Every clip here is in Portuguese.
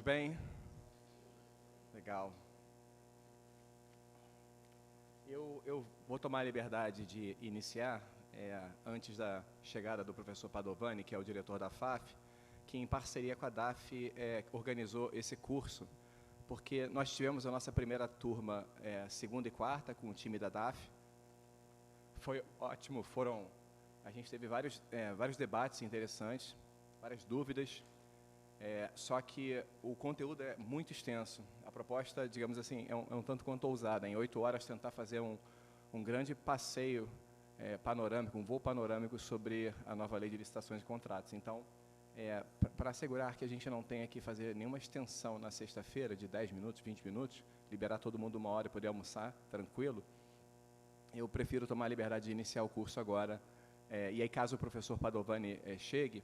bem? Legal. Eu vou tomar a liberdade de iniciar, antes da chegada do professor Padovani, que é o diretor da FAF, que em parceria com a DAF organizou esse curso, porque nós tivemos a nossa primeira turma, segunda e quarta, com o time da DAF. Foi ótimo, a gente teve vários debates interessantes, várias dúvidas, só que o conteúdo é muito extenso. A proposta, digamos assim, é um tanto quanto ousada. Em 8 horas, tentar fazer um grande passeio panorâmico, um voo panorâmico sobre a nova lei de licitações e contratos. Então, para assegurar que a gente não tenha que fazer nenhuma extensão na sexta-feira, de 10 minutos, 20 minutos, liberar todo mundo 1 hora e poder almoçar tranquilo, eu prefiro tomar a liberdade de iniciar o curso agora. E aí, caso o professor Padovani chegue,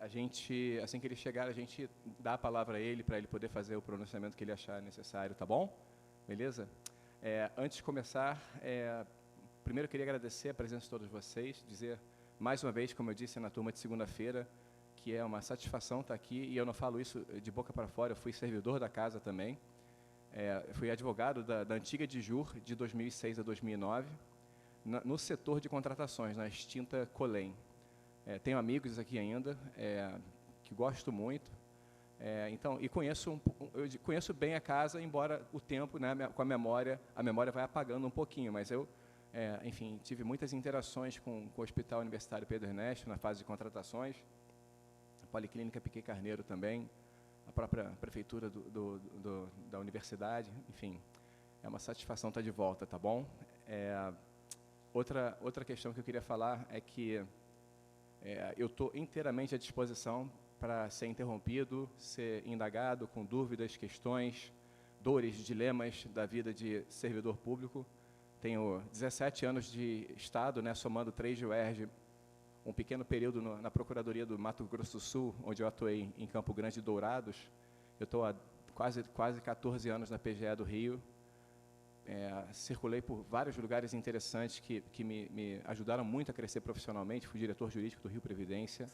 a gente, assim que ele chegar, a gente dá a palavra a ele, para ele poder fazer o pronunciamento que ele achar necessário, tá bom? Beleza? Antes de começar, primeiro eu queria agradecer a presença de todos vocês, dizer mais uma vez, como eu disse na turma de segunda-feira, que é uma satisfação estar aqui, e eu não falo isso de boca para fora, eu fui servidor da casa também, fui advogado da antiga Dijur, de 2006 a 2009, no setor de contratações, na extinta Colém. Tenho amigos aqui ainda, que gosto muito, então, e eu conheço bem a casa, embora o tempo, né, com a memória vai apagando um pouquinho, mas eu, enfim, tive muitas interações com o Hospital Universitário Pedro Ernesto, na fase de contratações, a Policlínica Piquet Carneiro também, a própria prefeitura da universidade, enfim, é uma satisfação estar de volta, tá bom? Outra questão que eu queria falar é que eu estou inteiramente à disposição para ser interrompido, ser indagado com dúvidas, questões, dores, dilemas da vida de servidor público. Tenho 17 anos de Estado, né, somando 3 de UERJ, um pequeno período na Procuradoria do Mato Grosso do Sul, onde eu atuei em Campo Grande e Dourados. Eu estou há quase 14 anos na PGE do Rio. Circulei por vários lugares interessantes que me ajudaram muito a crescer profissionalmente. Fui diretor jurídico do Rio Previdência,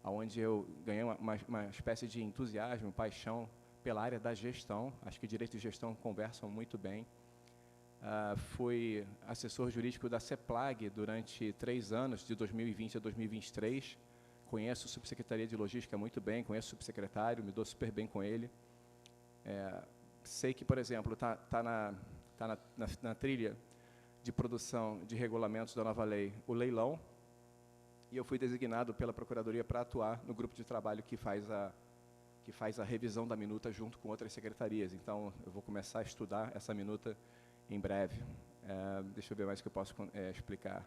onde eu ganhei uma espécie de entusiasmo, paixão pela área da gestão. Acho que direito e gestão conversam muito bem. Fui assessor jurídico da CEPLAG durante 3 anos, de 2020 a 2023. Conheço a Subsecretaria de Logística muito bem, conheço o subsecretário, me dou super bem com ele. Sei que, por exemplo, está na trilha de produção de regulamentos da nova lei, o leilão, e eu fui designado pela Procuradoria para atuar no grupo de trabalho que faz a revisão da minuta junto com outras secretarias. Então, eu vou começar a estudar essa minuta em breve. Deixa eu ver mais o que eu posso explicar.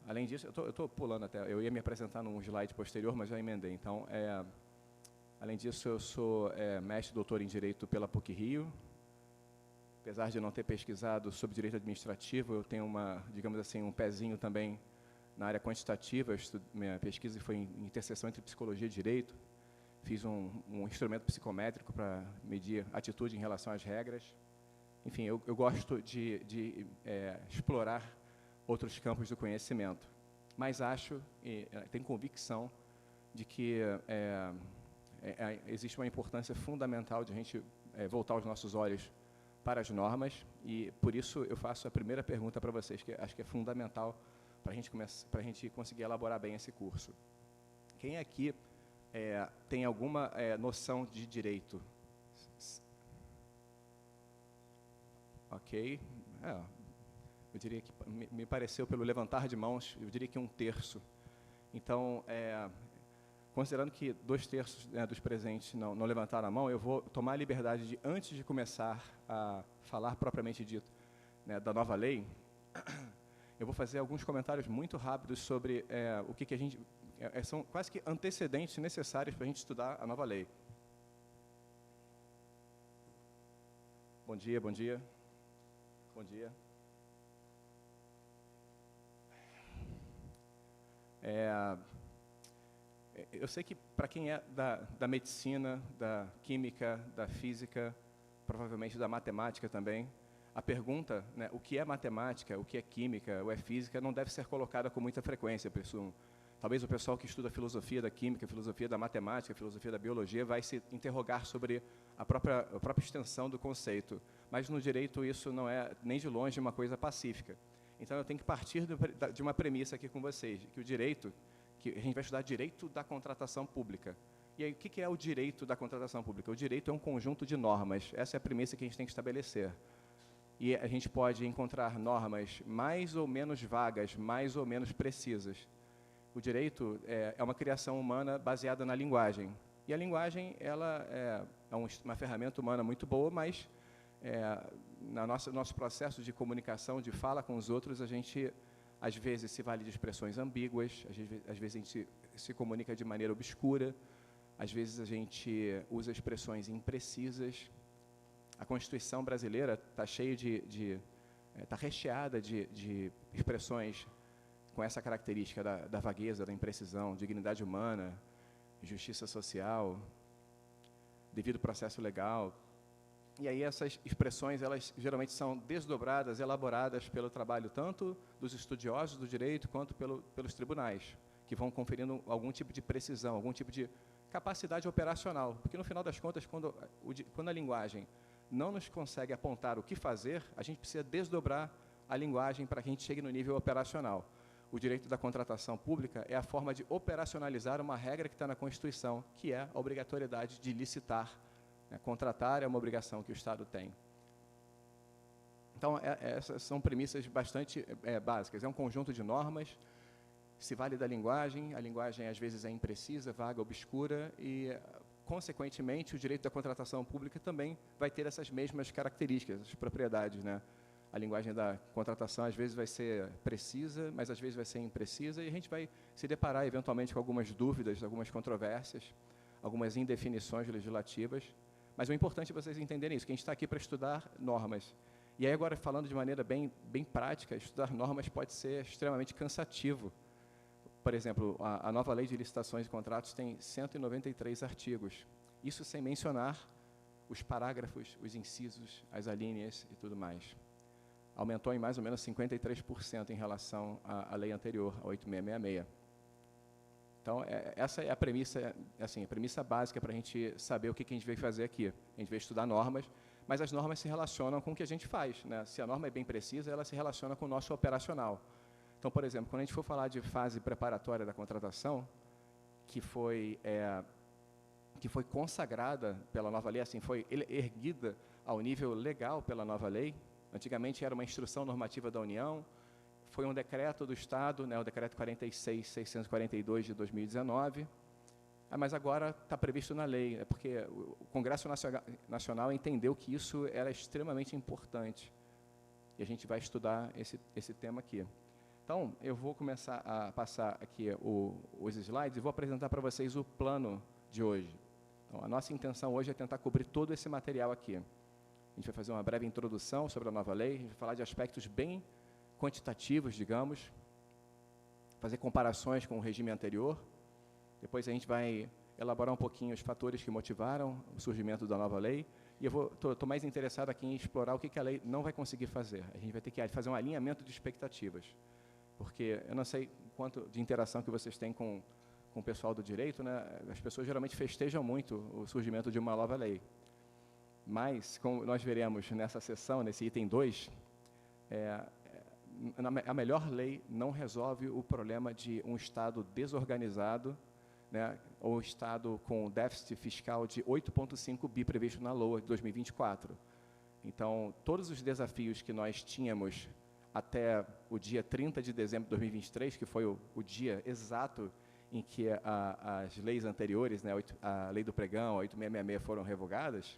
Além disso, eu estou pulando até, eu ia me apresentar num slide posterior, mas já emendei. Então, além disso, eu sou mestre e doutor em Direito pela PUC-Rio. Apesar de não ter pesquisado sobre direito administrativo, eu tenho digamos assim, um pezinho também na área quantitativa. Minha pesquisa foi em interseção entre psicologia e direito. Fiz um instrumento psicométrico para medir atitude em relação às regras. Enfim, eu gosto de explorar outros campos do conhecimento. Mas acho, e tenho convicção, de que existe uma importância fundamental de a gente voltar os nossos olhos para as normas, e por isso eu faço a primeira pergunta para vocês, que acho que é fundamental para a gente conseguir elaborar bem esse curso. Quem aqui tem alguma noção de direito? Ok. Eu diria que, me pareceu pelo levantar de mãos, eu diria que 1/3. Então, considerando que 2/3 dos presentes não levantaram a mão, eu vou tomar a liberdade de, antes de começar a falar propriamente dito, né, da nova lei, eu vou fazer alguns comentários muito rápidos sobre o que a gente... são quase que antecedentes necessários para a gente estudar a nova lei. Bom dia, bom dia. Bom dia. Eu sei que, para quem é da medicina, da química, da física, provavelmente da matemática também, a pergunta, né, o que é matemática, o que é química, o que é física, não deve ser colocada com muita frequência, presumo. Talvez o pessoal que estuda filosofia da química, filosofia da matemática, filosofia da biologia, vai se interrogar sobre a própria extensão do conceito. Mas no direito isso não é nem de longe uma coisa pacífica. Então eu tenho que partir de uma premissa aqui com vocês, que o direito, que a gente vai estudar direito da contratação pública. E aí, o que é o direito da contratação pública? O direito é um conjunto de normas. Essa é a premissa que a gente tem que estabelecer. E a gente pode encontrar normas mais ou menos vagas, mais ou menos precisas. O direito é uma criação humana baseada na linguagem. E a linguagem ela é uma ferramenta humana muito boa, mas no nosso processo de comunicação, de fala com os outros, a gente, às vezes, se vale de expressões ambíguas, às vezes a gente se comunica de maneira obscura, às vezes a gente usa expressões imprecisas. A Constituição brasileira está cheia está recheada de expressões com essa característica da vagueza, da imprecisão, dignidade humana, justiça social, devido processo legal. E aí essas expressões, elas geralmente são desdobradas, elaboradas pelo trabalho tanto dos estudiosos do direito quanto pelos tribunais, que vão conferindo algum tipo de precisão, algum tipo de capacidade operacional. Porque, no final das contas, quando a linguagem não nos consegue apontar o que fazer, a gente precisa desdobrar a linguagem para que a gente chegue no nível operacional. O direito da contratação pública é a forma de operacionalizar uma regra que está na Constituição, que é a obrigatoriedade de licitar. Contratar é uma obrigação que o Estado tem. Então, essas são premissas bastante básicas. É um conjunto de normas, se vale da linguagem, a linguagem às vezes é imprecisa, vaga, obscura, e, consequentemente, o direito da contratação pública também vai ter essas mesmas características, essas propriedades, né? A linguagem da contratação às vezes vai ser precisa, mas às vezes vai ser imprecisa, e a gente vai se deparar eventualmente com algumas dúvidas, algumas controvérsias, algumas indefinições legislativas. Mas o importante é vocês entenderem isso, que a gente está aqui para estudar normas. E aí agora, falando de maneira bem prática, estudar normas pode ser extremamente cansativo. Por exemplo, a nova lei de licitações e contratos tem 193 artigos. Isso sem mencionar os parágrafos, os incisos, as alíneas e tudo mais. Aumentou em mais ou menos 53% em relação à lei anterior, a 8666. Então, essa é a premissa, assim, a premissa básica para a gente saber o que a gente veio fazer aqui. A gente veio estudar normas, mas as normas se relacionam com o que a gente faz, né? Se a norma é bem precisa, ela se relaciona com o nosso operacional. Então, por exemplo, quando a gente for falar de fase preparatória da contratação, que foi consagrada pela nova lei, assim, foi erguida ao nível legal pela nova lei. Antigamente era uma instrução normativa da União, foi um decreto do Estado, né, o decreto 46.642 de 2019, mas agora está previsto na lei, porque o Congresso Nacional entendeu que isso era extremamente importante. E a gente vai estudar esse tema aqui. Então, eu vou começar a passar aqui os slides e vou apresentar para vocês o plano de hoje. Então, a nossa intenção hoje é tentar cobrir todo esse material aqui. A gente vai fazer uma breve introdução sobre a nova lei, a gente vai falar de aspectos bem quantitativos, digamos, fazer comparações com o regime anterior. Depois a gente vai elaborar um pouquinho os fatores que motivaram o surgimento da nova lei. E eu estou mais interessado aqui em explorar o que a lei não vai conseguir fazer. A gente vai ter que fazer um alinhamento de expectativas. Porque eu não sei quanto de interação que vocês têm com o pessoal do direito, né? As pessoas geralmente festejam muito o surgimento de uma nova lei. Mas, como nós veremos nessa sessão, nesse item 2, a melhor lei não resolve o problema de um Estado desorganizado, né, ou Estado com déficit fiscal de 8,5 bi previsto na LOA de 2024. Então, todos os desafios que nós tínhamos até o dia 30 de dezembro de 2023, que foi o dia exato em que as leis anteriores, né, a Lei do Pregão, a 8666, foram revogadas,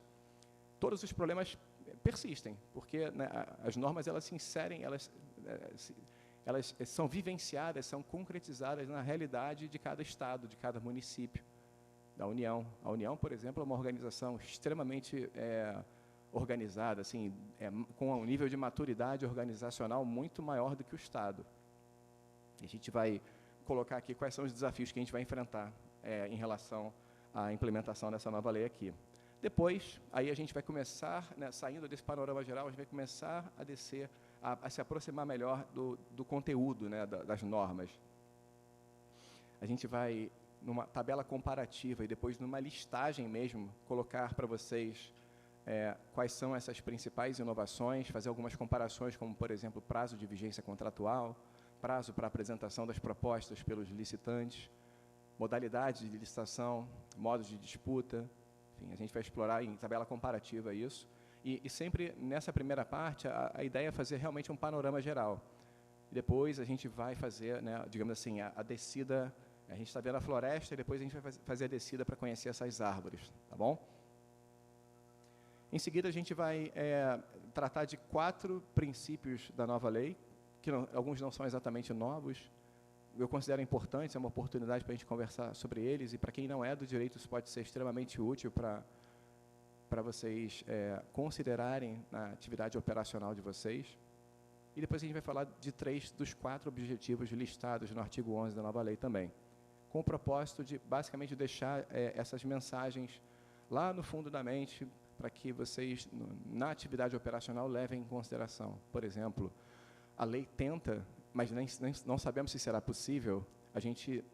todos os problemas persistem, porque, né, as normas elas se inserem, elas são vivenciadas, são concretizadas na realidade de cada estado, de cada município da União. A União, por exemplo, é uma organização extremamente organizada, assim, com um nível de maturidade organizacional muito maior do que o Estado. E a gente vai colocar aqui quais são os desafios que a gente vai enfrentar em relação à implementação dessa nova lei aqui. Depois, aí a gente vai começar, né, saindo desse panorama geral, a gente vai começar a descer, a se aproximar melhor do conteúdo, né, das normas. A gente vai, numa tabela comparativa e depois numa listagem mesmo, colocar para vocês quais são essas principais inovações, fazer algumas comparações, como, por exemplo, prazo de vigência contratual, prazo para apresentação das propostas pelos licitantes, modalidade de licitação, modos de disputa, enfim, a gente vai explorar em tabela comparativa isso. E sempre nessa primeira parte, a ideia é fazer realmente um panorama geral. E depois a gente vai fazer, né, digamos assim, a descida. A gente está vendo a floresta e depois a gente vai fazer a descida para conhecer essas árvores, tá bom? Em seguida, a gente vai tratar de 4 princípios da nova lei, que alguns não são exatamente novos, eu considero importantes, é uma oportunidade para a gente conversar sobre eles, e para quem não é do direito, isso pode ser extremamente útil para vocês considerarem na atividade operacional de vocês. E depois a gente vai falar de 3 dos 4 objetivos listados no artigo 11 da nova lei também, com o propósito de, basicamente, deixar essas mensagens lá no fundo da mente, para que vocês, na atividade operacional, levem em consideração. Por exemplo, a lei tenta, mas não sabemos se será possível, a gente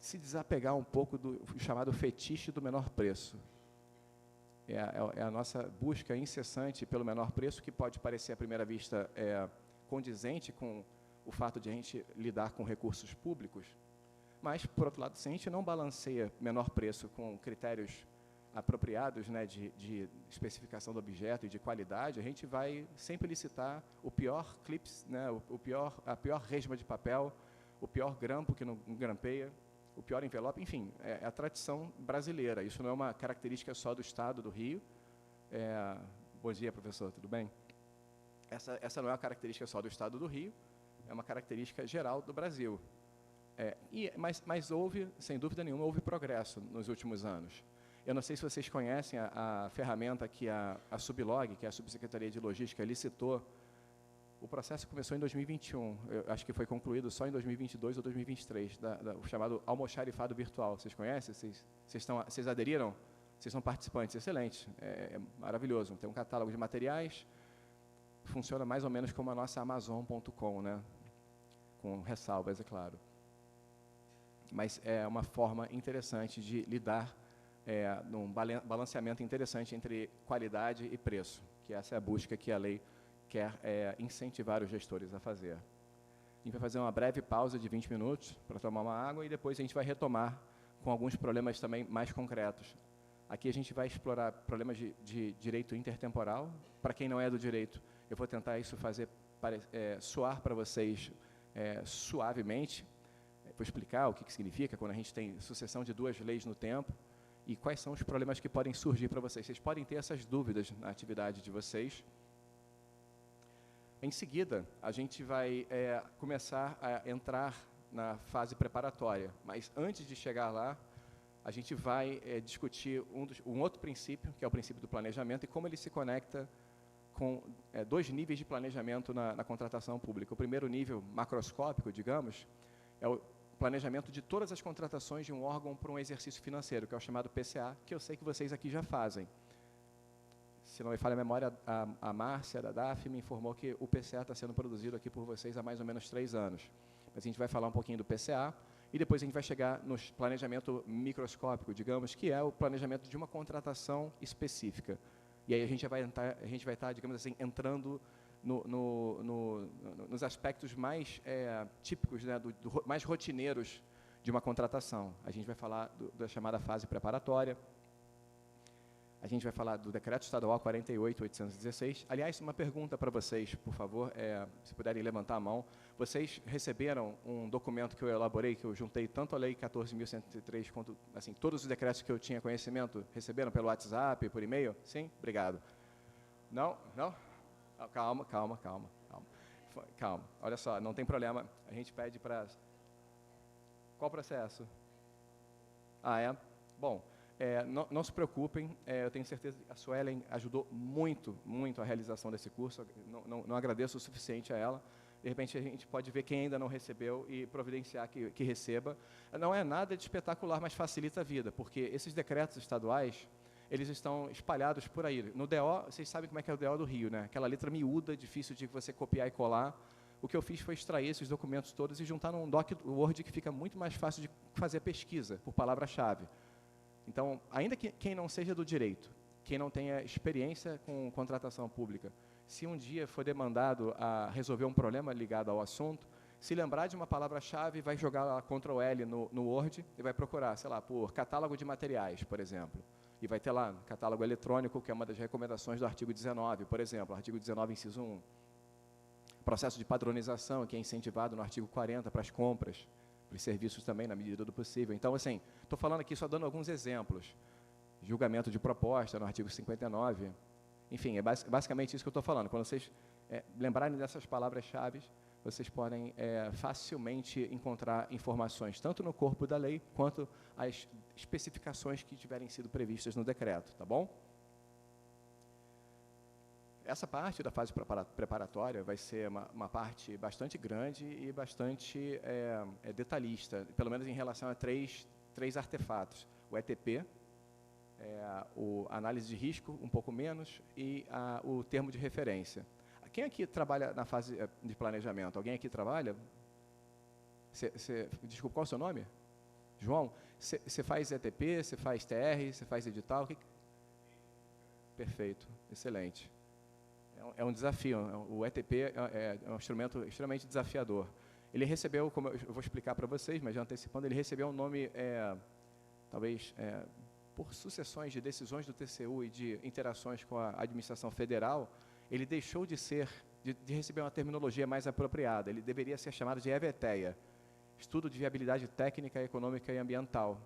se desapegar um pouco do chamado fetiche do menor preço. É a nossa busca incessante pelo menor preço, que pode parecer, à primeira vista, condizente com o fato de a gente lidar com recursos públicos, mas, por outro lado, se a gente não balanceia menor preço com critérios apropriados, né, de especificação do objeto e de qualidade, a gente vai sempre licitar o pior clips, né, a pior resma de papel, o pior grampo que não grampeia, o pior envelope, enfim, é a tradição brasileira. Isso não é uma característica só do Estado do Rio. Bom dia, professor, tudo bem? Essa não é uma característica só do Estado do Rio, é uma característica geral do Brasil. Mas houve, sem dúvida nenhuma, houve progresso nos últimos anos. Eu não sei se vocês conhecem a ferramenta que a Sublog, que é a Subsecretaria de Logística, licitou. O processo começou em 2021, eu acho que foi concluído só em 2022 ou 2023, o chamado almoxarifado virtual. Vocês conhecem? Vocês aderiram? Vocês são participantes? Excelente, é maravilhoso. Tem um catálogo de materiais, funciona mais ou menos como a nossa Amazon.com, né? Com ressalvas, é claro. Mas é uma forma interessante de lidar num balanceamento interessante entre qualidade e preço, que essa é a busca que a lei quer incentivar os gestores a fazer. A gente vai fazer uma breve pausa de 20 minutos para tomar uma água e depois a gente vai retomar com alguns problemas também mais concretos. Aqui a gente vai explorar problemas de direito intertemporal. Para quem não é do direito, eu vou tentar fazer soar para vocês suavemente. Vou explicar o que significa quando a gente tem sucessão de 2 leis no tempo e quais são os problemas que podem surgir para vocês. Vocês podem ter essas dúvidas na atividade de vocês. Em seguida, a gente vai começar a entrar na fase preparatória, mas antes de chegar lá, a gente vai discutir um outro princípio, que é o princípio do planejamento, e como ele se conecta com 2 níveis de planejamento na contratação pública. O primeiro nível, macroscópico, digamos, é o planejamento de todas as contratações de um órgão para um exercício financeiro, que é o chamado PCA, que eu sei que vocês aqui já fazem. Se não me falha a memória, a Márcia, da DAF, me informou que o PCA está sendo produzido aqui por vocês há mais ou menos 3 anos. Mas a gente vai falar um pouquinho do PCA, e depois a gente vai chegar no planejamento microscópico, digamos, que é o planejamento de uma contratação específica. E aí a gente vai estar, digamos assim, entrando nos aspectos mais típicos, né, mais rotineiros de uma contratação. A gente vai falar da chamada fase preparatória, a gente vai falar do Decreto Estadual 48.816. Aliás, uma pergunta para vocês, por favor, se puderem levantar a mão. Vocês receberam um documento que eu elaborei, que eu juntei tanto a Lei 14.103 quanto, assim, todos os decretos que eu tinha conhecimento? Receberam pelo WhatsApp, por e-mail? Sim? Obrigado. Não? Não? Calma. Olha só, não tem problema. A gente pede para... Qual processo? Bom, não se preocupem, eu tenho certeza que a Suelen ajudou muito a realização desse curso. Não agradeço o suficiente a ela. De repente, a gente pode ver quem ainda não recebeu e providenciar que receba. Não é nada de espetacular, mas facilita a vida, porque esses decretos estaduais, eles estão espalhados por aí. No DO, vocês sabem como é que é o DO do Rio, né? Aquela letra miúda, difícil de você copiar e colar. o que eu fiz foi extrair esses documentos todos e juntar num doc Word que fica muito mais fácil de fazer a pesquisa por palavra-chave. Então, ainda que quem não seja do direito, quem não tenha experiência com contratação pública, se um dia for demandado a resolver um problema ligado ao assunto, se lembrar de uma palavra-chave, vai jogar lá Ctrl+L no Word e vai procurar, sei lá, por catálogo de materiais, por exemplo. E vai ter lá catálogo eletrônico, que é uma das recomendações do artigo 19, por exemplo, artigo 19, inciso 1. Processo de padronização, que é incentivado no artigo 40 para as compras, para os serviços também, na medida do possível. Então, assim, estou falando aqui só dando alguns exemplos. Julgamento de proposta, no artigo 59. Enfim, é basicamente isso que eu estou falando. Quando vocês lembrarem dessas palavras-chave, vocês podem facilmente encontrar informações, tanto no corpo da lei, quanto as especificações que tiverem sido previstas no decreto, tá bom? Essa parte da fase preparatória vai ser uma parte bastante grande e bastante detalhista, pelo menos em relação a três artefatos. O ETP, a análise de risco, um pouco menos, e o termo de referência. Quem aqui trabalha na fase de planejamento? Alguém aqui trabalha? Desculpa, qual é o seu nome? João? Você faz ETP, você faz TR, você faz edital? Perfeito, excelente. É um desafio. O ETP é um instrumento extremamente desafiador. Ele recebeu, como eu vou explicar para vocês, mas já antecipando, ele recebeu um nome, talvez, por sucessões de decisões do TCU e de interações com a administração federal, ele deixou de receber uma terminologia mais apropriada. Ele deveria ser chamado de EVTEA, Estudo de Viabilidade Técnica, Econômica e Ambiental.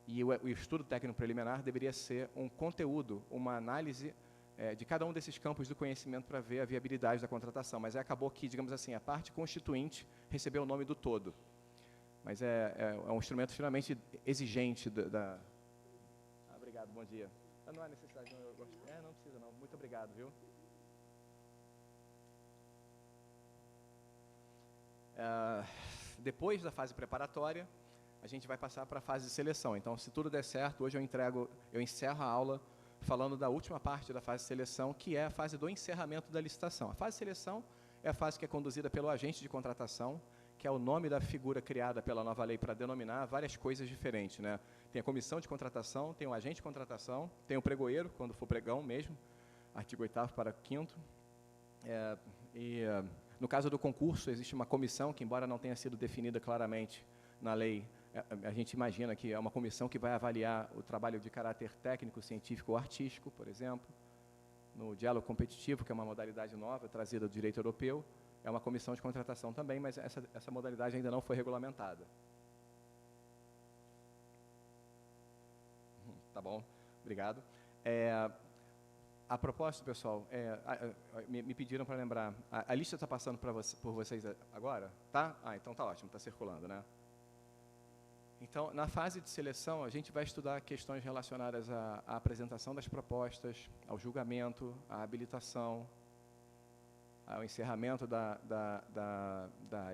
E o estudo técnico preliminar deveria ser um conteúdo, uma análise de cada um desses campos do conhecimento para ver a viabilidade da contratação. Mas acabou que, digamos assim, a parte constituinte recebeu o nome do todo. Mas é um instrumento extremamente exigente obrigado, bom dia. Não há necessidade, não, não precisa não. Muito obrigado, viu? Depois da fase preparatória, a gente vai passar para a fase de seleção. Então, se tudo der certo, hoje eu encerro a aula falando da última parte da fase de seleção, que é a fase do encerramento da licitação. A fase de seleção é a fase que é conduzida pelo agente de contratação, que é o nome da figura criada pela nova lei para denominar várias coisas diferentes, né? Tem a comissão de contratação, tem o agente de contratação, tem o pregoeiro, quando for pregão mesmo, artigo 8º para 5º. No caso do concurso, existe uma comissão que, embora não tenha sido definida claramente na lei, a gente imagina que é uma comissão que vai avaliar o trabalho de caráter técnico, científico ou artístico, por exemplo. No diálogo competitivo, que é uma modalidade nova, trazida do direito europeu, é uma comissão de contratação também, mas essa modalidade ainda não foi regulamentada. Tá bom, obrigado. A propósito, pessoal, me pediram para lembrar, a lista está passando por vocês agora? Tá? Então tá ótimo, está circulando, né? Então, na fase de seleção, a gente vai estudar questões relacionadas à apresentação das propostas, ao julgamento, à habilitação, ao encerramento da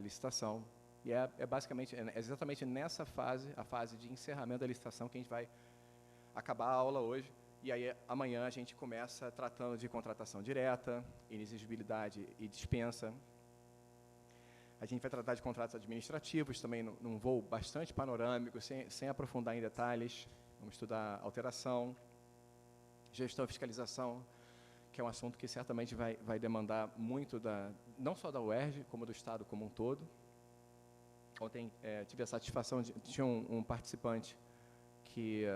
licitação. E basicamente, é exatamente nessa fase, a fase de encerramento da licitação, que a gente vai acabar a aula hoje. E aí, amanhã, a gente começa tratando de contratação direta, inexigibilidade e dispensa. A gente vai tratar de contratos administrativos, também num voo bastante panorâmico, sem aprofundar em detalhes. Vamos estudar alteração, gestão e fiscalização, que é um assunto que certamente vai demandar muito, não só da UERJ, como do Estado como um todo. Ontem tive a satisfação de... Tinha um participante que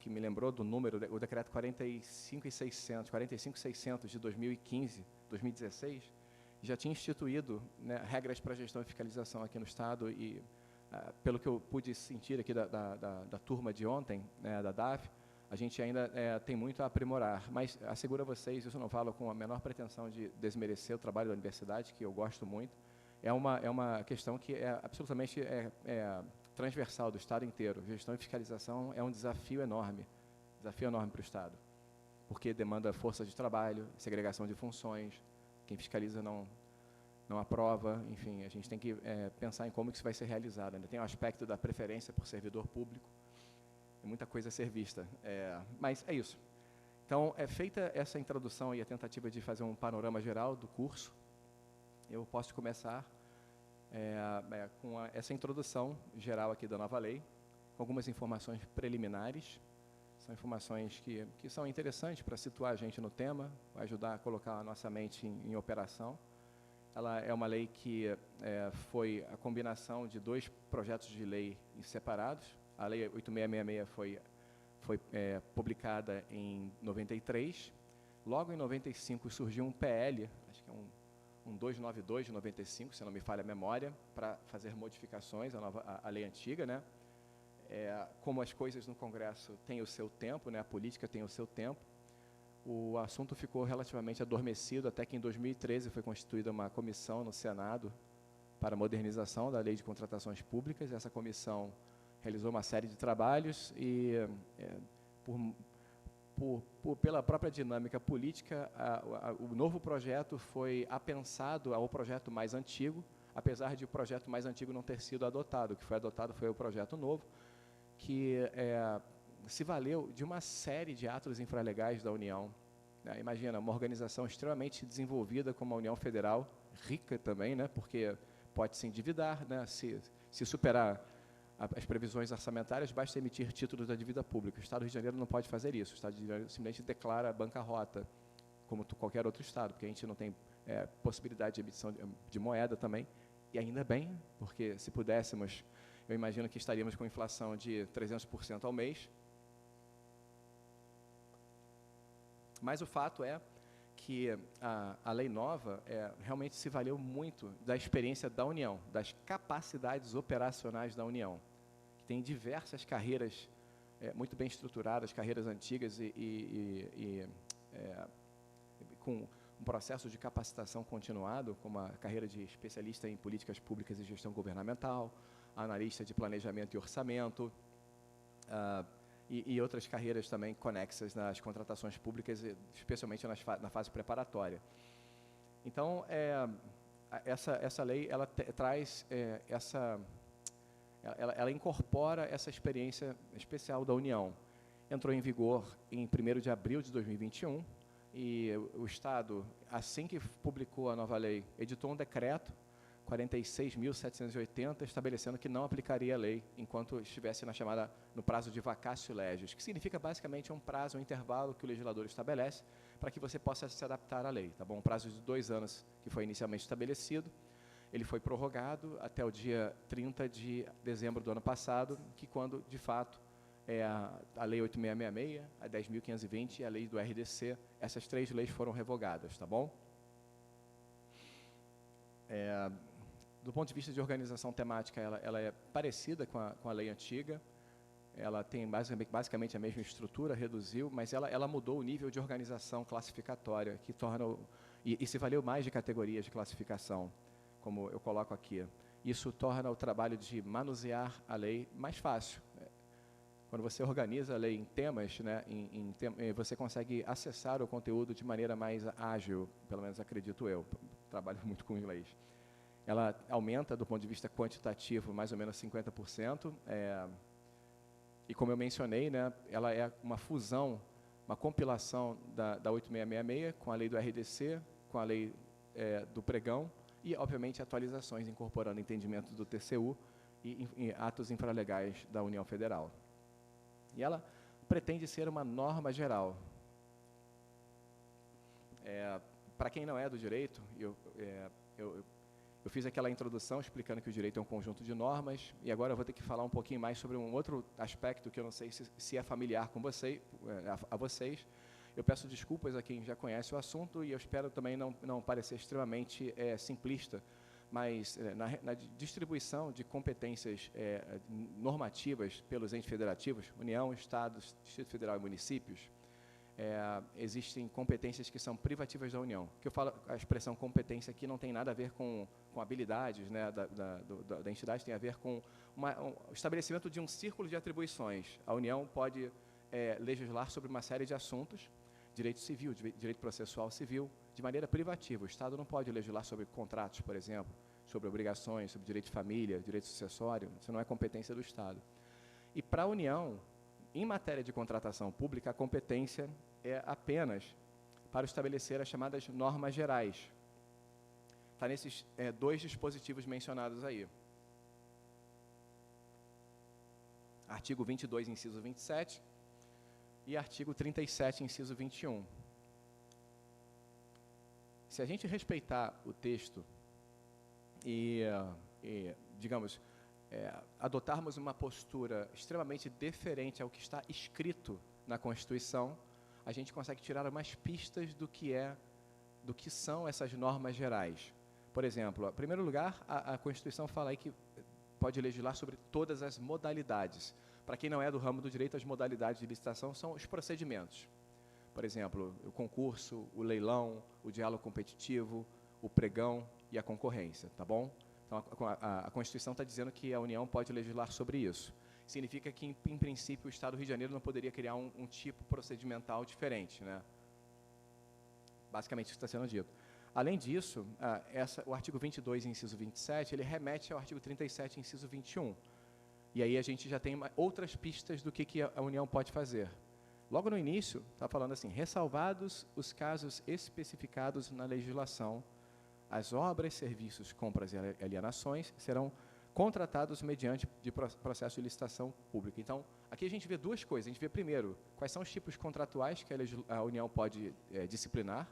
me lembrou do número, o decreto 45.600 de 2016, já tinha instituído, né, regras para gestão e fiscalização aqui no Estado e, pelo que eu pude sentir aqui da turma de ontem, né, da DAF, a gente ainda tem muito a aprimorar, mas asseguro a vocês, isso eu não falo com a menor pretensão de desmerecer o trabalho da universidade, que eu gosto muito, é uma questão que é absolutamente transversal do Estado inteiro. Gestão e fiscalização é um desafio enorme para o Estado, porque demanda força de trabalho, segregação de funções, quem fiscaliza não aprova, enfim, a gente tem que pensar em como isso vai ser realizado. Ainda tem o aspecto da preferência por servidor público, tem muita coisa a ser vista, mas é isso. Então, feita essa introdução e a tentativa de fazer um panorama geral do curso, eu posso começar com essa introdução geral aqui da nova lei, com algumas informações preliminares. São informações que são interessantes para situar a gente no tema, vai ajudar a colocar a nossa mente em operação. Ela é uma lei que foi a combinação de dois projetos de lei separados. A Lei 8666 foi publicada em 93. Logo em 95 surgiu um PL, acho que é um 292 de 95, se não me falha a memória, para fazer modificações à lei antiga, né? Como as coisas no Congresso têm o seu tempo, né? A política tem o seu tempo, o assunto ficou relativamente adormecido até que em 2013 foi constituída uma comissão no Senado para a modernização da Lei de Contratações Públicas. Essa comissão realizou uma série de trabalhos e, pela própria dinâmica política, o novo projeto foi apensado ao projeto mais antigo, apesar de o projeto mais antigo não ter sido adotado. O que foi adotado foi o projeto novo, que se valeu de uma série de atos infralegais da União. Imagina, uma organização extremamente desenvolvida como a União Federal, rica também, né, porque pode se endividar, né, se superar as previsões orçamentárias, basta emitir títulos da dívida pública. O Estado do Rio de Janeiro não pode fazer isso. O Estado do Rio de Janeiro simplesmente declara bancarrota, como qualquer outro Estado, porque a gente não tem possibilidade de emissão de moeda também. E ainda bem, porque se pudéssemos, eu imagino que estaríamos com inflação de 300% ao mês. Mas o fato é que a lei nova realmente se valeu muito da experiência da União, das capacidades operacionais da União, que tem diversas carreiras muito bem estruturadas, carreiras antigas com um processo de capacitação continuado, como a carreira de especialista em políticas públicas e gestão governamental, analista de planejamento e orçamento, e outras carreiras também conexas nas contratações públicas, especialmente na fase preparatória. Então, essa lei ela traz ela incorpora essa experiência especial da União. Entrou em vigor em 1º de abril de 2021 e o Estado, assim que publicou a nova lei, editou um decreto 46.780, estabelecendo que não aplicaria a lei enquanto estivesse no prazo de vacatio legis, que significa basicamente um prazo, um intervalo que o legislador estabelece para que você possa se adaptar à lei. Tá bom? Um prazo de 2 anos que foi inicialmente estabelecido, ele foi prorrogado até o dia 30 de dezembro do ano passado, que quando, de fato, a Lei 8666, a 10.520 e a Lei do RDC, essas 3 leis foram revogadas, tá bom? Do ponto de vista de organização temática, ela é parecida com a lei antiga, ela tem basicamente a mesma estrutura, reduziu, mas ela mudou o nível de organização classificatória, que torna e se valeu mais de categorias de classificação, como eu coloco aqui. Isso torna o trabalho de manusear a lei mais fácil. Quando você organiza a lei em temas, né, você consegue acessar o conteúdo de maneira mais ágil, pelo menos acredito eu, trabalho muito com inglês. Ela aumenta, do ponto de vista quantitativo, mais ou menos 50%, e como eu mencionei, né, ela é uma fusão, uma compilação da 8666 com a lei do RDC, com a lei do pregão, e, obviamente, atualizações incorporando entendimento do TCU e atos infralegais da União Federal. E ela pretende ser uma norma geral. Para quem não é do direito, eu fiz aquela introdução explicando que o direito é um conjunto de normas, e agora eu vou ter que falar um pouquinho mais sobre um outro aspecto que eu não sei se é familiar com a vocês. Eu peço desculpas a quem já conhece o assunto e eu espero também não parecer extremamente simplista, mas na distribuição de competências normativas pelos entes federativos, União, Estados, Distrito Federal e municípios, existem competências que são privativas da União. Que eu falo, a expressão competência aqui não tem nada a ver com habilidades, né, da entidade, tem a ver com o estabelecimento de um círculo de atribuições. A União pode legislar sobre uma série de assuntos, direito civil, direito processual civil, de maneira privativa. O Estado não pode legislar sobre contratos, por exemplo, sobre obrigações, sobre direito de família, direito sucessório, isso não é competência do Estado. E para a União, em matéria de contratação pública, a competência é apenas para estabelecer as chamadas normas gerais, está nesses dois dispositivos mencionados aí. Artigo 22, inciso 27, e artigo 37, inciso 21. Se a gente respeitar o texto e digamos, adotarmos uma postura extremamente deferente ao que está escrito na Constituição, a gente consegue tirar umas pistas do que são essas normas gerais. Por exemplo, em primeiro lugar, a Constituição fala aí que pode legislar sobre todas as modalidades. Para quem não é do ramo do direito, as modalidades de licitação são os procedimentos. Por exemplo, o concurso, o leilão, o diálogo competitivo, o pregão e a concorrência, tá bom? Então, a Constituição está dizendo que a União pode legislar sobre isso. Significa que, em princípio, o Estado do Rio de Janeiro não poderia criar um tipo procedimental diferente, né? Basicamente, isso está sendo dito. Além disso, o artigo 22, inciso 27, ele remete ao artigo 37, inciso 21. E aí a gente já tem outras pistas do que a União pode fazer. Logo no início, está falando assim, ressalvados os casos especificados na legislação, as obras, serviços, compras e alienações serão contratados mediante de processo de licitação pública. Então, aqui a gente vê duas coisas. A gente vê, primeiro, quais são os tipos contratuais que a União pode disciplinar,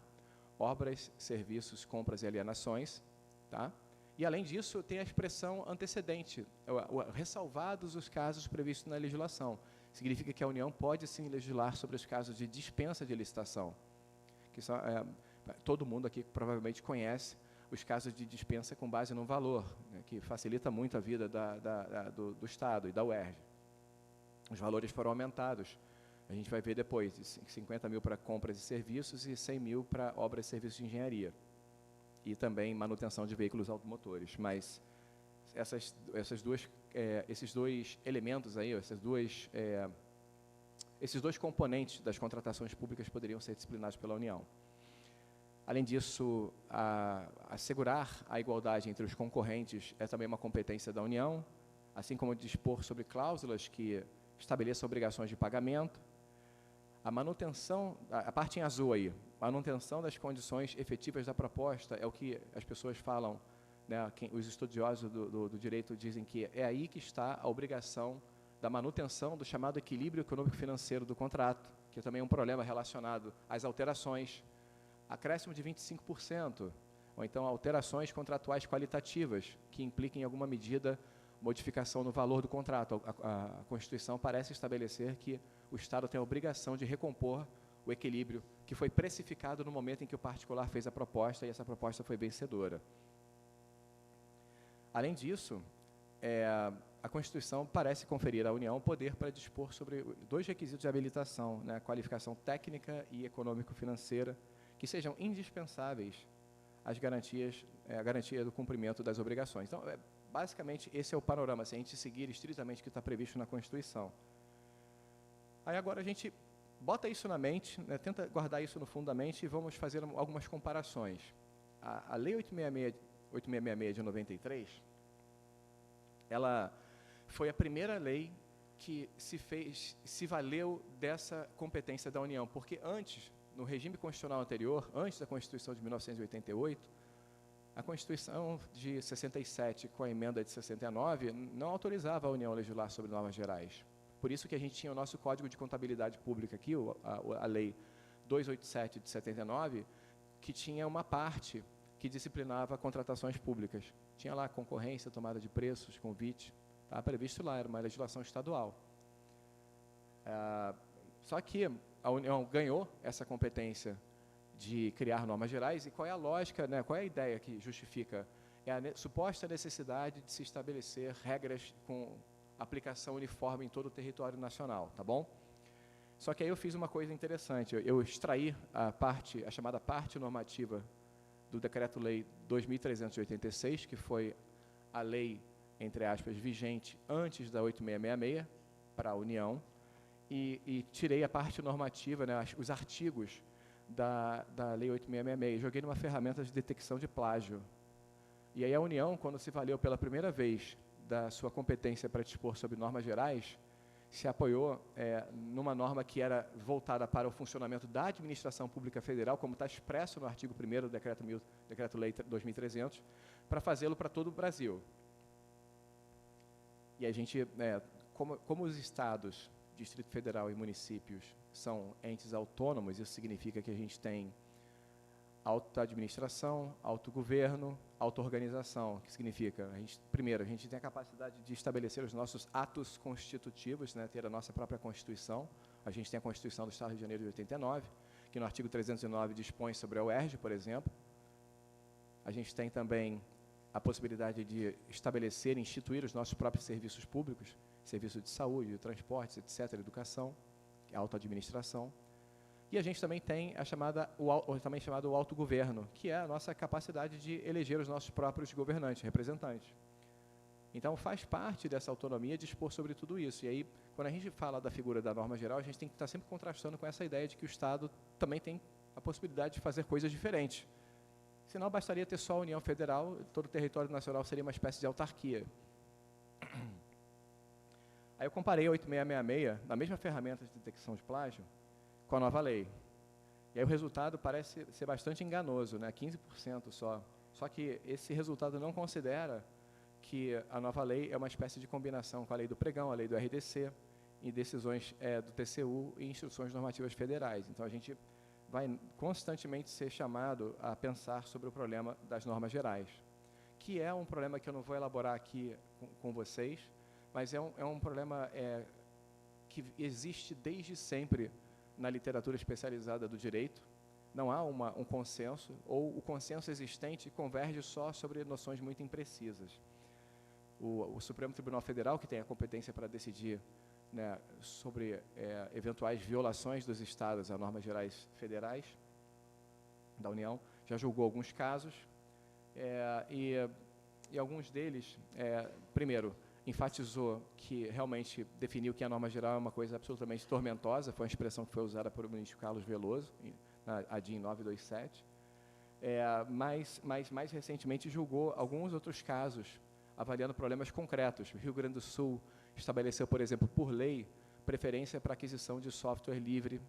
obras, serviços, compras e alienações, tá? E, além disso, tem a expressão antecedente, ressalvados os casos previstos na legislação. Significa que a União pode, sim, legislar sobre os casos de dispensa de licitação, que são, todo mundo aqui provavelmente conhece os casos de dispensa com base no valor, né, que facilita muito a vida do Estado e da UERJ. Os valores foram aumentados. A gente vai ver depois, de 50 mil para compras e serviços e 100 mil para obras e serviços de engenharia. E também manutenção de veículos automotores. Mas esses dois elementos aí, esses dois componentes das contratações públicas poderiam ser disciplinados pela União. Além disso, assegurar a igualdade entre os concorrentes é também uma competência da União, assim como dispor sobre cláusulas que estabeleçam obrigações de pagamento. A manutenção, a parte em azul aí, manutenção das condições efetivas da proposta é o que as pessoas falam, né, os estudiosos do direito dizem que é aí que está a obrigação da manutenção do chamado equilíbrio econômico-financeiro do contrato, que também é um problema relacionado às alterações, acréscimo de 25%, ou então alterações contratuais qualitativas, que impliquem em alguma medida modificação no valor do contrato. A Constituição parece estabelecer que o Estado tem a obrigação de recompor o equilíbrio que foi precificado no momento em que o particular fez a proposta e essa proposta foi vencedora. Além disso, a Constituição parece conferir à União poder para dispor sobre dois requisitos de habilitação, né, qualificação técnica e econômico-financeira, que sejam indispensáveis às garantias, a garantia do cumprimento das obrigações. Então, basicamente, esse é o panorama, se a gente seguir estritamente o que está previsto na Constituição. Aí agora a gente bota isso na mente, né, tenta guardar isso no fundo da mente e vamos fazer algumas comparações. A Lei 8666 de 93, ela foi a primeira lei que se valeu dessa competência da União, porque antes, no regime constitucional anterior, antes da Constituição de 1988, a Constituição de 67, com a emenda de 69, não autorizava a União a legislar sobre normas gerais. Por isso que a gente tinha o nosso Código de Contabilidade Pública aqui, a Lei 287 de 79, que tinha uma parte que disciplinava contratações públicas. Tinha lá concorrência, tomada de preços, convite, estava previsto lá, era uma legislação estadual. Só que a União ganhou essa competência de criar normas gerais, e qual é a lógica, né, qual é a ideia que justifica? É a suposta necessidade de se estabelecer regras com aplicação uniforme em todo o território nacional, tá bom? Só que aí eu fiz uma coisa interessante, eu extraí a chamada parte normativa do Decreto-Lei 2386, que foi a lei, entre aspas, vigente antes da 8666 para a União, e tirei a parte normativa, né, os artigos da Lei 8666, joguei numa ferramenta de detecção de plágio. E aí a União, quando se valeu pela primeira vez da sua competência para dispor sobre normas gerais, se apoiou numa norma que era voltada para o funcionamento da administração pública federal, como está expresso no artigo 1º do Decreto-Lei 2.300, para fazê-lo para todo o Brasil. E a gente, como os estados, Distrito Federal e municípios são entes autônomos, isso significa que a gente tem auto-administração, autogoverno, auto-organização, que significa, primeiro, a gente tem a capacidade de estabelecer os nossos atos constitutivos, né, ter a nossa própria Constituição. A gente tem a Constituição do Estado do Rio de Janeiro de 89, que no artigo 309 dispõe sobre a UERJ, por exemplo. A gente tem também a possibilidade de estabelecer e instituir os nossos próprios serviços públicos, serviços de saúde, de transportes, etc., educação, auto-administração. E a gente também tem também chamado o autogoverno, que é a nossa capacidade de eleger os nossos próprios governantes, representantes. Então, faz parte dessa autonomia dispor sobre tudo isso. E aí, quando a gente fala da figura da norma geral, a gente tem que estar sempre contrastando com essa ideia de que o Estado também tem a possibilidade de fazer coisas diferentes. Senão, bastaria ter só a União Federal, todo o território nacional seria uma espécie de autarquia. Aí eu comparei a 8666, na mesma ferramenta de detecção de plágio, com a nova lei. E aí o resultado parece ser bastante enganoso, né? 15% só. Só que esse resultado não considera que a nova lei é uma espécie de combinação com a lei do pregão, a lei do RDC, e decisões do TCU e instruções normativas federais. Então, a gente vai constantemente ser chamado a pensar sobre o problema das normas gerais, que é um problema que eu não vou elaborar aqui com vocês, mas é um problema que existe desde sempre na literatura especializada do direito. Não há um consenso, ou o consenso existente converge só sobre noções muito imprecisas. O Supremo Tribunal Federal, que tem a competência para decidir, né, sobre eventuais violações dos estados a normas gerais federais da União, já julgou alguns casos, e alguns deles, primeiro, enfatizou que realmente definiu que a norma geral é uma coisa absolutamente tormentosa, foi uma expressão que foi usada por o ministro Carlos Veloso, na ADIM 927, mas mais recentemente julgou alguns outros casos, avaliando problemas concretos. O Rio Grande do Sul estabeleceu, por exemplo, por lei, preferência para aquisição de software livre,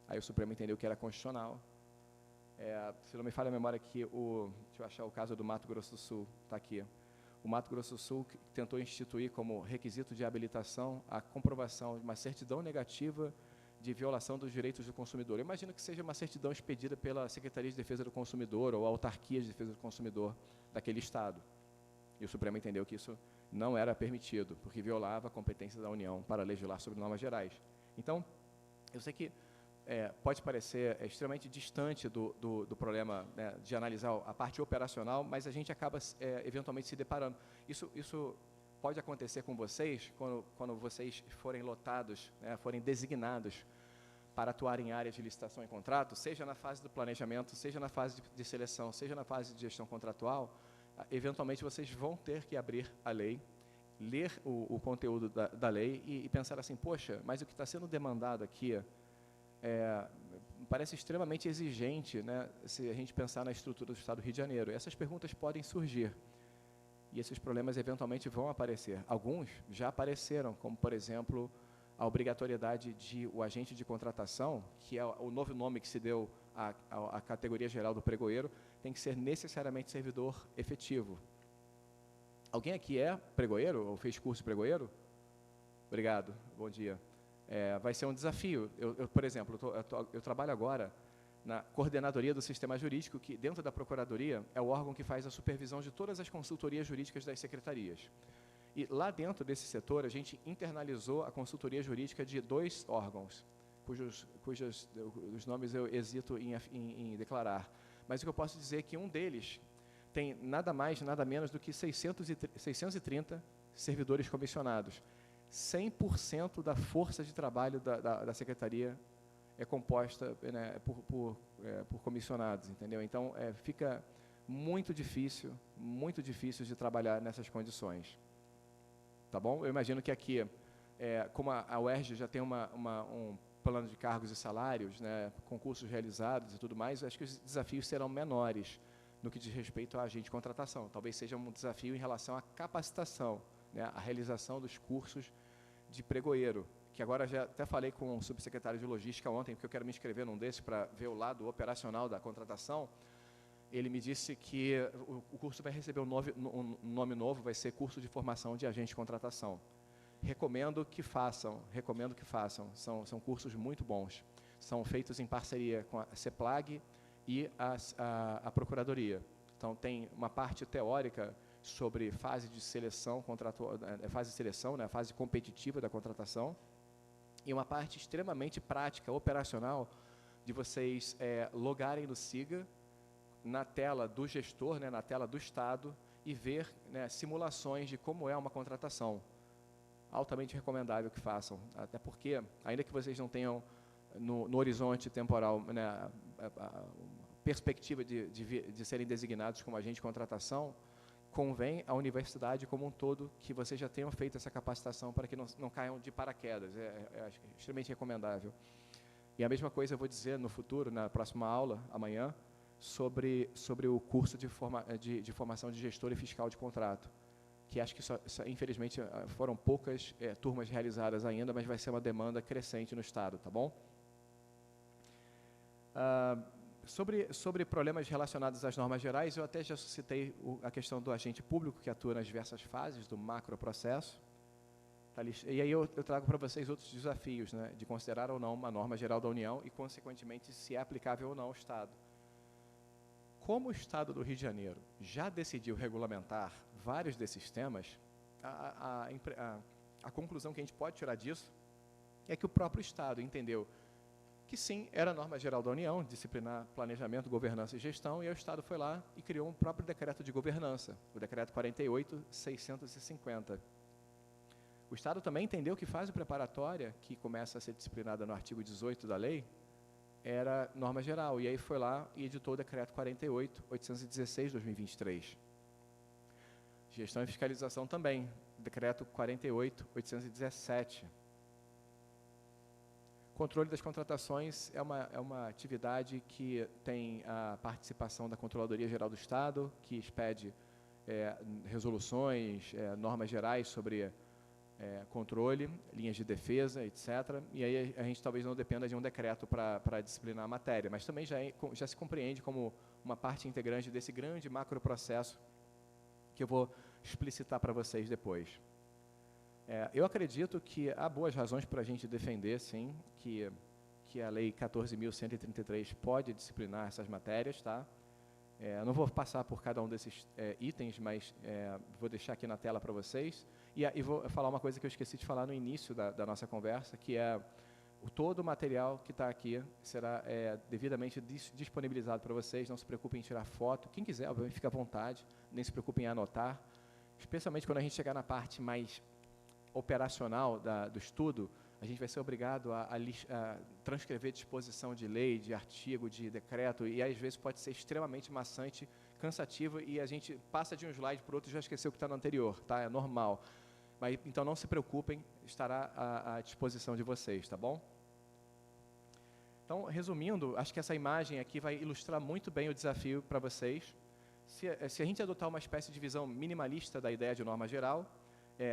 aí o Supremo entendeu que era constitucional. Se não me falha a memória aqui, deixa eu achar o caso do Mato Grosso do Sul, está aqui. O Mato Grosso do Sul tentou instituir como requisito de habilitação a comprovação de uma certidão negativa de violação dos direitos do consumidor. Eu imagino que seja uma certidão expedida pela Secretaria de Defesa do Consumidor ou a Autarquia de Defesa do Consumidor daquele Estado. E o Supremo entendeu que isso não era permitido, porque violava a competência da União para legislar sobre normas gerais. Então, eu sei que pode parecer extremamente distante do problema, né, de analisar a parte operacional, mas a gente acaba eventualmente se deparando. Isso pode acontecer com vocês quando vocês forem lotados, né, forem designados para atuar em áreas de licitação e contrato, seja na fase do planejamento, seja na fase de seleção, seja na fase de gestão contratual. Eventualmente vocês vão ter que abrir a lei, ler o conteúdo da lei e pensar assim, poxa, mas o que está sendo demandado aqui parece extremamente exigente, né, se a gente pensar na estrutura do Estado do Rio de Janeiro. Essas perguntas podem surgir e esses problemas eventualmente vão aparecer. Alguns já apareceram, como, por exemplo, a obrigatoriedade de o agente de contratação, que é o novo nome que se deu à categoria geral do pregoeiro, tem que ser necessariamente servidor efetivo. Alguém aqui é pregoeiro ou fez curso de pregoeiro? Obrigado, bom dia. Vai ser um desafio. Por exemplo, eu trabalho agora na coordenadoria do sistema jurídico, que dentro da Procuradoria é o órgão que faz a supervisão de todas as consultorias jurídicas das secretarias. E lá dentro desse setor, a gente internalizou a consultoria jurídica de 2 órgãos, cujos os nomes eu hesito em declarar. Mas o que eu posso dizer é que um deles tem nada mais, nada menos do que 630 servidores comissionados. 100% da força de trabalho da secretaria é composta, né, por comissionados, entendeu? Então, fica muito difícil de trabalhar nessas condições. Tá bom? Eu imagino que aqui, como a UERJ já tem um plano de cargos e salários, né, concursos realizados e tudo mais, acho que os desafios serão menores no que diz respeito a agente de contratação. Talvez seja um desafio em relação à capacitação, né, a realização dos cursos de pregoeiro, que agora já até falei com o subsecretário de Logística ontem, porque eu quero me inscrever num desses para ver o lado operacional da contratação. Ele me disse que o curso vai receber um nome novo, vai ser Curso de Formação de Agente de Contratação. Recomendo que façam, são cursos muito bons. São feitos em parceria com a CEPLAG e a Procuradoria. Então, tem uma parte teórica sobre fase de seleção, né, a fase competitiva da contratação, e uma parte extremamente prática, operacional, de vocês logarem no SIGA, na tela do gestor, né, na tela do Estado, e ver, né, simulações de como é uma contratação. Altamente recomendável que façam, até porque, ainda que vocês não tenham no horizonte temporal, né, a perspectiva de serem designados como agente de contratação, convém à universidade como um todo que vocês já tenham feito essa capacitação para que não caiam de paraquedas. É extremamente recomendável. E a mesma coisa eu vou dizer no futuro, na próxima aula, amanhã, sobre o curso de formação de gestor e fiscal de contrato, que acho que, infelizmente, foram poucas turmas realizadas ainda, mas vai ser uma demanda crescente no Estado, tá bom? Sobre problemas relacionados às normas gerais, eu até já citei a questão do agente público, que atua nas diversas fases do macroprocesso. Tá, e aí eu trago para vocês outros desafios, né, de considerar ou não uma norma geral da União e, consequentemente, se é aplicável ou não ao Estado. Como o Estado do Rio de Janeiro já decidiu regulamentar vários desses temas, a conclusão que a gente pode tirar disso é que o próprio Estado entendeu que sim, era a norma geral da União, disciplinar planejamento, governança e gestão, e o Estado foi lá e criou um próprio decreto de governança, o decreto 48.650. O Estado também entendeu que fase preparatória, que começa a ser disciplinada no artigo 18 da lei, era norma geral, e aí foi lá e editou o decreto 48.816/2023. Gestão e fiscalização também, decreto 48.817. Controle das contratações é uma atividade que tem a participação da Controladoria Geral do Estado, que expede resoluções, normas gerais sobre controle, linhas de defesa, etc. E aí a gente talvez não dependa de um decreto para disciplinar a matéria, mas também já se compreende como uma parte integrante desse grande macroprocesso que eu vou explicitar para vocês depois. Eu acredito que há boas razões para a gente defender, sim, que a Lei 14.133 pode disciplinar essas matérias, tá? Não vou passar por cada um desses itens, mas vou deixar aqui na tela para vocês. E vou falar uma coisa que eu esqueci de falar no início da nossa conversa, que é todo o material que está aqui será devidamente disponibilizado para vocês. Não se preocupem em tirar foto. Quem quiser, obviamente, fica à vontade. Nem se preocupem em anotar. Especialmente quando a gente chegar na parte mais operacional do estudo, a gente vai ser obrigado a transcrever disposição de lei, de artigo, de decreto, e às vezes pode ser extremamente maçante, cansativo, e a gente passa de um slide para o outro e já esqueceu o que está no anterior, tá? É normal. Mas, então, não se preocupem, estará à disposição de vocês, tá bom? Então, resumindo, acho que essa imagem aqui vai ilustrar muito bem o desafio para vocês. Se a gente adotar uma espécie de visão minimalista da ideia de norma geral,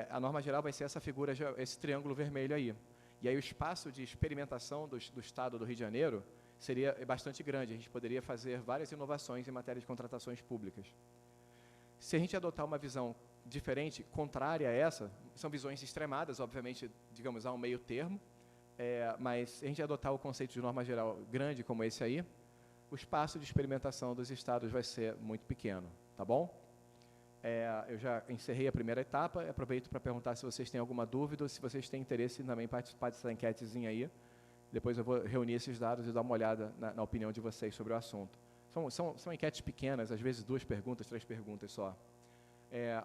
a norma geral vai ser essa figura, esse triângulo vermelho aí. E aí o espaço de experimentação do Estado do Rio de Janeiro seria bastante grande. A gente poderia fazer várias inovações em matéria de contratações públicas. Se a gente adotar uma visão diferente, contrária a essa, são visões extremadas, obviamente, digamos, há um meio termo, mas se a gente adotar o conceito de norma geral grande como esse aí, o espaço de experimentação dos estados vai ser muito pequeno, tá bom? Eu já encerrei a primeira etapa, aproveito para perguntar se vocês têm alguma dúvida, ou se vocês têm interesse em também participar dessa enquetezinha aí. Depois eu vou reunir esses dados e dar uma olhada na opinião de vocês sobre o assunto. São enquetes pequenas, às vezes 2 perguntas, 3 perguntas só.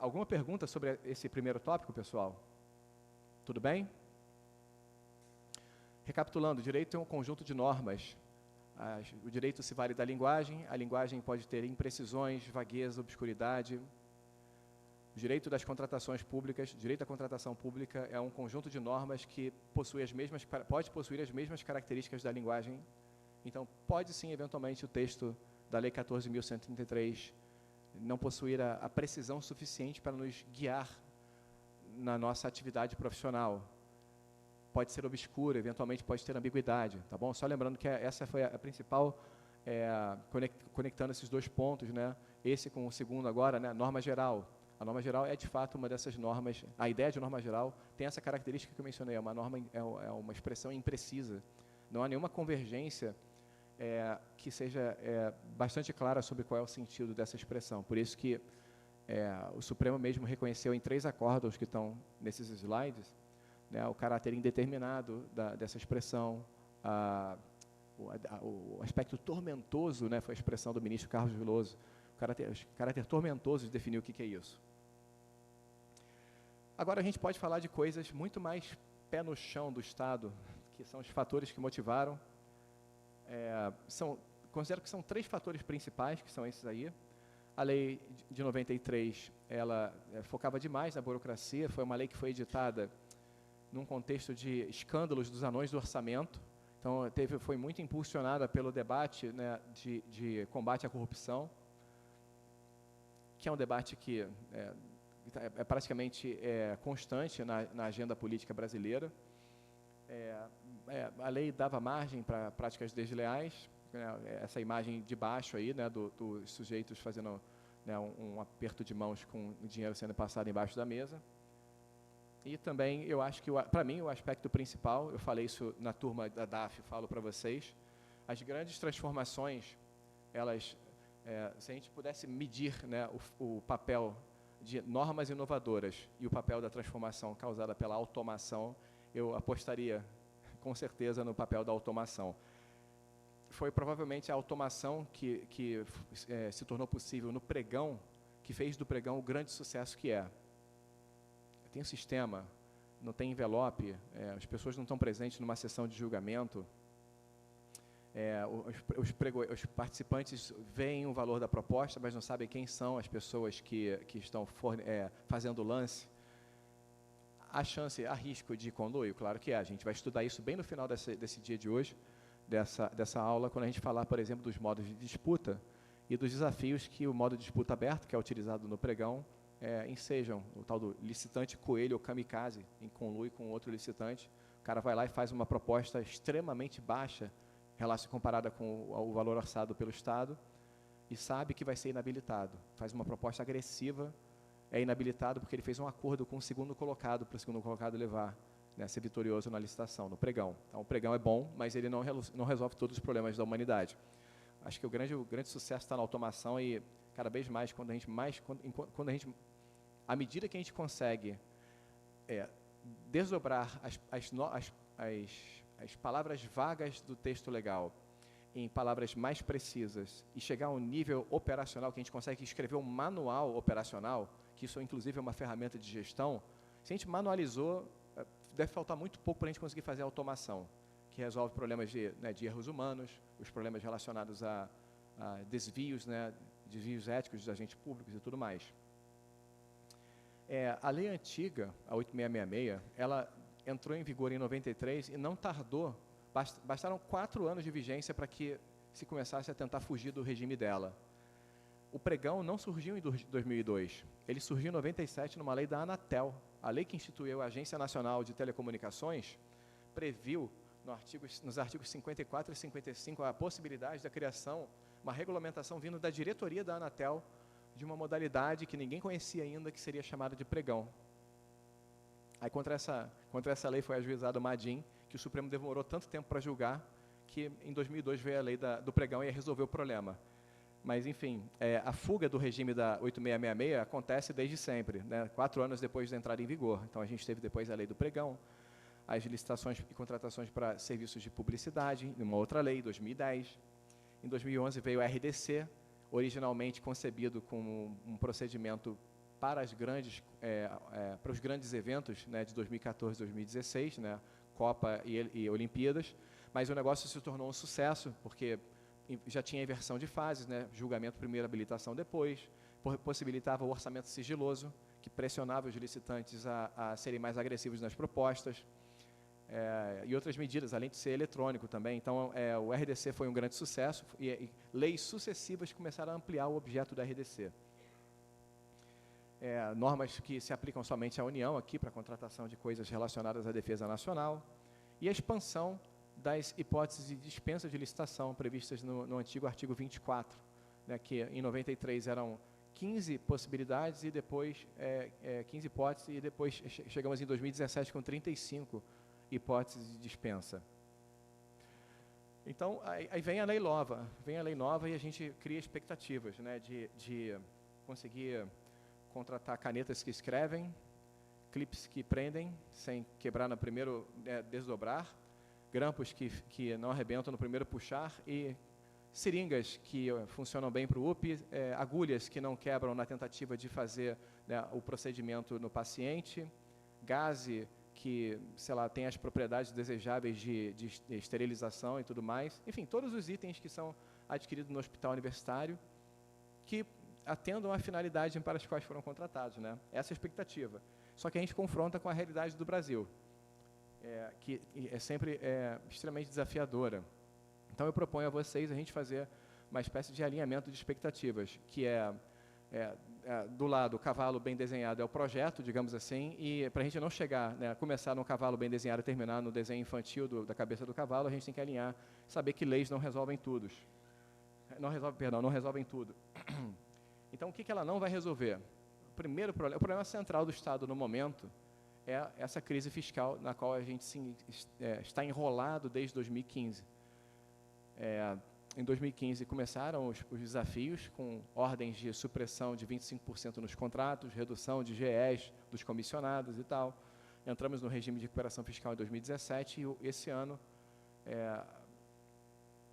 Alguma pergunta sobre esse primeiro tópico, pessoal? Tudo bem? Recapitulando, o direito é um conjunto de normas. O direito se vale da linguagem, a linguagem pode ter imprecisões, vagueza, obscuridade. O direito das contratações públicas, direito à contratação pública é um conjunto de normas que pode possuir as mesmas características da linguagem. Então, pode sim, eventualmente, o texto da Lei 14.133 não possuir a precisão suficiente para nos guiar na nossa atividade profissional. pode ser obscuro, eventualmente pode ter ambiguidade, tá bom? Só lembrando que essa foi a principal, conectando esses dois pontos, né? Esse com o segundo agora, né? Norma geral. A norma geral é, de fato, uma dessas normas. A ideia de norma geral tem essa característica que eu mencionei, é uma norma, é uma expressão imprecisa. Não há nenhuma convergência que seja bastante clara sobre qual é o sentido dessa expressão. Por isso que o Supremo mesmo reconheceu em 3 acórdãos que estão nesses slides, né, o caráter indeterminado dessa expressão, o aspecto tormentoso, né, foi a expressão do ministro Carlos Veloso, o caráter tormentoso de definir o que é isso. Agora a gente pode falar de coisas muito mais pé no chão do Estado, que são os fatores que motivaram. Considero que são 3 fatores principais, que são esses aí. A lei de 93, ela focava demais na burocracia, foi uma lei que foi editada num contexto de escândalos dos anões do orçamento, então foi muito impulsionada pelo debate, né, de combate à corrupção, que é um debate que é praticamente constante na agenda política brasileira. A lei dava margem para práticas desleais, né, essa imagem de baixo aí, né, dos sujeitos fazendo, né, um aperto de mãos com o dinheiro sendo passado embaixo da mesa. E também, eu acho que, para mim, o aspecto principal, eu falei isso na turma da DAF, falo para vocês, as grandes transformações, elas, se a gente pudesse medir, né, o papel de normas inovadoras e o papel da transformação causada pela automação, eu apostaria, com certeza, no papel da automação. Foi provavelmente a automação que se tornou possível no pregão, que fez do pregão o grande sucesso que é. Tem um sistema, não tem envelope, as pessoas não estão presentes numa sessão de julgamento, os participantes veem o valor da proposta, mas não sabem quem são as pessoas que estão fazendo o lance. Há risco de conluio? Claro que é. A gente vai estudar isso bem no final desse dia de hoje, dessa aula, quando a gente falar, por exemplo, dos modos de disputa e dos desafios que o modo de disputa aberto, que é utilizado no pregão, ensejam, o tal do licitante coelho ou kamikaze, em conluio com outro licitante. O cara vai lá e faz uma proposta extremamente baixa, comparada com o valor orçado pelo Estado, e sabe que vai ser inabilitado. Faz uma proposta agressiva, é inabilitado porque ele fez um acordo com o segundo colocado, para o segundo colocado levar, né, ser vitorioso na licitação, no pregão. Então, o pregão é bom, mas ele não resolve todos os problemas da humanidade. Acho que o grande sucesso está na automação e, cada vez mais, à medida que a gente consegue desdobrar as palavras vagas do texto legal em palavras mais precisas e chegar a um nível operacional, que a gente consegue escrever um manual operacional, que isso, inclusive, é uma ferramenta de gestão, se a gente manualizou, deve faltar muito pouco para a gente conseguir fazer a automação, que resolve problemas de erros humanos, os problemas relacionados a desvios, né, desvios éticos dos agentes públicos e tudo mais. A lei antiga, a 8666, ela entrou em vigor em 93 e não tardou, bastaram 4 anos de vigência para que se começasse a tentar fugir do regime dela. O pregão não surgiu em 2002, ele surgiu em 97 numa lei da Anatel. A lei que instituiu a Agência Nacional de Telecomunicações previu, nos artigos 54 e 55, a possibilidade da criação, uma regulamentação vindo da diretoria da Anatel, de uma modalidade que ninguém conhecia ainda, que seria chamada de pregão. Aí, contra essa lei foi ajuizado o Madin, que o Supremo demorou tanto tempo para julgar, que em 2002 veio a lei do pregão e ia resolver o problema. Mas, enfim, a fuga do regime da 8666 acontece desde sempre, né, 4 anos depois da entrada em vigor. Então, a gente teve depois a lei do pregão, as licitações e contratações para serviços de publicidade, uma outra lei, 2010. Em 2011 veio a RDC, originalmente concebido como um procedimento para os grandes eventos, né, de 2014 e 2016, né, Copa e Olimpíadas, mas o negócio se tornou um sucesso, porque já tinha inversão de fases, né, julgamento primeiro, habilitação depois, possibilitava o orçamento sigiloso, que pressionava os licitantes a serem mais agressivos nas propostas, e outras medidas, além de ser eletrônico também. Então, o RDC foi um grande sucesso, e leis sucessivas começaram a ampliar o objeto da RDC. Normas que se aplicam somente à União, aqui, para a contratação de coisas relacionadas à defesa nacional, e a expansão das hipóteses de dispensa de licitação previstas no antigo artigo 24, né, que em 93 eram 15 possibilidades e depois 15 hipóteses, e depois chegamos em 2017 com 35 hipóteses de dispensa. Então, aí vem a lei nova, e a gente cria expectativas, né, de conseguir contratar canetas que escrevem, clipes que prendem, sem quebrar no primeiro desdobrar, grampos que não arrebentam no primeiro puxar, e seringas que funcionam bem para o UPI, agulhas que não quebram na tentativa de fazer, né, o procedimento no paciente, gaze que, sei lá, tem as propriedades desejáveis de esterilização e tudo mais. Enfim, todos os itens que são adquiridos no hospital universitário que atendam à finalidade para as quais foram contratados, né? Essa é a expectativa. Só que a gente confronta com a realidade do Brasil, que é sempre extremamente desafiadora. Então, eu proponho a vocês a gente fazer uma espécie de alinhamento de expectativas, que do lado, o cavalo bem desenhado é o projeto, digamos assim, e para a gente não chegar, né, começar no cavalo bem desenhado e terminar no desenho infantil da cabeça do cavalo, a gente tem que alinhar, saber que leis não resolvem tudo. Não resolvem tudo. Então, o que ela não vai resolver? O problema central do Estado no momento é essa crise fiscal na qual a gente está enrolado desde 2015. Em 2015 começaram os desafios com ordens de supressão de 25% nos contratos, redução de GEs dos comissionados e tal. Entramos no regime de recuperação fiscal em 2017 e esse ano,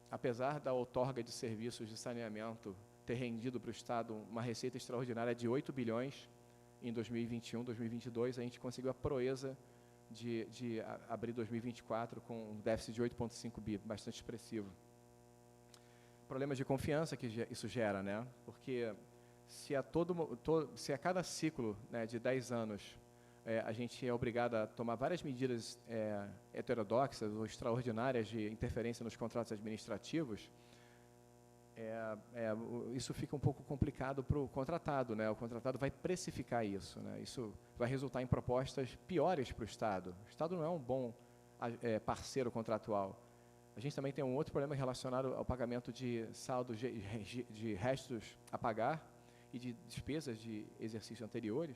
apesar da outorga de serviços de saneamento ter rendido para o Estado uma receita extraordinária de 8 bilhões em 2021, 2022, a gente conseguiu a proeza de abrir 2024 com um déficit de 8,5 bi, bastante expressivo. Problemas de confiança que isso gera, né? Porque se a cada ciclo, né, de 10 anos a gente é obrigado a tomar várias medidas heterodoxas ou extraordinárias de interferência nos contratos administrativos, isso fica um pouco complicado para o contratado, né? O contratado vai precificar isso, né? Isso vai resultar em propostas piores para o Estado. O Estado não é um bom parceiro contratual. A gente também tem um outro problema relacionado ao pagamento de saldos de restos a pagar e de despesas de exercícios anteriores.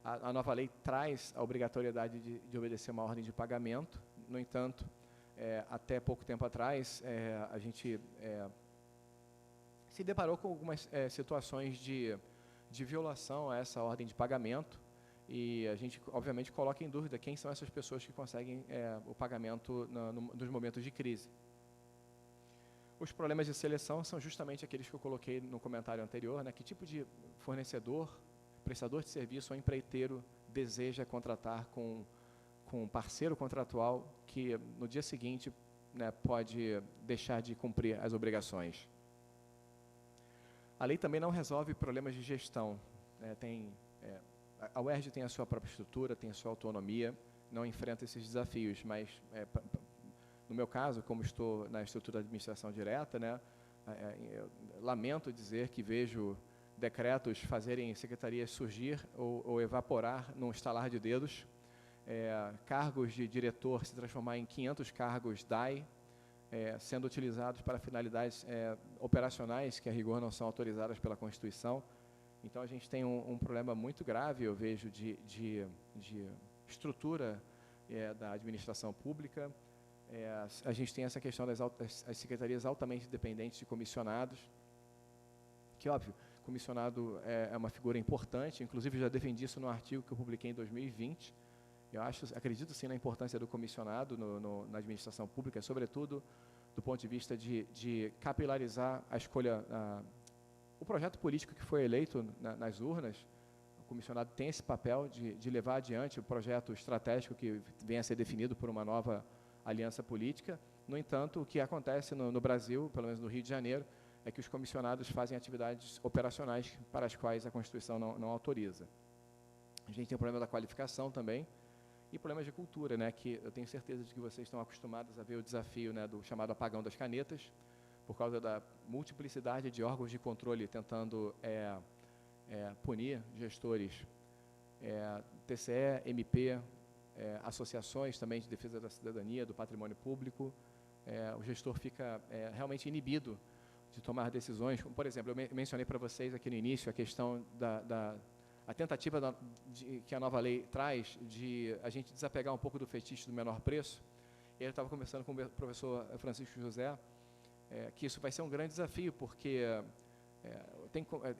A nova lei traz a obrigatoriedade de obedecer uma ordem de pagamento. No entanto, até pouco tempo atrás, a gente se deparou com algumas situações de violação a essa ordem de pagamento, e a gente, obviamente, coloca em dúvida quem são essas pessoas que conseguem o pagamento nos momentos de crise. Os problemas de seleção são justamente aqueles que eu coloquei no comentário anterior, né? Que tipo de fornecedor, prestador de serviço ou empreiteiro deseja contratar com um parceiro contratual que, no dia seguinte, né, pode deixar de cumprir as obrigações. A lei também não resolve problemas de gestão, né? A UERJ tem a sua própria estrutura, tem a sua autonomia, não enfrenta esses desafios, mas, no meu caso, como estou na estrutura da administração direta, né, eu lamento dizer que vejo decretos fazerem secretarias surgir ou evaporar num estalar de dedos, cargos de diretor se transformar em 500 cargos DAI, sendo utilizados para finalidades operacionais que, a rigor, não são autorizadas pela Constituição. Então, a gente tem um problema muito grave, eu vejo, de estrutura da administração pública. A gente tem essa questão das as secretarias altamente dependentes de comissionados, que, óbvio, comissionado é uma figura importante, inclusive já defendi isso no artigo que eu publiquei em 2020. Eu acredito sim na importância do comissionado na administração pública, sobretudo do ponto de vista de capilarizar a escolha, o projeto político que foi eleito nas urnas. O comissionado tem esse papel de levar adiante o projeto estratégico que venha a ser definido por uma nova aliança política. No entanto, o que acontece no Brasil, pelo menos no Rio de Janeiro, é que os comissionados fazem atividades operacionais para as quais a Constituição não autoriza. A gente tem o problema da qualificação também, e problemas de cultura, né, que eu tenho certeza de que vocês estão acostumados a ver o desafio, né, do chamado apagão das canetas, por causa da multiplicidade de órgãos de controle tentando punir gestores, TCE, MP, associações também de defesa da cidadania, do patrimônio público, o gestor fica realmente inibido de tomar decisões. Como, por exemplo, eu mencionei para vocês aqui no início a questão a tentativa que a nova lei traz de a gente desapegar um pouco do fetiche do menor preço. E eu estava conversando com o professor Francisco José, que isso vai ser um grande desafio, porque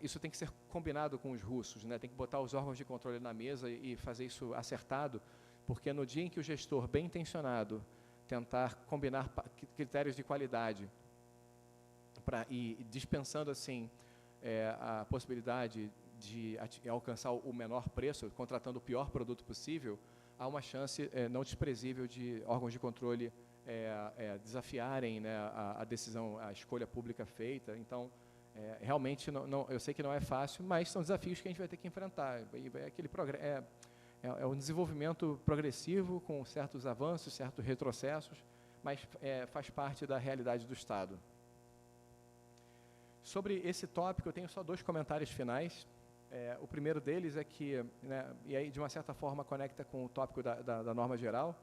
isso tem que ser combinado com os russos, né? Tem que botar os órgãos de controle na mesa e fazer isso acertado, porque no dia em que o gestor, bem intencionado, tentar combinar critérios de qualidade e dispensando assim a possibilidade de alcançar o menor preço, contratando o pior produto possível, há uma chance não desprezível de órgãos de controle desafiarem, né, a decisão, a escolha pública feita. Então, realmente, eu sei que não é fácil, mas são desafios que a gente vai ter que enfrentar. É um desenvolvimento progressivo, com certos avanços, certos retrocessos, mas faz parte da realidade do Estado. Sobre esse tópico, eu tenho só 2 comentários finais. O primeiro deles é que, né, e aí de uma certa forma conecta com o tópico da norma geral,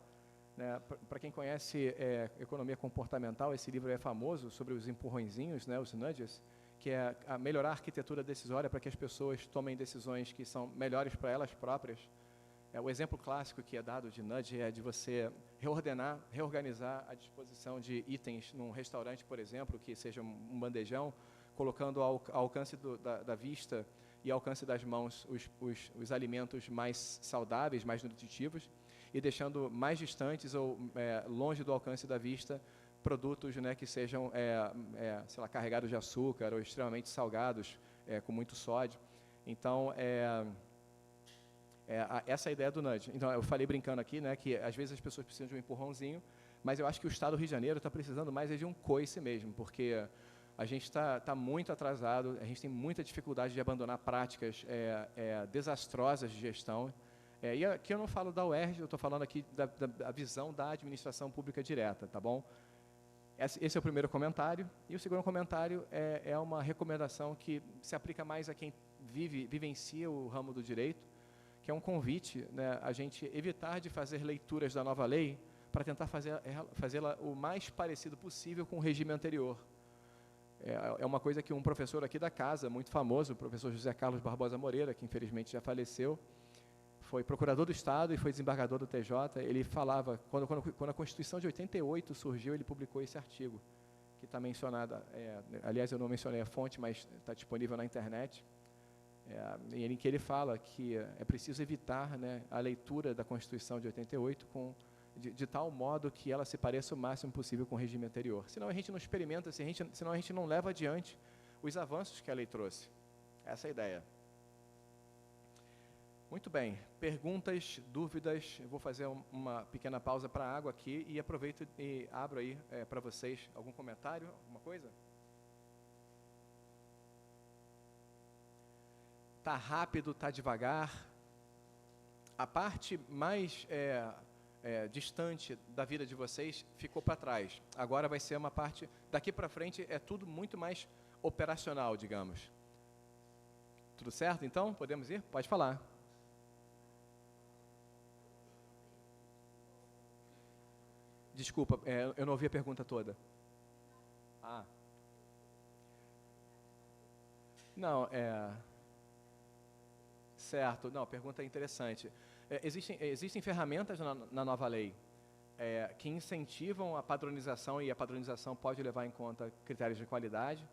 né, para quem conhece economia comportamental, esse livro é famoso sobre os empurrõezinhos, né, os nudges, que é melhorar a arquitetura decisória para que as pessoas tomem decisões que são melhores para elas próprias. O exemplo clássico que é dado de nudge é de você reorganizar a disposição de itens num restaurante, por exemplo, que seja um bandejão, colocando ao alcance da vista e ao alcance das mãos os alimentos mais saudáveis, mais nutritivos, e deixando mais distantes ou longe do alcance da vista produtos, né, que sejam sei lá, carregados de açúcar ou extremamente salgados, com muito sódio. Então, essa é a ideia do nudge. Então, eu falei brincando aqui, né, que às vezes as pessoas precisam de um empurrãozinho, mas eu acho que o Estado do Rio de Janeiro está precisando mais de um coice mesmo, porque a gente está muito atrasado, a gente tem muita dificuldade de abandonar práticas desastrosas de gestão. E aqui eu não falo da UERJ, eu estou falando aqui da visão da administração pública direta, tá bom? Esse é o primeiro comentário. E o segundo comentário é uma recomendação que se aplica mais a quem vivencia o ramo do direito, que é um convite, né, a gente evitar de fazer leituras da nova lei para tentar fazê-la o mais parecido possível com o regime anterior. É uma coisa que um professor aqui da casa, muito famoso, o professor José Carlos Barbosa Moreira, que infelizmente já faleceu, foi procurador do Estado e foi desembargador do TJ, ele falava, quando a Constituição de 88 surgiu, ele publicou esse artigo, que está mencionado, aliás, eu não mencionei a fonte, mas está disponível na internet, em que ele fala que é preciso evitar, né, a leitura da Constituição de 88 de tal modo que ela se pareça o máximo possível com o regime anterior. Senão a gente não experimenta, senão a gente não leva adiante os avanços que a lei trouxe. Essa é a ideia. Muito bem. Perguntas, dúvidas? Eu vou fazer uma pequena pausa para a água aqui e aproveito e abro aí para vocês algum comentário, alguma coisa? Está rápido, está devagar? A parte mais distante da vida de vocês ficou para trás. Agora vai ser uma parte, daqui para frente é tudo muito mais operacional, digamos. Tudo certo, então? Podemos ir? Pode falar. Desculpa, eu não ouvi a pergunta toda. Não, certo. Não, a pergunta é interessante. Existem ferramentas na nova lei que incentivam a padronização, e a padronização pode levar em conta critérios de qualidade,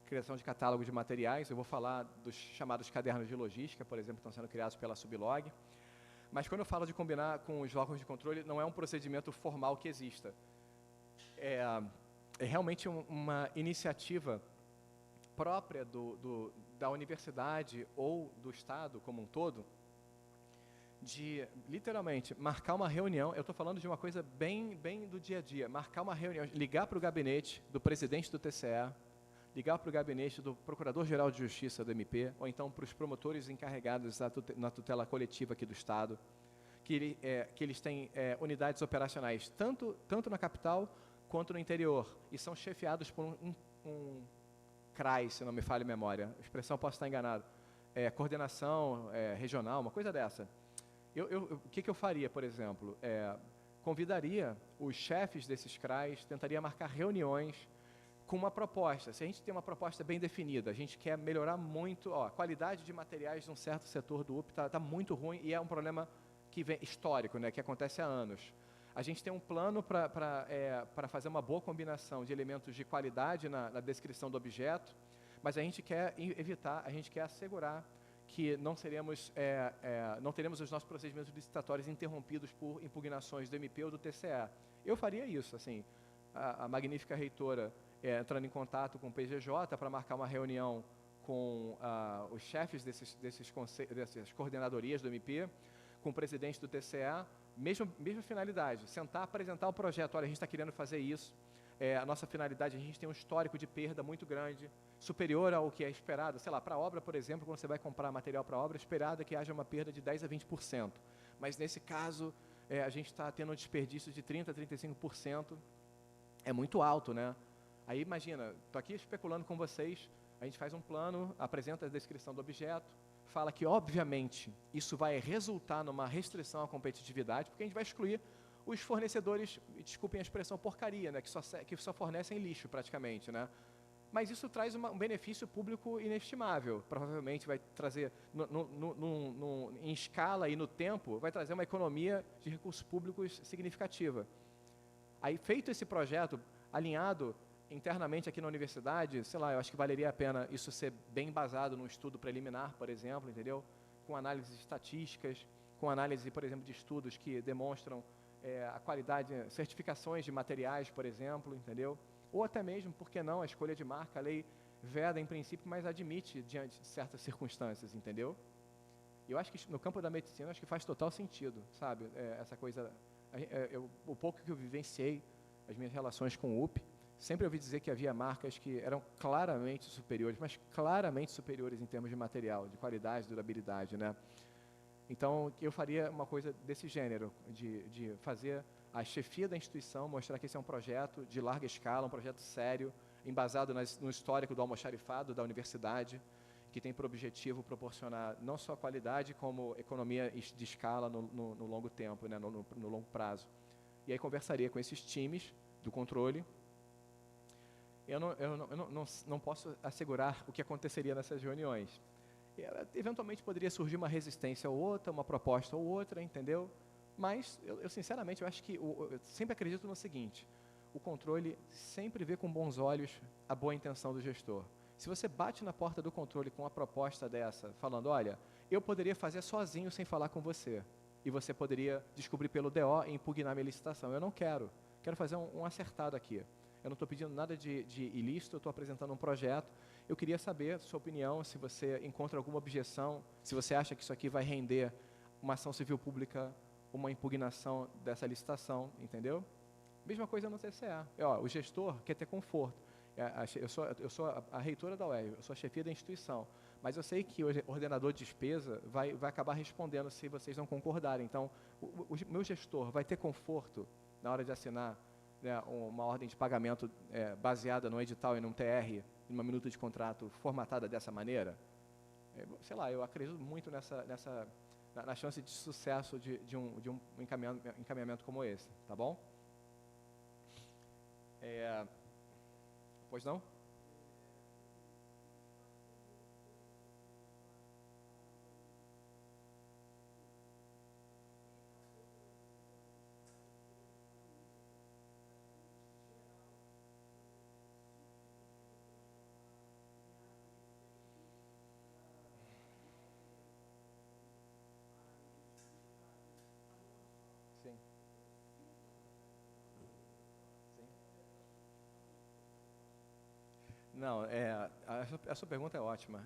criação de catálogo de materiais. Eu vou falar dos chamados cadernos de logística, por exemplo, que estão sendo criados pela Sublog. Mas quando eu falo de combinar com os órgãos de controle, não é um procedimento formal que exista. É realmente uma iniciativa própria da universidade ou do Estado como um todo, de, literalmente, marcar uma reunião. Eu estou falando de uma coisa bem do dia a dia. Marcar uma reunião, ligar para o gabinete do presidente do TCE, ligar para o gabinete do Procurador-Geral de Justiça do MP, ou então para os promotores encarregados na tutela coletiva aqui do Estado, que eles têm unidades operacionais tanto na capital quanto no interior, e são chefiados por um CRAI, se não me falha a memória, a expressão posso estar enganado, coordenação regional, uma coisa dessa. O que eu faria, por exemplo? Convidaria os chefes desses CRAs, tentaria marcar reuniões com uma proposta. Se a gente tem uma proposta bem definida, a gente quer melhorar muito, a qualidade de materiais de um certo setor do UP está muito ruim e é um problema que vem histórico, né, que acontece há anos. A gente tem um plano para fazer uma boa combinação de elementos de qualidade na descrição do objeto, mas a gente quer evitar, a gente quer assegurar que não teremos os nossos procedimentos licitatórios interrompidos por impugnações do MP ou do TCE. Eu faria isso, assim, a magnífica reitora entrando em contato com o PGJ para marcar uma reunião com os chefes dessas coordenadorias do MP, com o presidente do TCE, mesma finalidade, sentar, apresentar o projeto. Olha, a gente está querendo fazer isso, a nossa finalidade, a gente tem um histórico de perda muito grande, superior ao que é esperado. Sei lá, para a obra, por exemplo, quando você vai comprar material para a obra, é esperado que haja uma perda de 10% a 20%. Mas nesse caso, a gente está tendo um desperdício de 30% a 35%. É muito alto, né? Aí imagina, estou aqui especulando com vocês, a gente faz um plano, apresenta a descrição do objeto, fala que, obviamente, isso vai resultar numa restrição à competitividade, porque a gente vai excluir os fornecedores, desculpem a expressão porcaria, né, que só fornecem lixo praticamente, né? Mas isso traz um benefício público inestimável. Provavelmente vai trazer, em escala e no tempo, vai trazer uma economia de recursos públicos significativa. Aí, feito esse projeto, alinhado internamente aqui na universidade, sei lá, eu acho que valeria a pena isso ser bem embasado num estudo preliminar, por exemplo, entendeu? Com análises estatísticas, com análise, por exemplo, de estudos que demonstram a qualidade, certificações de materiais, por exemplo, entendeu? Ou até mesmo, por que não, a escolha de marca, a lei veda em princípio, mas admite diante de certas circunstâncias, entendeu? Eu acho que no campo da medicina, acho que faz total sentido, sabe? Essa coisa, o pouco que eu vivenciei, as minhas relações com o UP, sempre ouvi dizer que havia marcas que eram claramente superiores, mas claramente superiores em termos de material, de qualidade, durabilidade, né? Então, eu faria uma coisa desse gênero, de fazer a chefia da instituição, mostrar que esse é um projeto de larga escala, um projeto sério, embasado no histórico do almoxarifado da universidade, que tem por objetivo proporcionar não só qualidade, como economia de escala no longo tempo, né, no longo prazo. E aí conversaria com esses times do controle. Eu não posso assegurar o que aconteceria nessas reuniões. Eventualmente poderia surgir uma resistência ou outra, uma proposta ou outra, entendeu? Mas, sinceramente, eu acho que, eu sempre acredito no seguinte, o controle sempre vê com bons olhos a boa intenção do gestor. Se você bate na porta do controle com uma proposta dessa, falando, olha, eu poderia fazer sozinho sem falar com você, e você poderia descobrir pelo DO e impugnar minha licitação. Eu não quero fazer um acertado aqui. Eu não estou pedindo nada de ilícito, eu estou apresentando um projeto. Eu queria saber a sua opinião, se você encontra alguma objeção, se você acha que isso aqui vai render uma ação civil pública, uma impugnação dessa licitação, entendeu? Mesma coisa no TCE. O gestor quer ter conforto. Eu sou a reitora da UERJ, eu sou a chefia da instituição, mas eu sei que o ordenador de despesa vai acabar respondendo se vocês não concordarem. Então, o meu gestor vai ter conforto na hora de assinar, né, uma ordem de pagamento baseada no edital e num TR, numa minuta de contrato formatada dessa maneira? Sei lá, eu acredito muito na chance de sucesso de um encaminhamento como esse, tá bom? Pois não? Sim. Sim. Não, a sua pergunta é ótima.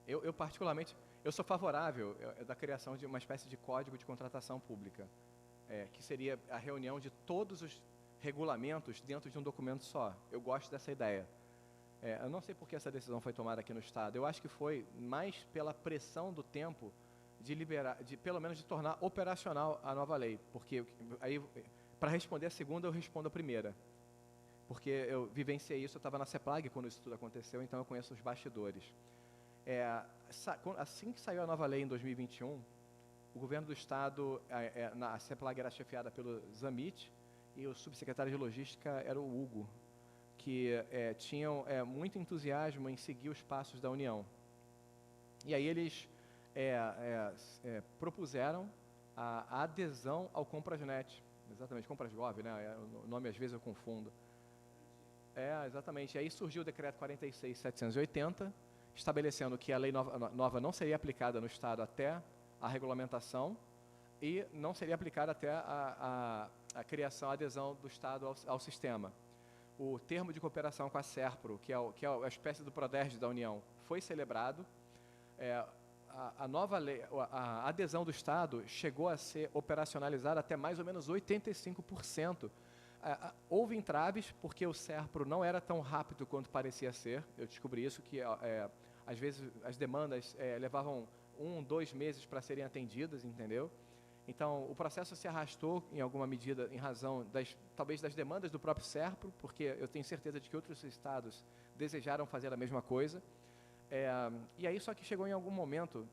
Eu particularmente, eu sou favorável da criação de uma espécie de código de contratação pública, que seria a reunião de todos os regulamentos dentro de um documento só. Eu gosto dessa ideia. Eu não sei por que essa decisão foi tomada aqui no Estado. Eu acho que foi mais pela pressão do tempo de liberar, pelo menos de tornar operacional a nova lei. Porque aí, para responder a segunda, eu respondo a primeira. Porque eu vivenciei isso, eu estava na CEPLAG quando isso tudo aconteceu, então eu conheço os bastidores. Assim que saiu a nova lei em 2021, O governo do Estado, a CEPLAG era chefiada pelo Zamit, e o subsecretário de Logística era o Hugo, que tinham muito entusiasmo em seguir os passos da União. E aí eles propuseram a adesão ao Comprasnet, exatamente, Comprasgov, né? O nome às vezes eu confundo. Exatamente. E aí surgiu o decreto 46.780, estabelecendo que a lei nova não seria aplicada no Estado até a regulamentação e não seria aplicada até a criação, a adesão do Estado ao sistema. O termo de cooperação com a SERPRO, que é a espécie do PRODERJ da União, foi celebrado. A nova lei, a adesão do Estado chegou a ser operacionalizada até mais ou menos 85%. Houve entraves, porque o SERPRO não era tão rápido quanto parecia ser. Eu descobri isso, que às vezes as demandas levavam 1, 2 meses para serem atendidas, entendeu? Então, o processo se arrastou, em alguma medida, em razão, talvez, das demandas do próprio SERPRO, porque eu tenho certeza de que outros estados desejaram fazer a mesma coisa. E aí, só que chegou em algum momento,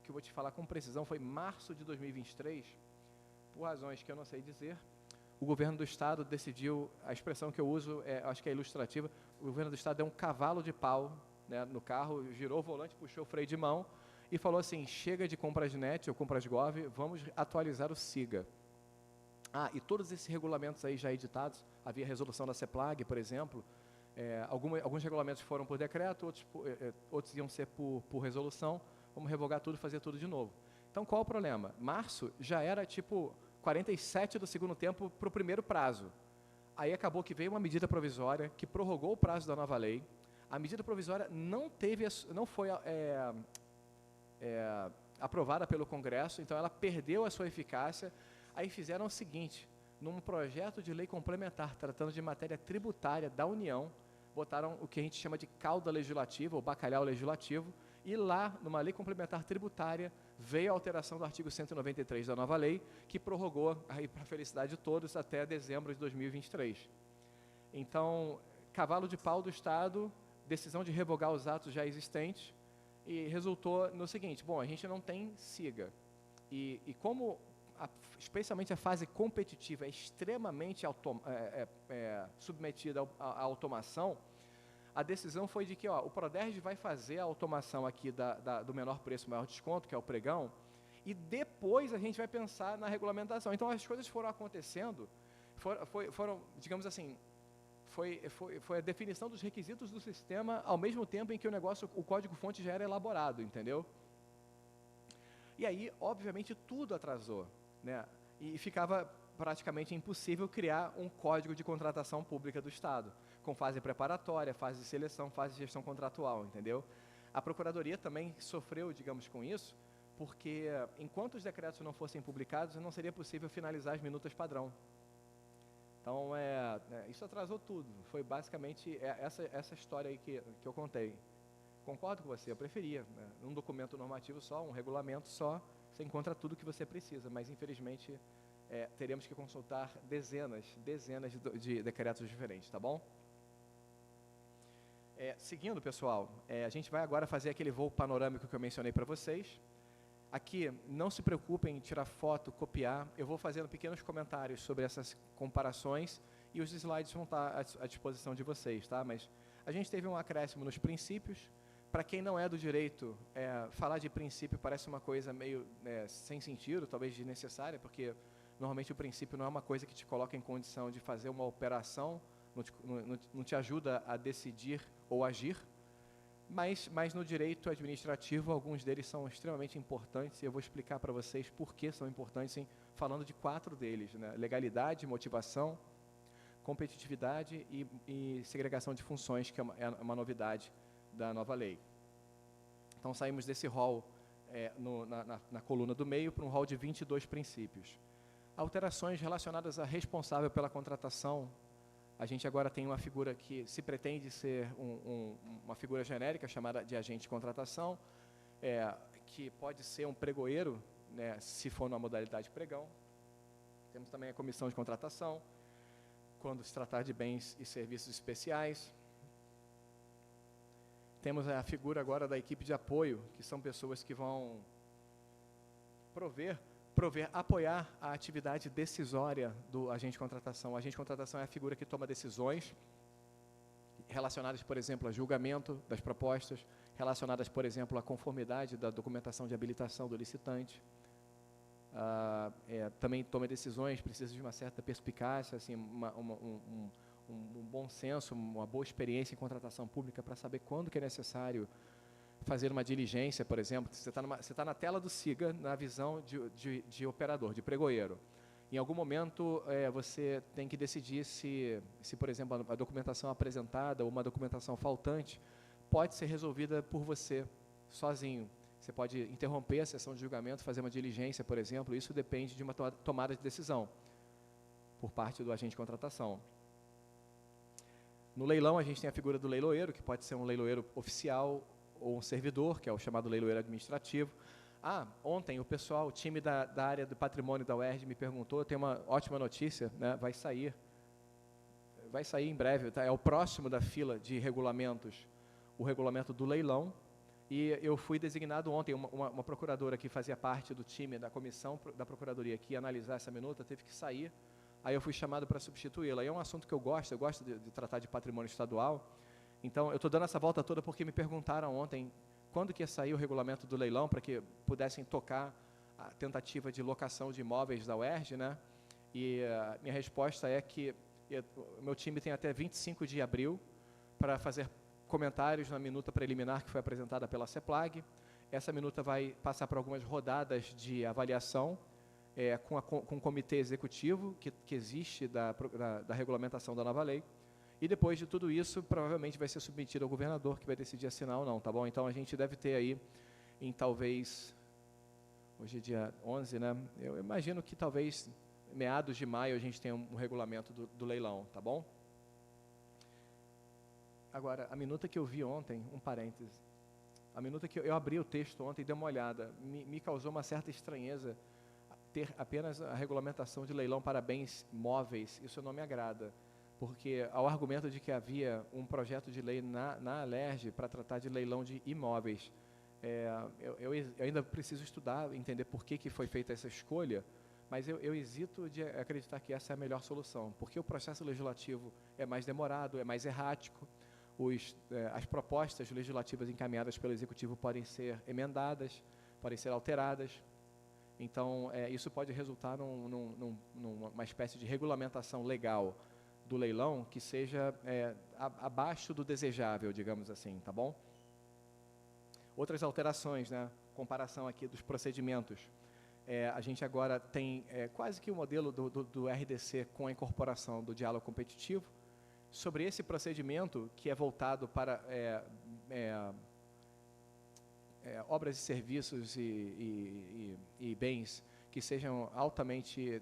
que eu vou te falar com precisão, foi março de 2023, por razões que eu não sei dizer, o governo do Estado decidiu, a expressão que eu uso, acho que é ilustrativa, o governo do Estado deu um cavalo de pau, né, no carro, girou o volante, puxou o freio de mão e falou assim: chega de Comprasnet ou Comprasgov, vamos atualizar o SIGA. E todos esses regulamentos aí já editados, havia resolução da CEPLAG, por exemplo, alguns regulamentos foram por decreto, outros iam ser por resolução, vamos revogar tudo e fazer tudo de novo. Então, qual o problema? Março já era tipo 47 do segundo tempo para o primeiro prazo. Aí acabou que veio uma medida provisória que prorrogou o prazo da nova lei. A medida provisória não foi aprovada pelo Congresso, então ela perdeu a sua eficácia. Aí fizeram o seguinte: num projeto de lei complementar tratando de matéria tributária da União, botaram o que a gente chama de cauda legislativa, ou bacalhau legislativo, e lá, numa lei complementar tributária, veio a alteração do artigo 193 da nova lei, que prorrogou, aí para a felicidade de todos, até dezembro de 2023. Então, cavalo de pau do Estado, decisão de revogar os atos já existentes, e resultou no seguinte: bom, a gente não tem SIGA, e como especialmente a fase competitiva é extremamente submetida à automação, a decisão foi de que o PRODERJ vai fazer a automação aqui do menor preço, maior desconto, que é o pregão, e depois a gente vai pensar na regulamentação. Então, as coisas foram acontecendo, foram, digamos assim, foi a definição dos requisitos do sistema ao mesmo tempo em que o código-fonte já era elaborado, entendeu? E aí, obviamente, tudo atrasou, né? E ficava praticamente impossível criar um código de contratação pública do Estado, com fase preparatória, fase de seleção, fase de gestão contratual, entendeu? A Procuradoria também sofreu, digamos, com isso, porque enquanto os decretos não fossem publicados, não seria possível finalizar as minutas padrão. Então, isso atrasou tudo. Foi basicamente essa história aí que eu contei. Concordo com você, eu preferia, né? Um documento normativo só, um regulamento só, você encontra tudo que você precisa, mas infelizmente teremos que consultar dezenas de decretos diferentes, tá bom? Seguindo, pessoal, a gente vai agora fazer aquele voo panorâmico que eu mencionei para vocês. Aqui, não se preocupem em tirar foto, copiar, eu vou fazendo pequenos comentários sobre essas comparações e os slides vão estar à disposição de vocês, tá? Mas a gente teve um acréscimo nos princípios. Para quem não é do direito, falar de princípio parece uma coisa meio sem sentido, talvez desnecessária, porque normalmente o princípio não é uma coisa que te coloca em condição de fazer uma operação, não te ajuda a decidir ou agir, mas no direito administrativo, alguns deles são extremamente importantes, e eu vou explicar para vocês por que são importantes, falando de 4 deles, né? Legalidade, motivação, competitividade e segregação de funções, que é uma novidade da nova lei. Então, saímos desse rol na coluna do meio para um rol de 22 princípios. Alterações relacionadas à responsável pela contratação. A gente agora tem uma figura que se pretende ser uma figura genérica, chamada de agente de contratação, que pode ser um pregoeiro, né, se for numa modalidade pregão. Temos também a comissão de contratação, quando se tratar de bens e serviços especiais. Temos a figura agora da equipe de apoio, que são pessoas que vão apoiar a atividade decisória do agente de contratação. O agente de contratação é a figura que toma decisões relacionadas, por exemplo, a julgamento das propostas, relacionadas, por exemplo, à conformidade da documentação de habilitação do licitante. Também toma decisões, precisa de uma certa perspicácia, assim, um bom senso, uma boa experiência em contratação pública para saber quando que é necessário fazer uma diligência, por exemplo. Você está na tela do SIGA, na visão de operador, de pregoeiro. Em algum momento, você tem que decidir se, por exemplo, a documentação apresentada ou uma documentação faltante pode ser resolvida por você, sozinho. Você pode interromper a sessão de julgamento, fazer uma diligência, por exemplo. Isso depende de uma tomada de decisão por parte do agente de contratação. No leilão, a gente tem a figura do leiloeiro, que pode ser um leiloeiro oficial ou um servidor, que é o chamado leiloeiro administrativo. Ontem o pessoal, o time da área do patrimônio da UERJ me perguntou, tem uma ótima notícia, né, vai sair em breve, tá? É o próximo da fila de regulamentos, o regulamento do leilão, e eu fui designado ontem, uma procuradora que fazia parte do time da comissão da procuradoria que ia analisar essa minuta, teve que sair, aí eu fui chamado para substituí-la. E é um assunto que eu gosto de tratar de patrimônio estadual. Então, eu estou dando essa volta toda porque me perguntaram ontem quando que ia sair o regulamento do leilão para que pudessem tocar a tentativa de locação de imóveis da UERJ, né? E a minha resposta é que o meu time tem até 25 de abril para fazer comentários na minuta preliminar que foi apresentada pela CEPLAG. Essa minuta vai passar por algumas rodadas de avaliação com o comitê executivo que existe da regulamentação da nova lei. E depois de tudo isso, provavelmente vai ser submetido ao governador, que vai decidir assinar ou não, tá bom? Então, a gente deve ter aí, talvez, hoje é dia 11, né? Eu imagino que talvez meados de maio a gente tenha um regulamento do leilão, tá bom? Agora, a minuta que eu vi ontem, um parêntese, a minuta que eu abri o texto ontem e dei uma olhada, me causou uma certa estranheza ter apenas a regulamentação de leilão para bens móveis. Isso não me agrada, porque ao argumento de que havia um projeto de lei na ALERJ para tratar de leilão de imóveis, eu ainda preciso estudar, entender por que foi feita essa escolha, mas eu hesito de acreditar que essa é a melhor solução, porque o processo legislativo é mais demorado, é mais errático, as propostas legislativas encaminhadas pelo Executivo podem ser emendadas, podem ser alteradas. Então, isso pode resultar numa espécie de regulamentação legal do leilão que seja abaixo do desejável, digamos assim, tá bom? Outras alterações, né? Comparação aqui dos procedimentos. A gente agora tem quase que o modelo do RDC com a incorporação do diálogo competitivo. Sobre esse procedimento, que é voltado para obras e serviços e bens que sejam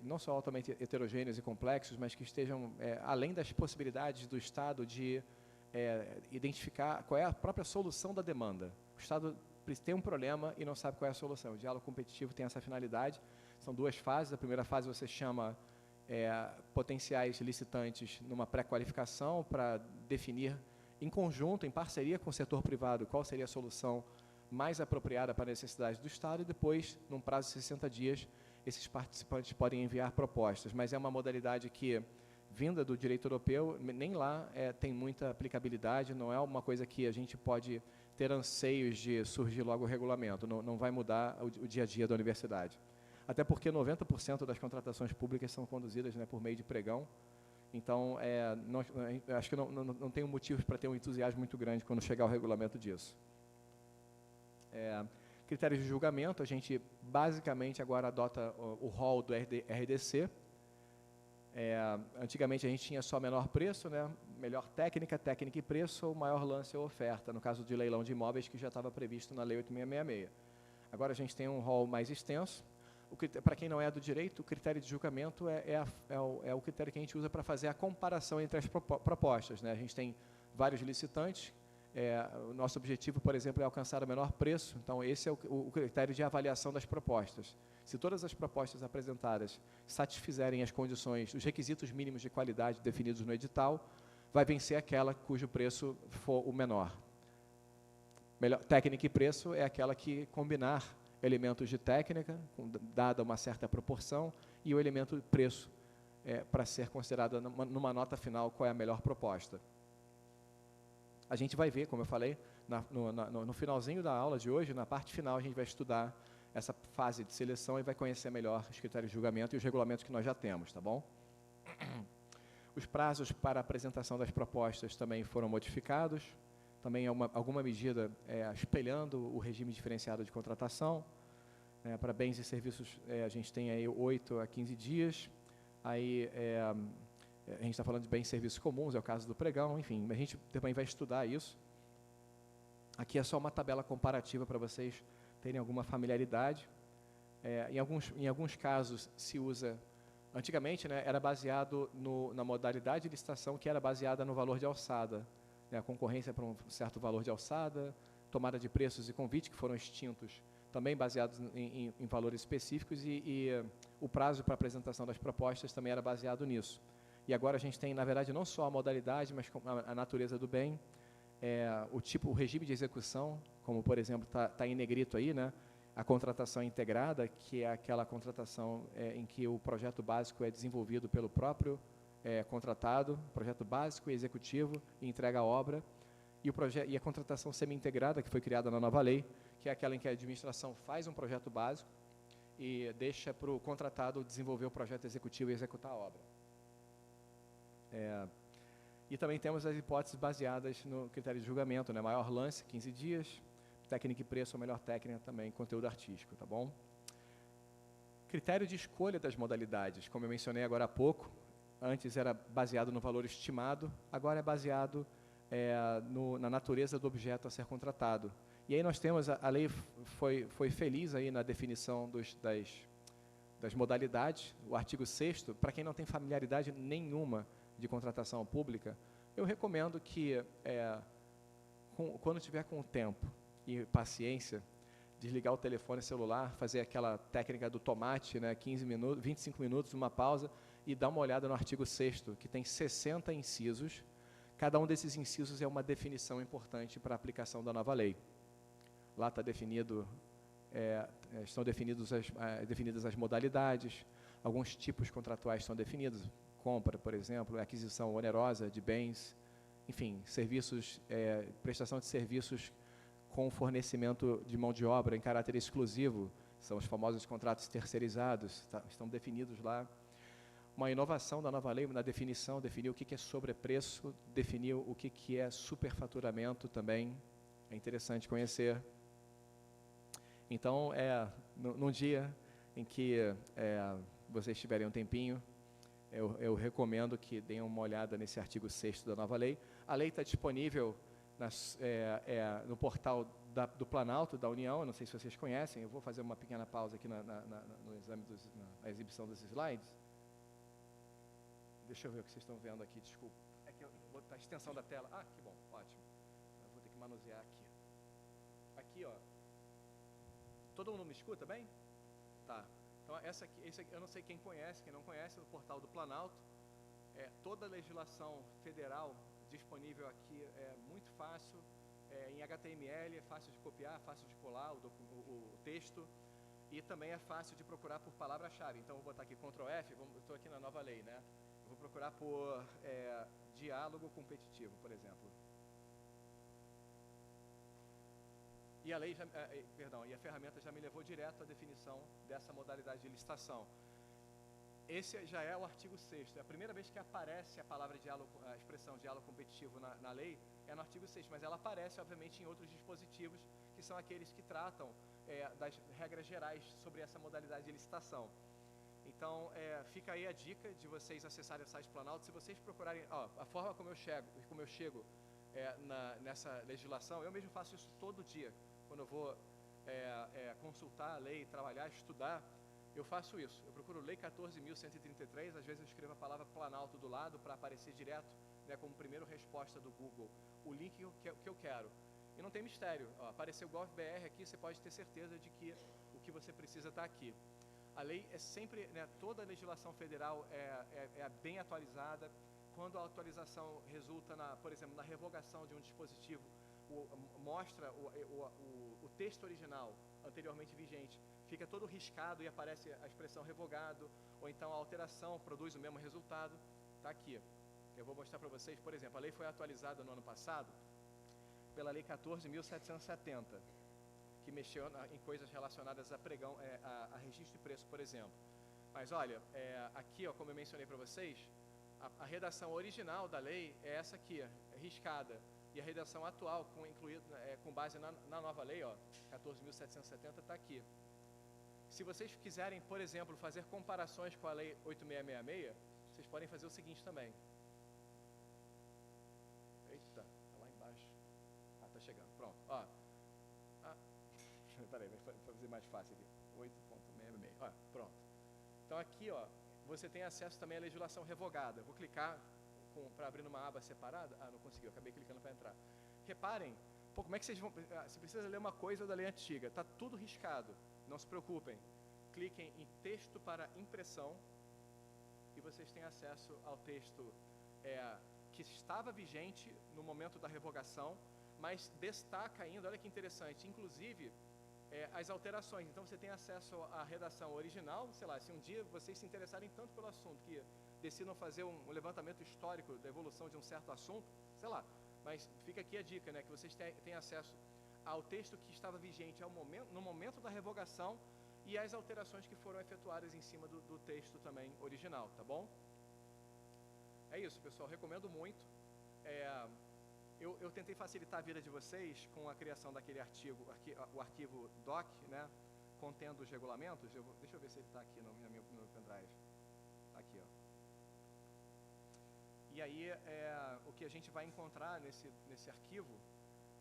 não só altamente heterogêneos e complexos, mas que estejam além das possibilidades do Estado de identificar qual é a própria solução da demanda. O Estado tem um problema e não sabe qual é a solução. O diálogo competitivo tem essa finalidade. São duas fases. A primeira fase você chama potenciais licitantes numa pré-qualificação para definir em conjunto, em parceria com o setor privado, qual seria a solução mais apropriada para a necessidade do Estado, e depois, num prazo de 60 dias, esses participantes podem enviar propostas. Mas é uma modalidade que, vinda do direito europeu, nem lá tem muita aplicabilidade, não é uma coisa que a gente pode ter anseios de surgir logo o regulamento, não vai mudar o dia a dia da universidade. Até porque 90% das contratações públicas são conduzidas, né, por meio de pregão. Então, acho que não tem motivos para ter um entusiasmo muito grande quando chegar o regulamento disso. Critérios de julgamento, a gente basicamente agora adota o rol do RDC. Antigamente a gente tinha só menor preço, né, melhor técnica e preço, ou maior lance ou oferta, no caso de leilão de imóveis que já estava previsto na Lei 8666. Agora a gente tem um rol mais extenso. Para quem não é do direito, o critério de julgamento é o critério que a gente usa para fazer a comparação entre as propostas, né? A gente tem vários licitantes, o nosso objetivo, por exemplo, é alcançar o menor preço, então esse é o critério de avaliação das propostas. Se todas as propostas apresentadas satisfizerem as condições, os requisitos mínimos de qualidade definidos no edital, vai vencer aquela cujo preço for o menor. Técnica e preço é aquela que combinar elementos de técnica, dada uma certa proporção, e o elemento preço, para ser considerado numa nota final qual é a melhor proposta. A gente vai ver, como eu falei, no finalzinho da aula de hoje, na parte final, a gente vai estudar essa fase de seleção e vai conhecer melhor os critérios de julgamento e os regulamentos que nós já temos, tá bom? Os prazos para a apresentação das propostas também foram modificados, também alguma medida espelhando o regime diferenciado de contratação. Para bens e serviços, a gente tem aí 8 a 15 dias, aí a gente está falando de bens e serviços comuns, é o caso do pregão, enfim, a gente também vai estudar isso. Aqui é só uma tabela comparativa para vocês terem alguma familiaridade. Em alguns casos se usa, antigamente, era baseado na modalidade de licitação que era baseada no valor de alçada, a concorrência para um certo valor de alçada, tomada de preços e convite, que foram extintos, também baseados em valores específicos, e o prazo para apresentação das propostas também era baseado nisso. E agora a gente tem, na verdade, não só a modalidade, mas a natureza do bem, o regime de execução, como, por exemplo, está em negrito aí, a contratação integrada, que é aquela contratação em que o projeto básico é desenvolvido pelo próprio contratado, projeto básico e executivo, e entrega a obra, e a contratação semi-integrada, que foi criada na nova lei, que é aquela em que a administração faz um projeto básico e deixa para o contratado desenvolver o projeto executivo e executar a obra. E também temos as hipóteses baseadas no critério de julgamento, maior lance, 15 dias, técnica e preço, ou melhor técnica também, conteúdo artístico, tá bom? Critério de escolha das modalidades, como eu mencionei agora há pouco, antes era baseado no valor estimado, agora é baseado na natureza do objeto a ser contratado. E aí nós temos, a lei foi feliz aí na definição das modalidades, o artigo 6º, para quem não tem familiaridade nenhuma de contratação pública, eu recomendo que, quando tiver com tempo e paciência, desligar o telefone celular, fazer aquela técnica do tomate, 15 minutos, 25 minutos, uma pausa, e dar uma olhada no artigo 6º, que tem 60 incisos. Cada um desses incisos é uma definição importante para a aplicação da nova lei. Lá está definido, estão definidas as modalidades, alguns tipos contratuais estão definidos, compra, por exemplo, aquisição onerosa de bens, enfim, serviços, prestação de serviços com fornecimento de mão de obra em caráter exclusivo, são os famosos contratos terceirizados, estão definidos lá. Uma inovação da nova lei na definição, definiu o que é sobrepreço, definiu o que é superfaturamento também, é interessante conhecer. Então, num dia em que vocês tiverem um tempinho, eu recomendo que deem uma olhada nesse artigo 6º da nova lei. A lei está disponível no portal do Planalto, da União, eu não sei se vocês conhecem, eu vou fazer uma pequena pausa aqui na exibição dos slides. Deixa eu ver o que vocês estão vendo aqui, desculpa. É que eu vou botar a extensão da tela. Ah, que bom, ótimo. Eu vou ter que manusear aqui. Aqui, ó. Todo mundo me escuta bem? Tá. Então, esse aqui, eu não sei quem conhece, quem não conhece, o portal do Planalto. Toda a legislação federal disponível aqui é muito fácil, em HTML, é fácil de copiar, fácil de colar o texto, e também é fácil de procurar por palavra-chave. Então, vou botar aqui Ctrl F, estou aqui na nova lei, Eu vou procurar por diálogo competitivo, por exemplo. E a lei, e a ferramenta já me levou direto à definição dessa modalidade de licitação. Esse já é o artigo 6º. É a primeira vez que aparece a expressão diálogo competitivo na lei, é no artigo 6º, mas ela aparece, obviamente, em outros dispositivos, que são aqueles que tratam das regras gerais sobre essa modalidade de licitação. Então, fica aí a dica de vocês acessarem o site Planalto. Se vocês procurarem, a forma como eu chego nessa legislação, eu mesmo faço isso todo dia. Quando eu vou consultar a lei, trabalhar, estudar, eu faço isso. Eu procuro Lei 14.133, às vezes eu escrevo a palavra Planalto do lado para aparecer direto, como primeira resposta do Google, o link que eu quero. E não tem mistério. Apareceu o GovBR aqui, você pode ter certeza de que o que você precisa está aqui. A lei é sempre, toda a legislação federal é bem atualizada. Quando a atualização resulta, por exemplo, na revogação de um dispositivo, mostra o texto original anteriormente vigente, fica todo riscado e aparece a expressão revogado, ou então a alteração produz o mesmo resultado. Está aqui. Eu vou mostrar para vocês, por exemplo, a lei foi atualizada no ano passado pela Lei 14.770, que mexeu em coisas relacionadas a pregão, a registro de preço, por exemplo. Mas olha, aqui, ó, como eu mencionei para vocês, a redação original da lei é essa aqui, riscada. E a redação atual, com base na nova lei, ó, 14.770, está aqui. Se vocês quiserem, por exemplo, fazer comparações com a lei 8.666, vocês podem fazer o seguinte também. Eita, tá lá embaixo. Ah, tá chegando. Pronto. Ó. Peraí, vai fazer mais fácil aqui. 8.666. Ó, pronto. Então aqui, ó, você tem acesso também à legislação revogada. Eu vou clicar para abrir numa aba separada. Ah, não consegui, eu acabei clicando para entrar. Reparem, pô, como é que vocês vão... Você precisa ler uma coisa da lei antiga. Está tudo riscado. Não se preocupem. Cliquem em texto para impressão e vocês têm acesso ao texto que estava vigente no momento da revogação, mas destaca ainda, olha que interessante, inclusive as alterações. Então você tem acesso à redação original, sei lá, se um dia vocês se interessarem tanto pelo assunto que decidam fazer um levantamento histórico da evolução de um certo assunto, sei lá, mas fica aqui a dica, né, que vocês têm acesso ao texto que estava vigente no momento da revogação e as alterações que foram efetuadas em cima do texto também original, tá bom? É isso, pessoal, recomendo muito. Eu tentei facilitar a vida de vocês com a criação daquele artigo, o arquivo doc, né, contendo os regulamentos. Deixa eu ver se ele está aqui no meu pendrive. Aqui, ó. E aí, o que a gente vai encontrar nesse arquivo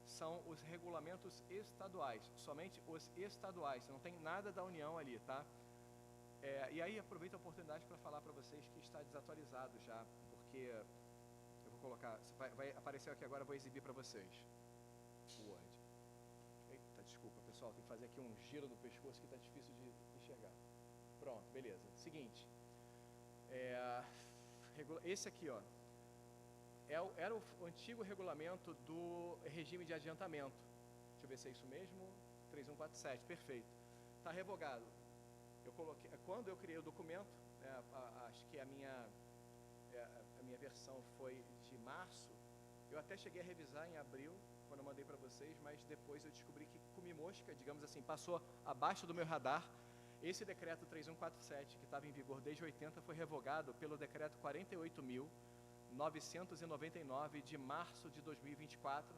são os regulamentos estaduais, somente os estaduais, não tem nada da União ali, tá? E aí aproveito a oportunidade para falar para vocês que está desatualizado já, porque eu vou colocar, vai aparecer aqui agora, eu vou exibir para vocês. Word. Eita, desculpa pessoal, tem que fazer aqui um giro do pescoço que está difícil de enxergar. Pronto, beleza. Seguinte, esse aqui, ó, era o antigo regulamento do regime de adiantamento. Deixa eu ver se é isso mesmo. 3147, perfeito. Está revogado. Eu coloquei, quando eu criei o documento, acho que a minha versão foi de março, eu até cheguei a revisar em abril, quando eu mandei para vocês, mas depois eu descobri que comi mosca, digamos assim, passou abaixo do meu radar. Esse decreto 3147, que estava em vigor desde 80, foi revogado pelo decreto 48.999 de março de 2024,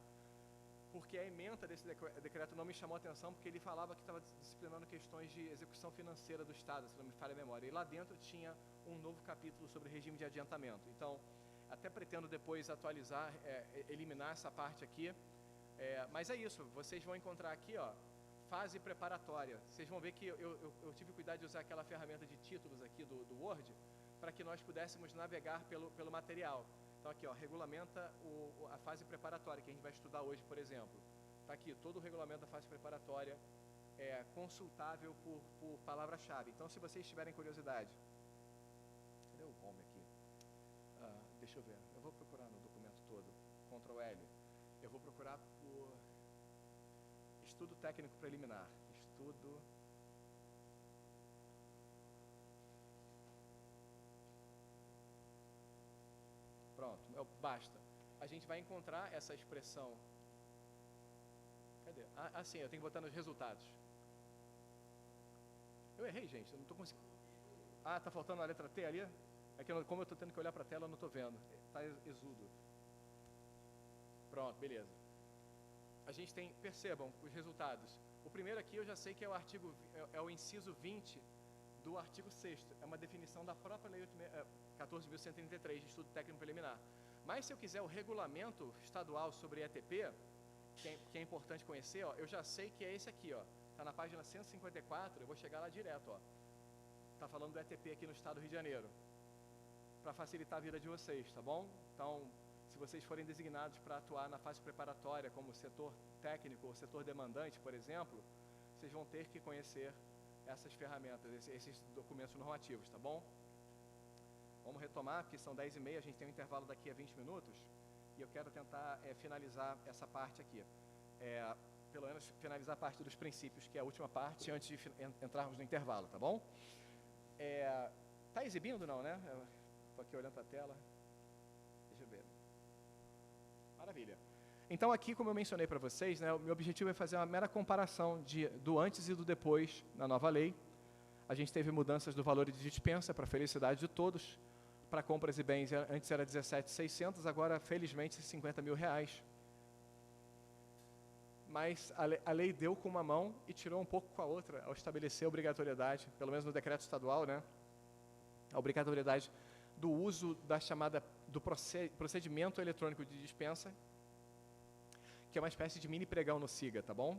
porque a ementa desse decreto não me chamou a atenção, porque ele falava que estava disciplinando questões de execução financeira do Estado, se não me falha a memória. E lá dentro tinha um novo capítulo sobre regime de adiantamento. Então, até pretendo depois atualizar, eliminar essa parte aqui. Mas é isso, vocês vão encontrar aqui, ó, fase preparatória. Vocês vão ver que eu tive cuidado de usar aquela ferramenta de títulos aqui do Word, para que nós pudéssemos navegar pelo material. Então aqui, ó, regulamenta a fase preparatória, que a gente vai estudar hoje, por exemplo. Está aqui, todo o regulamento da fase preparatória é consultável por palavra-chave. Então, se vocês tiverem curiosidade... Cadê o home aqui? Deixa eu ver, eu vou procurar no documento todo, Ctrl L. Eu vou procurar por estudo técnico preliminar. Estudo... Pronto, basta. A gente vai encontrar essa expressão. Cadê? Sim, eu tenho que botar nos resultados. Eu errei, gente, eu não estou conseguindo. Tá faltando a letra T ali? É que como eu estou tendo que olhar para a tela, eu não estou vendo. Está exudo. Pronto, beleza. A gente tem, percebam, os resultados. O primeiro aqui eu já sei que é o artigo, é o inciso 20 do artigo 6º. É uma definição da própria lei 14.133 de estudo técnico preliminar. Mas se eu quiser o regulamento estadual sobre ETP, que é importante conhecer, ó, eu já sei que é esse aqui, ó. Está na página 154, eu vou chegar lá direto, ó. Está falando do ETP aqui no estado do Rio de Janeiro. Para facilitar a vida de vocês, tá bom? Então, se vocês forem designados para atuar na fase preparatória, como setor técnico ou setor demandante, por exemplo, vocês vão ter que conhecer essas ferramentas, esses documentos normativos, tá bom? Vamos retomar, porque são 10h30, a gente tem um intervalo daqui a 20 minutos. e eu quero tentar finalizar essa parte aqui. Pelo menos finalizar a parte dos princípios, que é a última parte, antes de entrarmos no intervalo, tá bom? Tá exibindo, não, né? Estou aqui olhando para a tela. Deixa eu ver. Maravilha. Então, aqui, como eu mencionei para vocês, né, o meu objetivo é fazer uma mera comparação do antes e do depois na nova lei. A gente teve mudanças do valor de dispensa para a felicidade de todos. Para compras e bens, antes era 17.600, agora, felizmente, 50 mil reais. Mas a lei deu com uma mão e tirou um pouco com a outra, ao estabelecer a obrigatoriedade, pelo menos no decreto estadual, né? A obrigatoriedade do uso do procedimento eletrônico de dispensa, que é uma espécie de mini pregão no SIGA, tá bom?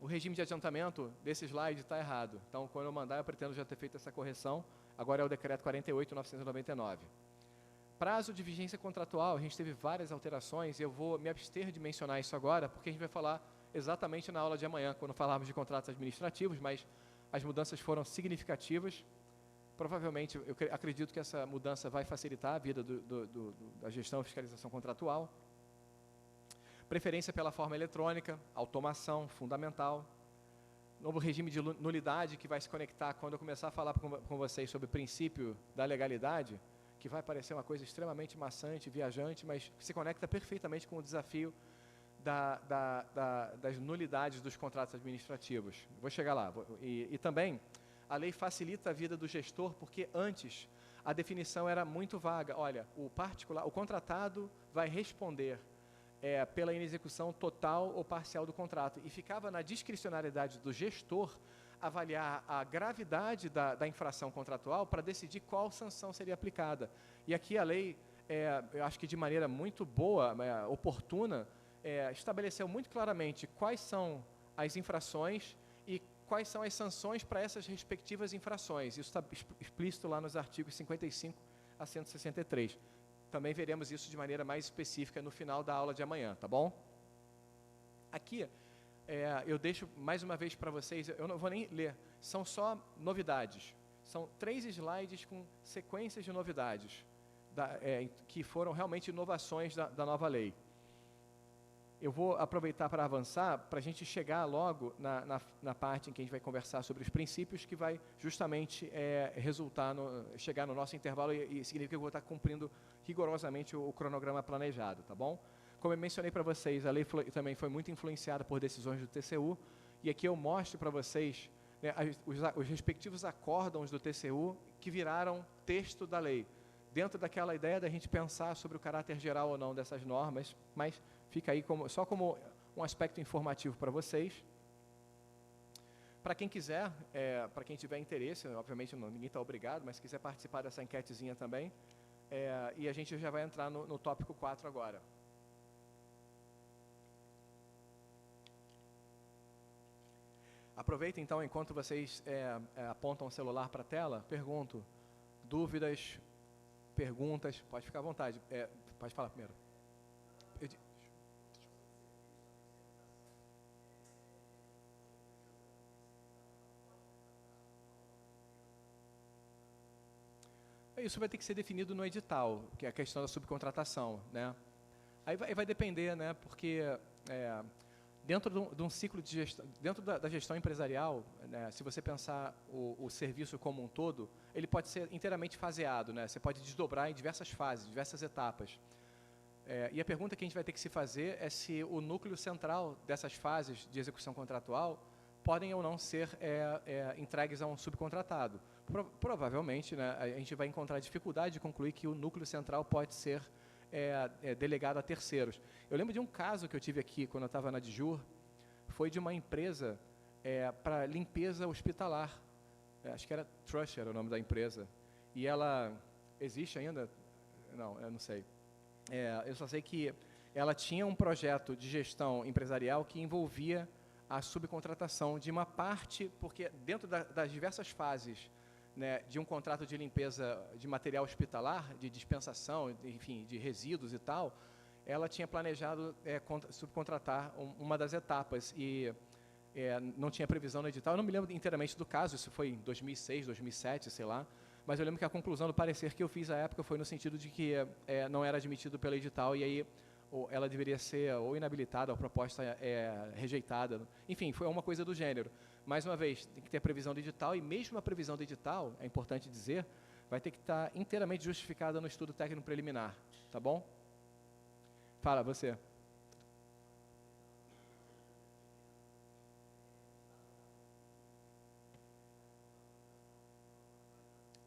O regime de adiantamento desse slide está errado. Então, quando eu mandar, eu pretendo já ter feito essa correção. Agora é o decreto 48.999. Prazo de vigência contratual, a gente teve várias alterações, e eu vou me abster de mencionar isso agora, porque a gente vai falar exatamente na aula de amanhã, quando falarmos de contratos administrativos, mas as mudanças foram significativas. Provavelmente, eu acredito que essa mudança vai facilitar a vida da gestão e fiscalização contratual. Preferência pela forma eletrônica, automação, fundamental. Novo regime de nulidade, que vai se conectar quando eu começar a falar com vocês sobre o princípio da legalidade, que vai parecer uma coisa extremamente maçante, viajante, mas que se conecta perfeitamente com o desafio das nulidades dos contratos administrativos. Vou chegar lá. E também, a lei facilita a vida do gestor, porque antes a definição era muito vaga. Olha, o contratado vai responder pela inexecução total ou parcial do contrato, e ficava na discricionariedade do gestor avaliar a gravidade da infração contratual para decidir qual sanção seria aplicada. E aqui a lei, eu acho que de maneira muito boa, oportuna, estabeleceu muito claramente quais são as infrações e quais são as sanções para essas respectivas infrações. Isso está explícito lá nos artigos 55 a 163. Também veremos isso de maneira mais específica no final da aula de amanhã, tá bom? Aqui, eu deixo mais uma vez para vocês, eu não vou nem ler, são só novidades. São 3 slides com sequências de novidades, que foram realmente inovações da nova lei. Eu vou aproveitar para avançar, para a gente chegar logo na parte em que a gente vai conversar sobre os princípios, que vai justamente chegar no nosso intervalo, e significa que eu vou estar cumprindo rigorosamente o cronograma planejado, tá bom? Como eu mencionei para vocês, a lei também foi muito influenciada por decisões do TCU, e aqui eu mostro para vocês, né, os respectivos acórdãos do TCU que viraram texto da lei, dentro daquela ideia da gente pensar sobre o caráter geral ou não dessas normas, mas fica aí só como um aspecto informativo para vocês. Para quem quiser, para quem tiver interesse, obviamente ninguém está obrigado, mas se quiser participar dessa enquetezinha também, e a gente já vai entrar no tópico 4 agora. Aproveita então, enquanto vocês apontam o celular para a tela, pergunto, dúvidas, perguntas, pode ficar à vontade. Pode falar primeiro. Isso vai ter que ser definido no edital, que é a questão da subcontratação, né? Aí vai depender, né? Porque dentro de um ciclo de gestão, dentro da gestão empresarial, né, se você pensar o serviço como um todo, ele pode ser inteiramente faseado, né? Você pode desdobrar em diversas fases, diversas etapas. E a pergunta que a gente vai ter que se fazer é se o núcleo central dessas fases de execução contratual podem ou não ser entregues a um subcontratado. Provavelmente, né, a gente vai encontrar dificuldade de concluir que o núcleo central pode ser delegado a terceiros. Eu lembro de um caso que eu tive aqui, quando eu estava na Dijur, foi de uma empresa para limpeza hospitalar. Acho que era Trusher o nome da empresa. E ela existe ainda? Não, eu não sei. Eu só sei que ela tinha um projeto de gestão empresarial que envolvia a subcontratação de uma parte, porque dentro das diversas fases, né, de um contrato de limpeza de material hospitalar, de dispensação, enfim, de resíduos e tal, ela tinha planejado subcontratar uma das etapas e não tinha previsão no edital. Eu não me lembro inteiramente do caso, isso foi em 2006, 2007, sei lá, mas eu lembro que a conclusão do parecer que eu fiz à época foi no sentido de que não era admitido pelo edital, e aí ela deveria ser ou inabilitada, ou a proposta rejeitada. Enfim, foi uma coisa do gênero. Mais uma vez, tem que ter a previsão do edital, e mesmo a previsão do edital, é importante dizer, vai ter que estar inteiramente justificada no estudo técnico preliminar, tá bom? Fala, você.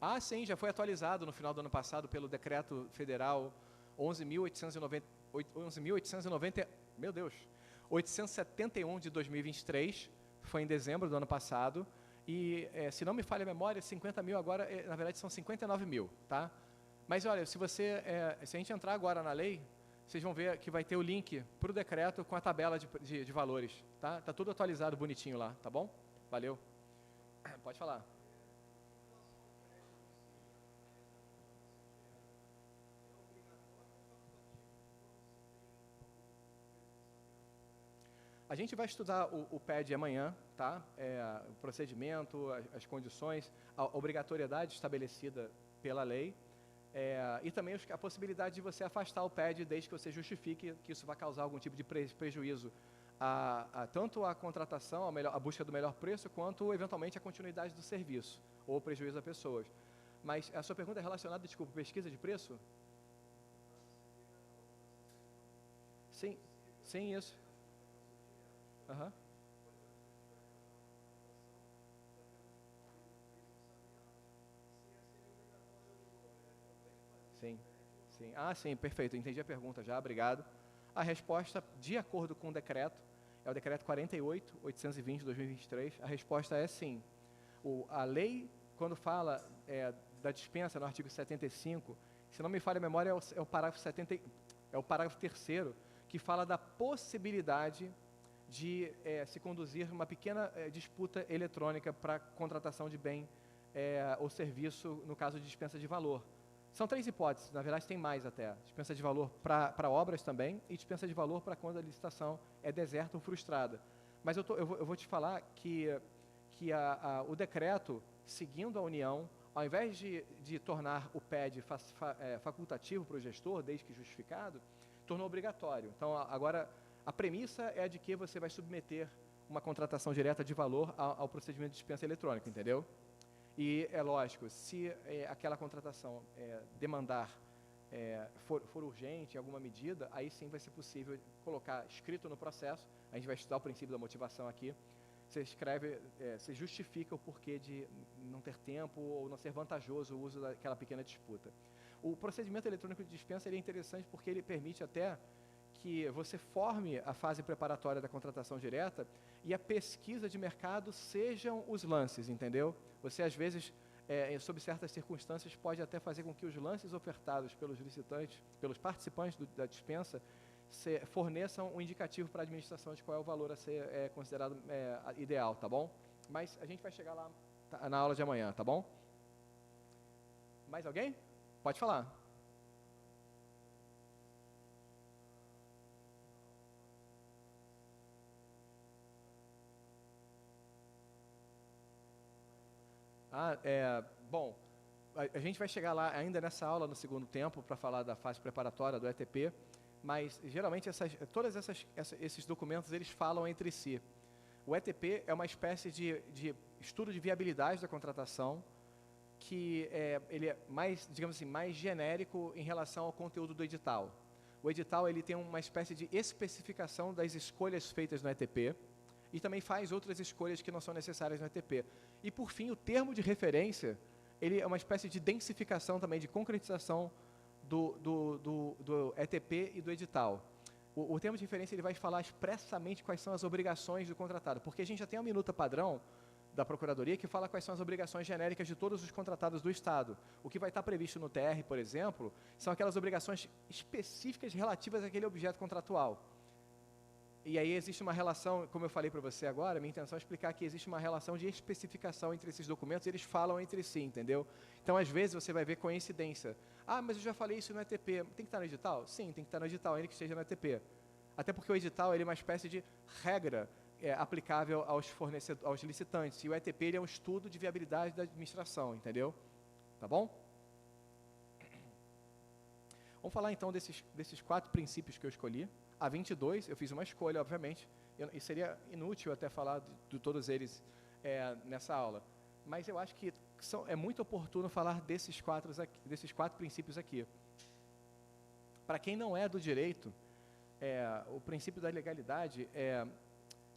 Ah, sim, já foi atualizado no final do ano passado pelo Decreto Federal 11.890, meu Deus, 871 de 2023, foi em dezembro do ano passado, e se não me falha a memória, 50 mil agora, na verdade são 59 mil, tá? Mas olha, se a gente entrar agora na lei, vocês vão ver que vai ter o link para o decreto com a tabela de valores, tá? Tá tudo atualizado bonitinho lá, tá bom? Valeu. Pode falar. A gente vai estudar o PED amanhã, tá? O procedimento, as condições, a obrigatoriedade estabelecida pela lei, e também a possibilidade de você afastar o PED desde que você justifique que isso vai causar algum tipo de prejuízo tanto à contratação, a busca do melhor preço, quanto eventualmente a continuidade do serviço, ou prejuízo a pessoas. Mas a sua pergunta é relacionada, desculpa, pesquisa de preço? Sim, sim, isso. Uhum. Sim, sim. Ah, sim, perfeito. Entendi a pergunta já, obrigado. A resposta, de acordo com o decreto, é o decreto 48.820 de 2023, a resposta é sim. A lei, quando fala da dispensa no artigo 75, se não me falha a memória, é o parágrafo 70, é o parágrafo 3º, que fala da possibilidade de se conduzir uma pequena disputa eletrônica para contratação de bem ou serviço, no caso de dispensa de valor. São 3 hipóteses, na verdade tem mais até. Dispensa de valor para obras também e dispensa de valor para quando a licitação é deserta ou frustrada. Mas eu vou te falar que o decreto, seguindo a União, ao invés de tornar o PED facultativo para o gestor, desde que justificado, tornou obrigatório. Então, agora, a premissa é de que você vai submeter uma contratação direta de valor ao procedimento de dispensa eletrônica, entendeu? E é lógico, se aquela contratação demandar, for urgente em alguma medida, aí sim vai ser possível colocar escrito no processo, a gente vai estudar o princípio da motivação aqui, você escreve, você justifica o porquê de não ter tempo ou não ser vantajoso o uso daquela pequena disputa. O procedimento eletrônico de dispensa ele é interessante porque ele permite até que você forme a fase preparatória da contratação direta e a pesquisa de mercado sejam os lances, entendeu? Você, às vezes, sob certas circunstâncias, pode até fazer com que os lances ofertados pelos licitantes, pelos participantes da dispensa, forneçam um indicativo para a administração de qual é o valor a ser considerado ideal, tá bom? Mas a gente vai chegar lá na aula de amanhã, tá bom? Mais alguém? Pode falar. Bom, a gente vai chegar lá ainda nessa aula no segundo tempo para falar da fase preparatória do ETP, mas geralmente todos esses documentos eles falam entre si. O ETP é uma espécie de estudo de viabilidade da contratação que ele é mais, digamos assim, mais genérico em relação ao conteúdo do edital. O edital ele tem uma espécie de especificação das escolhas feitas no ETP, e também faz outras escolhas que não são necessárias no ETP. E, por fim, o termo de referência, ele é uma espécie de densificação também, de concretização do ETP e do edital. O termo de referência ele vai falar expressamente quais são as obrigações do contratado, porque a gente já tem uma minuta padrão da Procuradoria que fala quais são as obrigações genéricas de todos os contratados do Estado. O que vai estar previsto no TR, por exemplo, são aquelas obrigações específicas relativas àquele objeto contratual. E aí existe uma relação, como eu falei para você agora, minha intenção é explicar que existe uma relação de especificação entre esses documentos, eles falam entre si, entendeu? Então, às vezes, você vai ver coincidência. Ah, mas eu já falei isso no ETP. Tem que estar no edital? Sim, tem que estar no edital, ainda que esteja no ETP. Até porque o edital ele é uma espécie de regra aplicável aos licitantes. E o ETP ele é um estudo de viabilidade da administração, entendeu? tá bom? Vamos falar então desses 4 princípios que eu escolhi. A 22, eu fiz uma escolha, obviamente, e seria inútil até falar de todos eles nessa aula, mas eu acho que é muito oportuno falar desses 4 princípios aqui. Para quem não é do direito, o princípio da legalidade,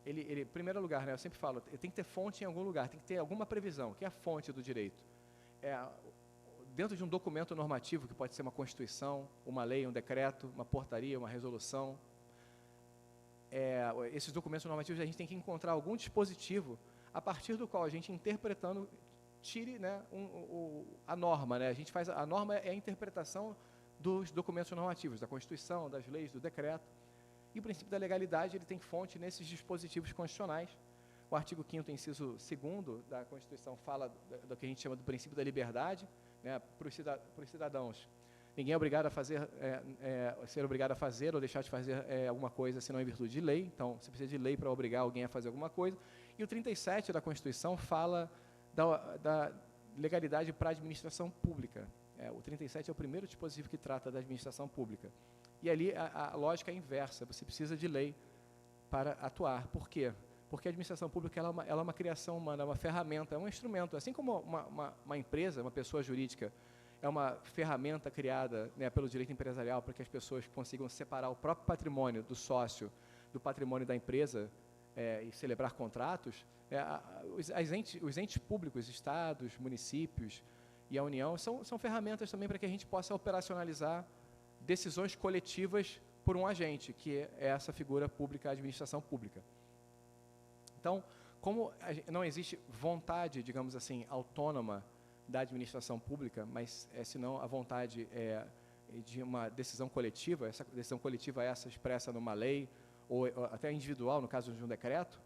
ele, em primeiro lugar, né, eu sempre falo, tem que ter fonte em algum lugar, tem que ter alguma previsão, que é a fonte do direito. Dentro de um documento normativo, que pode ser uma Constituição, uma lei, um decreto, uma portaria, uma resolução, esses documentos normativos a gente tem que encontrar algum dispositivo a partir do qual a gente, interpretando, tire, né, a norma. Né? A norma é a interpretação dos documentos normativos, da Constituição, das leis, do decreto. E o princípio da legalidade, ele tem fonte nesses dispositivos constitucionais. O artigo 5º, inciso 2º da Constituição fala do que a gente chama do princípio da liberdade, né, para os cidadãos. Ninguém é obrigado a fazer, ser obrigado a fazer ou deixar de fazer alguma coisa, senão em virtude de lei. Então, você precisa de lei para obrigar alguém a fazer alguma coisa. E o 37 da Constituição fala da legalidade para a administração pública. O 37 é o primeiro dispositivo que trata da administração pública. E ali a lógica é inversa, você precisa de lei para atuar. Por quê? Porque a administração pública ela é uma criação humana, é uma ferramenta, é um instrumento. Assim como uma empresa, uma pessoa jurídica, é uma ferramenta criada, né, pelo direito empresarial para que as pessoas consigam separar o próprio patrimônio do sócio do patrimônio da empresa e celebrar contratos, os entes públicos, estados, municípios e a União são ferramentas também para que a gente possa operacionalizar decisões coletivas por um agente, que é essa figura pública, a administração pública. Então, como não existe vontade, digamos assim, autônoma da administração pública, mas senão a vontade de uma decisão coletiva, essa decisão coletiva expressa numa lei, ou até individual, no caso de um decreto,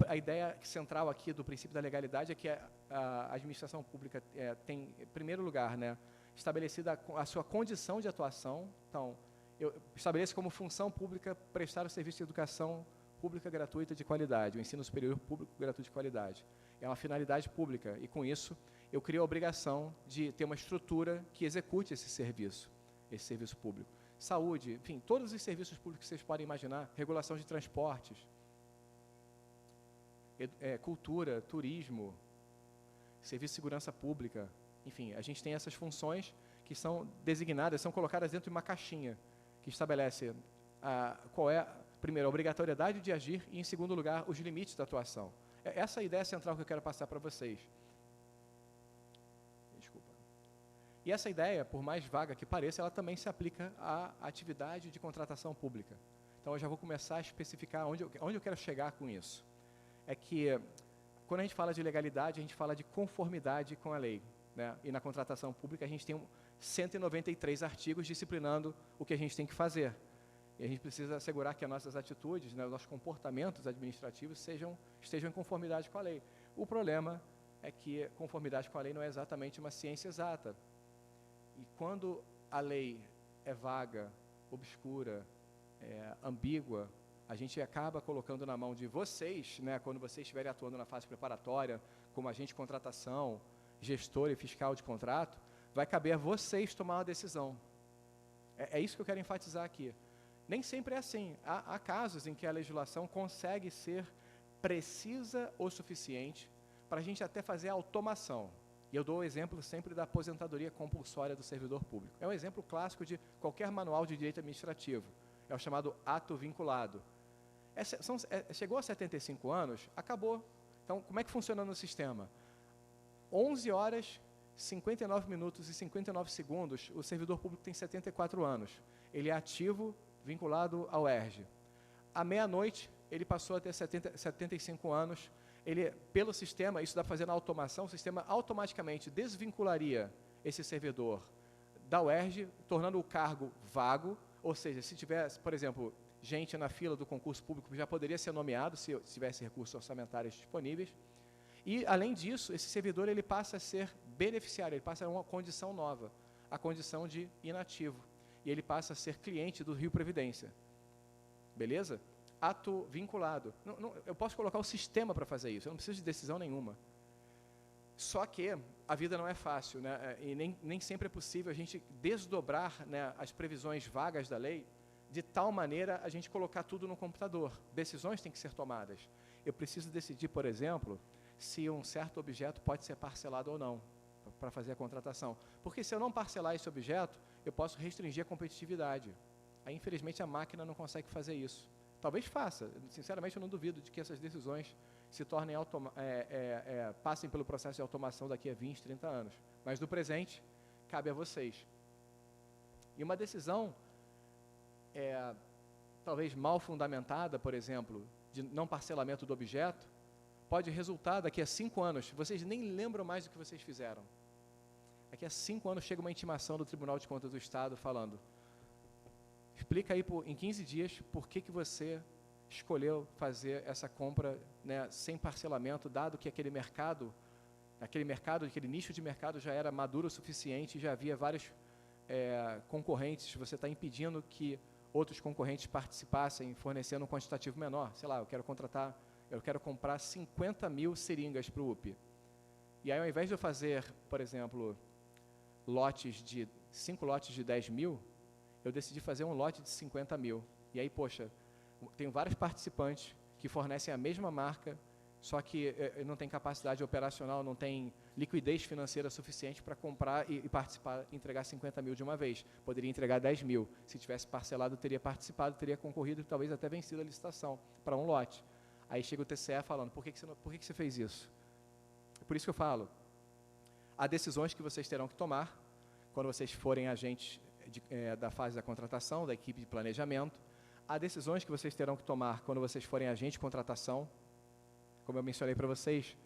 a ideia central aqui do princípio da legalidade é que a administração pública tem, em primeiro lugar, né, estabelecida a sua condição de atuação. Então, eu estabeleço como função pública prestar o serviço de educação pública gratuita de qualidade, o ensino superior público gratuito de qualidade. É uma finalidade pública e, com isso, eu crio a obrigação de ter uma estrutura que execute esse serviço público. Saúde, enfim, todos os serviços públicos que vocês podem imaginar, regulação de transportes, cultura, turismo, serviço de segurança pública, enfim, a gente tem essas funções que são designadas, são colocadas dentro de uma caixinha que estabelece qual é, primeiro, a obrigatoriedade de agir e, em segundo lugar, os limites da atuação. Essa é a ideia central que eu quero passar para vocês. Desculpa. E essa ideia, por mais vaga que pareça, ela também se aplica à atividade de contratação pública. Então, eu já vou começar a especificar onde eu quero chegar com isso. É que, quando a gente fala de legalidade, a gente fala de conformidade com a lei. Né? E na contratação pública, a gente tem 193 artigos disciplinando o que a gente tem que fazer. E a gente precisa assegurar que as nossas atitudes, né, os nossos comportamentos administrativos estejam em conformidade com a lei. O problema é que conformidade com a lei não é exatamente uma ciência exata. E quando a lei é vaga, obscura, ambígua, a gente acaba colocando na mão de vocês, né, quando vocês estiverem atuando na fase preparatória, como agente de contratação, gestor e fiscal de contrato, vai caber a vocês tomar uma decisão. É isso que eu quero enfatizar aqui. Nem sempre é assim. Há casos em que a legislação consegue ser precisa o suficiente para a gente até fazer a automação. E eu dou o exemplo sempre da aposentadoria compulsória do servidor público. É um exemplo clássico de qualquer manual de direito administrativo. É o chamado ato vinculado. Chegou a 75 anos, acabou. Então, como é que funciona no sistema? 11 horas, 59 minutos e 59 segundos, o servidor público tem 74 anos. Ele é ativo, vinculado ao ERJ. À meia-noite, ele passou a ter 75 anos. Ele, pelo sistema, isso dá para fazer na automação, o sistema automaticamente desvincularia esse servidor da UERJ, tornando o cargo vago, ou seja, se tivesse, por exemplo, gente na fila do concurso público, já poderia ser nomeado, se tivesse recursos orçamentários disponíveis. E, além disso, esse servidor ele passa a ser beneficiário, ele passa a uma condição nova, a condição de inativo. E ele passa a ser cliente do Rio Previdência. Beleza? Ato vinculado. Eu posso colocar o sistema para fazer isso, eu não preciso de decisão nenhuma. Só que a vida não é fácil, né? E nem sempre é possível a gente desdobrar, né, as previsões vagas da lei de tal maneira a gente colocar tudo no computador. Decisões têm que ser tomadas. Eu preciso decidir, por exemplo, se um certo objeto pode ser parcelado ou não, para fazer a contratação. Porque se eu não parcelar esse objeto, eu posso restringir a competitividade. Aí, infelizmente, a máquina não consegue fazer isso. Talvez faça. Sinceramente, eu não duvido de que essas decisões se tornem passem pelo processo de automação daqui a 20, 30 anos. Mas, no presente, cabe a vocês. E uma decisão, talvez mal fundamentada, por exemplo, de não parcelamento do objeto, pode resultar daqui a 5 anos, vocês nem lembram mais do que vocês fizeram. Daqui a 5 anos chega uma intimação do Tribunal de Contas do Estado falando: explica aí em 15 dias por que você escolheu fazer essa compra, né, sem parcelamento, dado que aquele nicho de mercado já era maduro o suficiente, já havia vários concorrentes, você está impedindo que outros concorrentes participassem, fornecendo um quantitativo menor. Sei lá, eu quero comprar 50 mil seringas para o UPI. E aí, ao invés de eu fazer, por exemplo, 5 lotes de 10 mil, eu decidi fazer um lote de 50 mil. E aí, poxa, tenho vários participantes que fornecem a mesma marca, só que não tem capacidade operacional, não tem liquidez financeira suficiente para comprar e participar, entregar 50 mil de uma vez. Poderia entregar 10 mil. Se tivesse parcelado, teria participado, teria concorrido e talvez até vencido a licitação para um lote. Aí chega o TCE falando: por que você fez isso? Por isso que eu falo, há decisões que vocês terão que tomar quando vocês forem agentes da fase da contratação, da equipe de planejamento. Há decisões que vocês terão que tomar quando vocês forem agentes de contratação, como eu mencionei para vocês,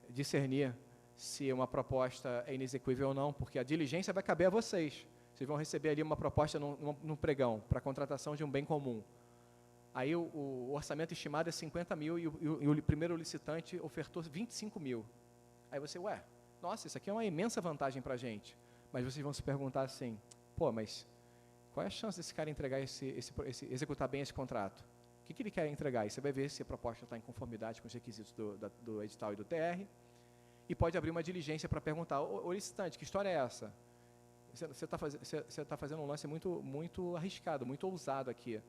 discernir se uma proposta é inexequível ou não, porque a diligência vai caber a vocês. Vocês vão receber ali uma proposta num pregão para a contratação de um bem comum. Aí o orçamento estimado é 50 mil e o primeiro licitante ofertou 25 mil. Aí você, nossa, isso aqui é uma imensa vantagem para a gente. Mas vocês vão se perguntar assim: pô, mas qual é a chance desse cara entregar executar bem esse contrato? O que ele quer entregar? E você vai ver se a proposta está em conformidade com os requisitos do edital e do TR, e pode abrir uma diligência para perguntar: ô licitante, que história é essa? Você está fazendo um lance muito, muito arriscado, muito ousado aqui.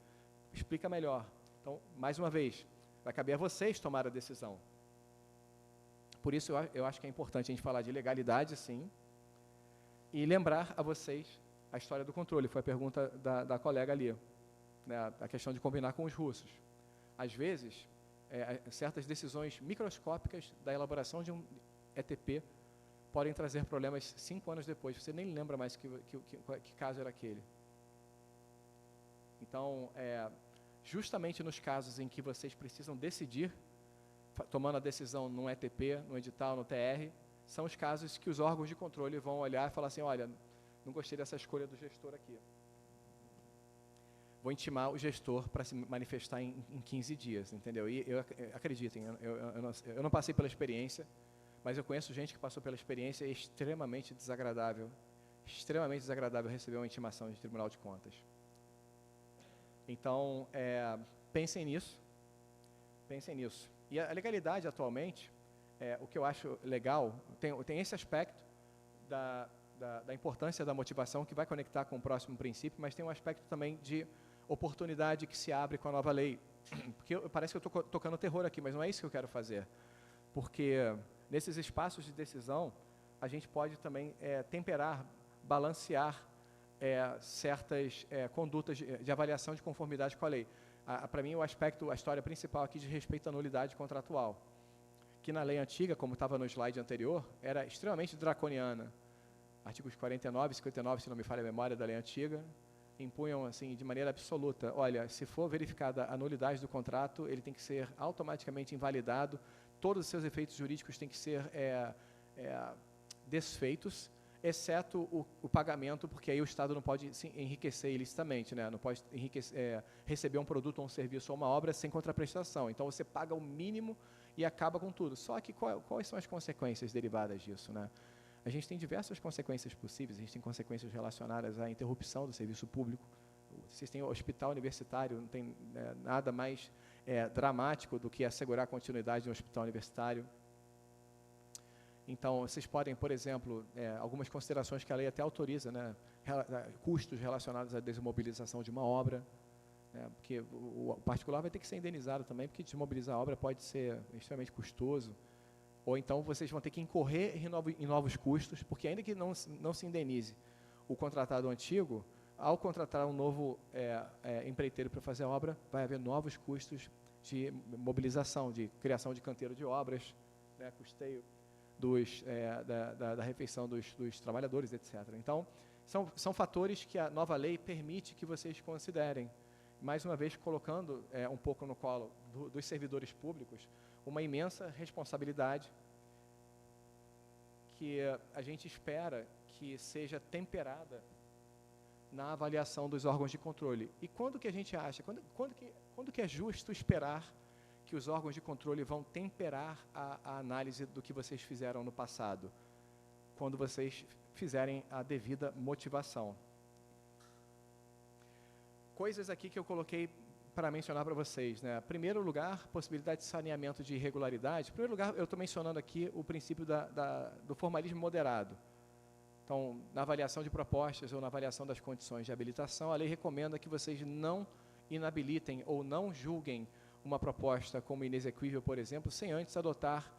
Explica melhor. Então, mais uma vez, vai caber a vocês tomar a decisão. Por isso, eu acho que é importante a gente falar de legalidade, sim, e lembrar a vocês a história do controle. Foi a pergunta da colega ali, né, a questão de combinar com os russos. Às vezes, certas decisões microscópicas da elaboração de um ETP podem trazer problemas 5 anos depois. Você nem lembra mais que caso era aquele. Então, justamente nos casos em que vocês precisam decidir, tomando a decisão num ETP, no edital, no TR, são os casos que os órgãos de controle vão olhar e falar assim: olha, não gostei dessa escolha do gestor aqui. Vou intimar o gestor para se manifestar em 15 dias, entendeu? E acreditem, eu não passei pela experiência, mas eu conheço gente que passou pela experiência. É extremamente desagradável receber uma intimação de Tribunal de Contas. Então, pensem nisso. E a legalidade, atualmente, o que eu acho legal, tem esse aspecto da importância da motivação, que vai conectar com o próximo princípio, mas tem um aspecto também de oportunidade que se abre com a nova lei. Porque parece que eu estou tocando terror aqui, mas não é isso que eu quero fazer. Porque nesses espaços de decisão, a gente pode também temperar, balancear certas condutas de avaliação de conformidade com a lei. Para mim, a história principal aqui diz respeito à nulidade contratual, que na lei antiga, como estava no slide anterior, era extremamente draconiana. Artigos 49 e 59, se não me falha a memória, da lei antiga, impunham assim, de maneira absoluta: olha, se for verificada a nulidade do contrato, ele tem que ser automaticamente invalidado, todos os seus efeitos jurídicos têm que ser desfeitos, exceto o pagamento, porque aí o Estado não pode se enriquecer ilicitamente, né? Não pode receber um produto ou um serviço ou uma obra sem contraprestação. Então, você paga o mínimo e acaba com tudo. Só que quais são as consequências derivadas disso, né? A gente tem diversas consequências possíveis. A gente tem consequências relacionadas à interrupção do serviço público. Vocês têm o hospital universitário, não tem nada mais dramático do que assegurar a continuidade de um hospital universitário. Então, vocês podem, por exemplo, algumas considerações que a lei até autoriza, né? Custos relacionados à desmobilização de uma obra, né? Porque o particular vai ter que ser indenizado também, porque desmobilizar a obra pode ser extremamente custoso. Ou então vocês vão ter que incorrer em novos custos, porque ainda que não se indenize o contratado antigo, ao contratar um novo empreiteiro para fazer a obra, vai haver novos custos de mobilização, de criação de canteiro de obras, né, custeio da refeição dos trabalhadores, etc. Então, são fatores que a nova lei permite que vocês considerem. Mais uma vez, colocando um pouco no colo dos servidores públicos uma imensa responsabilidade que a gente espera que seja temperada na avaliação dos órgãos de controle. E quando que a gente acha, quando que é justo esperar que os órgãos de controle vão temperar a análise do que vocês fizeram no passado? Quando vocês fizerem a devida motivação. Coisas aqui que eu coloquei para mencionar para vocês, né? Em primeiro lugar, possibilidade de saneamento de irregularidade. Em primeiro lugar, eu estou mencionando aqui o princípio do formalismo moderado. Então, na avaliação de propostas ou na avaliação das condições de habilitação, a lei recomenda que vocês não inabilitem ou não julguem uma proposta como inexequível, por exemplo, sem antes adotar,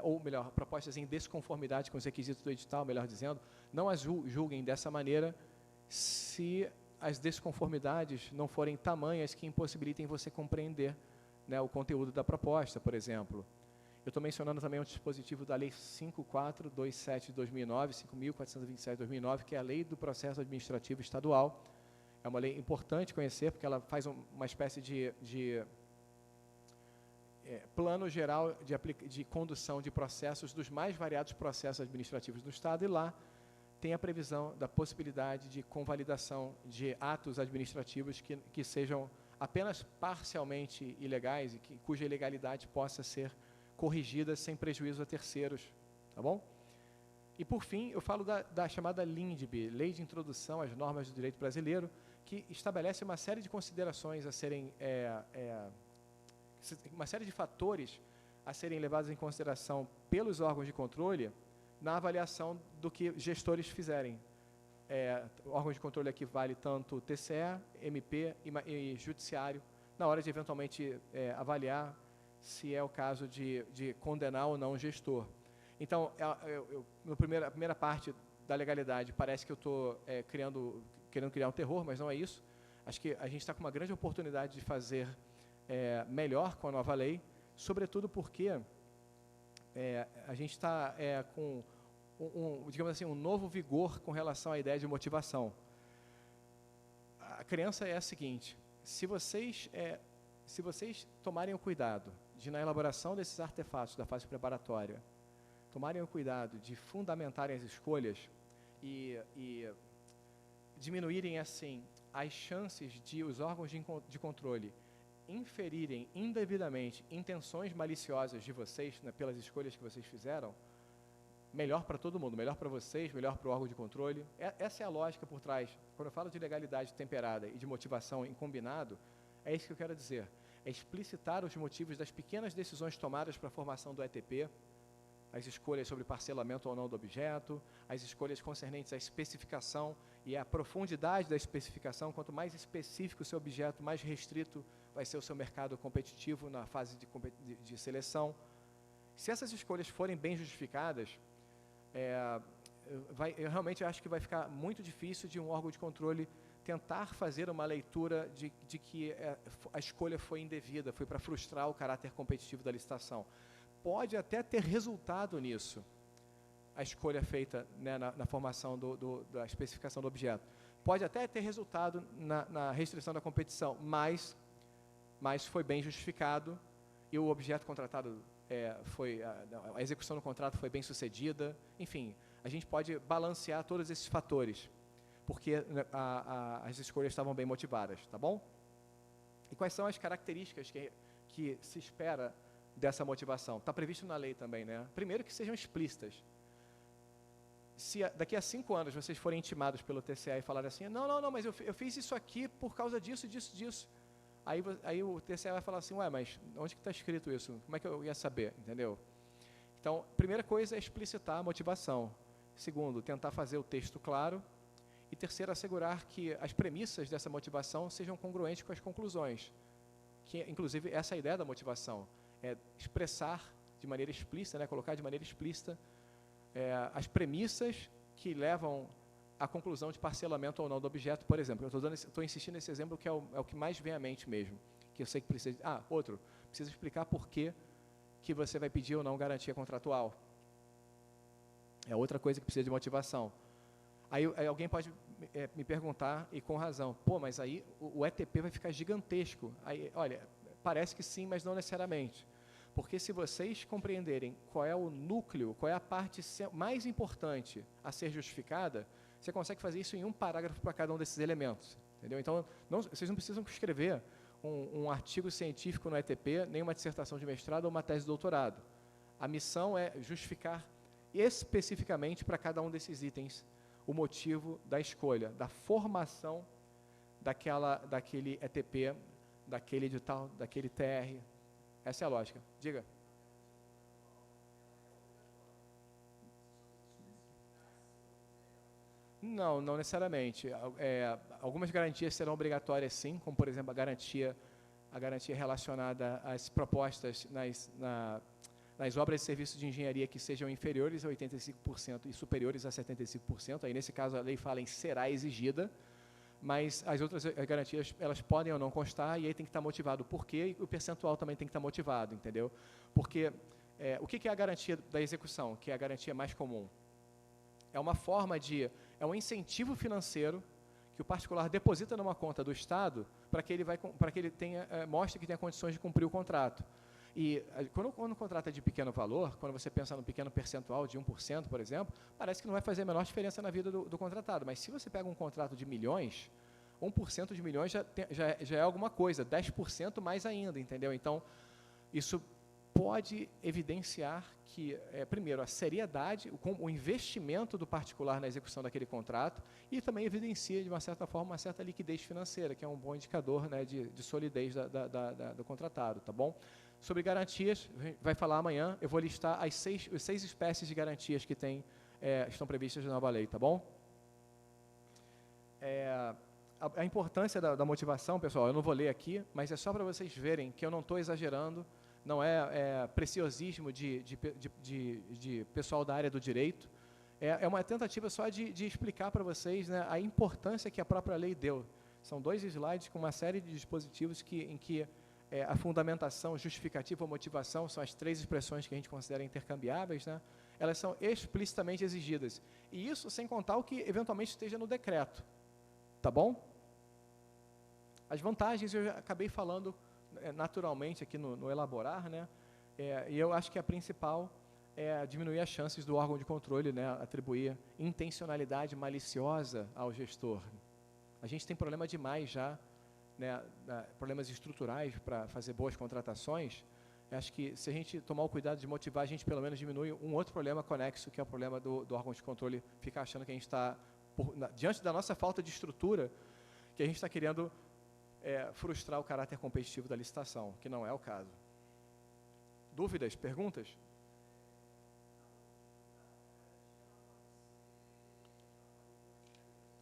ou melhor, propostas em desconformidade com os requisitos do edital, melhor dizendo, não as julguem dessa maneira se as desconformidades não forem tamanhas que impossibilitem você compreender, né, o conteúdo da proposta, por exemplo. Eu estou mencionando também um dispositivo da Lei 5427 de 2009, 5.427 de 2009, que é a Lei do Processo Administrativo Estadual. É uma lei importante conhecer, porque ela faz uma espécie de plano geral de condução de processos, dos mais variados processos administrativos do Estado, e lá tem a previsão da possibilidade de convalidação de atos administrativos que sejam apenas parcialmente ilegais e cuja ilegalidade possa ser corrigida sem prejuízo a terceiros, tá bom? E, por fim, eu falo da chamada LINDB, Lei de Introdução às Normas do Direito Brasileiro, que estabelece uma série de considerações a serem, uma série de fatores a serem levados em consideração pelos órgãos de controle na avaliação do que gestores fizerem. Órgãos de controle aqui vale tanto TCE, MP e Judiciário, na hora de eventualmente avaliar se é o caso de condenar ou não o gestor. Então, a primeira parte da legalidade, parece que eu estou querendo criar um terror, mas não é isso. Acho que a gente está com uma grande oportunidade de fazer melhor com a nova lei, sobretudo porque a gente está com digamos assim, um novo vigor com relação à ideia de motivação. A crença é a seguinte: se vocês tomarem o cuidado de, na elaboração desses artefatos da fase preparatória, tomarem o cuidado de fundamentarem as escolhas e diminuírem, assim, as chances de os órgãos de controle inferirem indevidamente intenções maliciosas de vocês, né, pelas escolhas que vocês fizeram, melhor para todo mundo, melhor para vocês, melhor para o órgão de controle. Essa é a lógica por trás. Quando eu falo de legalidade temperada e de motivação em combinado, é isso que eu quero dizer. É explicitar os motivos das pequenas decisões tomadas para a formação do ETP, as escolhas sobre parcelamento ou não do objeto, as escolhas concernentes à especificação e à profundidade da especificação. Quanto mais específico o seu objeto, mais restrito vai ser o seu mercado competitivo na fase de seleção. Se essas escolhas forem bem justificadas, eu realmente acho que vai ficar muito difícil de um órgão de controle tentar fazer uma leitura de que a escolha foi indevida, foi para frustrar o caráter competitivo da licitação. Pode até ter resultado nisso, a escolha feita, né, na formação da especificação do objeto. Pode até ter resultado na restrição da competição, mas foi bem justificado e o objeto contratado a execução do contrato foi bem sucedida. Enfim, a gente pode balancear todos esses fatores, porque as escolhas estavam bem motivadas, tá bom? E quais são as características que se espera dessa motivação? Está previsto na lei também, né? Primeiro, que sejam explícitas. Se daqui a 5 anos vocês forem intimados pelo TCE e falarem assim, não, mas eu fiz isso aqui por causa disso. Aí o TCE vai falar assim, ué, mas onde que está escrito isso? Como é que eu ia saber, entendeu? Então, primeira coisa é explicitar a motivação. Segundo, tentar fazer o texto claro. E terceiro, assegurar que as premissas dessa motivação sejam congruentes com as conclusões. Que, inclusive, essa é a ideia da motivação, é expressar de maneira explícita, né, colocar de maneira explícita as premissas que levam à conclusão de parcelamento ou não do objeto, por exemplo. Eu estou insistindo nesse exemplo que é o que mais vem à mente mesmo, que eu sei que precisa... outro, precisa explicar por que você vai pedir ou não garantia contratual. É outra coisa que precisa de motivação. Aí alguém pode me perguntar, e com razão, mas aí o ETP vai ficar gigantesco. Aí, olha, parece que sim, mas não necessariamente. Porque se vocês compreenderem qual é o núcleo, qual é a parte mais importante a ser justificada, você consegue fazer isso em um parágrafo para cada um desses elementos. Entendeu? Então, vocês não precisam escrever um artigo científico no ETP, nem uma dissertação de mestrado ou uma tese de doutorado. A missão é justificar especificamente para cada um desses itens o motivo da escolha, da formação daquele ETP, daquele edital, daquele TR. Essa é a lógica. Diga. Não necessariamente. Algumas garantias serão obrigatórias sim, como por exemplo a garantia relacionada às propostas nas obras de serviço de engenharia que sejam inferiores a 85% e superiores a 75%. Aí nesse caso a lei fala em será exigida, mas as outras garantias elas podem ou não constar, e aí tem que estar motivado o porquê, e o percentual também tem que estar motivado, entendeu? Porque o que é a garantia da execução, que é a garantia mais comum? É uma forma é um incentivo financeiro que o particular deposita numa conta do Estado para que ele mostre que tenha condições de cumprir o contrato. E quando o contrato é de pequeno valor, quando você pensa num pequeno percentual de 1%, por exemplo, parece que não vai fazer a menor diferença na vida do contratado. Mas se você pega um contrato de milhões, 1% de milhões já é alguma coisa, 10% mais ainda, entendeu? Então, isso pode evidenciar que, primeiro, a seriedade, o investimento do particular na execução daquele contrato, e também evidencia, de uma certa forma, uma certa liquidez financeira, que é um bom indicador, né, de solidez do contratado, tá bom? Sobre garantias, vai falar amanhã, eu vou listar as seis espécies de garantias que estão previstas na nova lei, tá bom? A importância da motivação, pessoal, eu não vou ler aqui, mas é só para vocês verem que eu não estou exagerando, não é preciosismo de pessoal da área do direito, é uma tentativa só de explicar para vocês, né, a importância que a própria lei deu. São 2 slides com uma série de dispositivos em que a fundamentação, justificativa ou motivação são as 3 expressões que a gente considera intercambiáveis, né? Elas são explicitamente exigidas. E isso sem contar o que eventualmente esteja no decreto. Tá bom? As vantagens eu já acabei falando naturalmente aqui no elaborar, né? E eu acho que a principal é diminuir as chances do órgão de controle, né, atribuir intencionalidade maliciosa ao gestor. A gente tem problema demais já, né, problemas estruturais para fazer boas contratações. Acho que se a gente tomar o cuidado de motivar, a gente pelo menos diminui um outro problema conexo, que é o problema do órgão de controle ficar achando que a gente está, diante da nossa falta de estrutura, que a gente está querendo frustrar o caráter competitivo da licitação, que não é o caso. Dúvidas? Perguntas?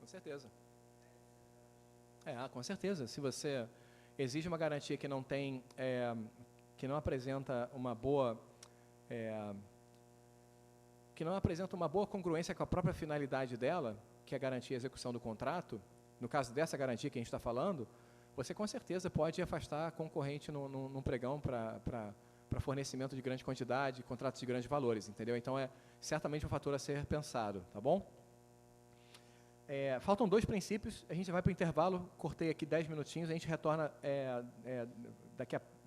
Com certeza. Com certeza. Se você exige uma garantia que não tem, que não apresenta uma boa, congruência com a própria finalidade dela, que é garantir a execução do contrato, no caso dessa garantia que a gente está falando, você com certeza pode afastar a concorrente num pregão para fornecimento de grande quantidade, contratos de grandes valores, entendeu? Então, é certamente um fator a ser pensado, tá bom? Faltam 2 princípios, a gente vai para o intervalo, cortei aqui 10 minutinhos, a gente retorna,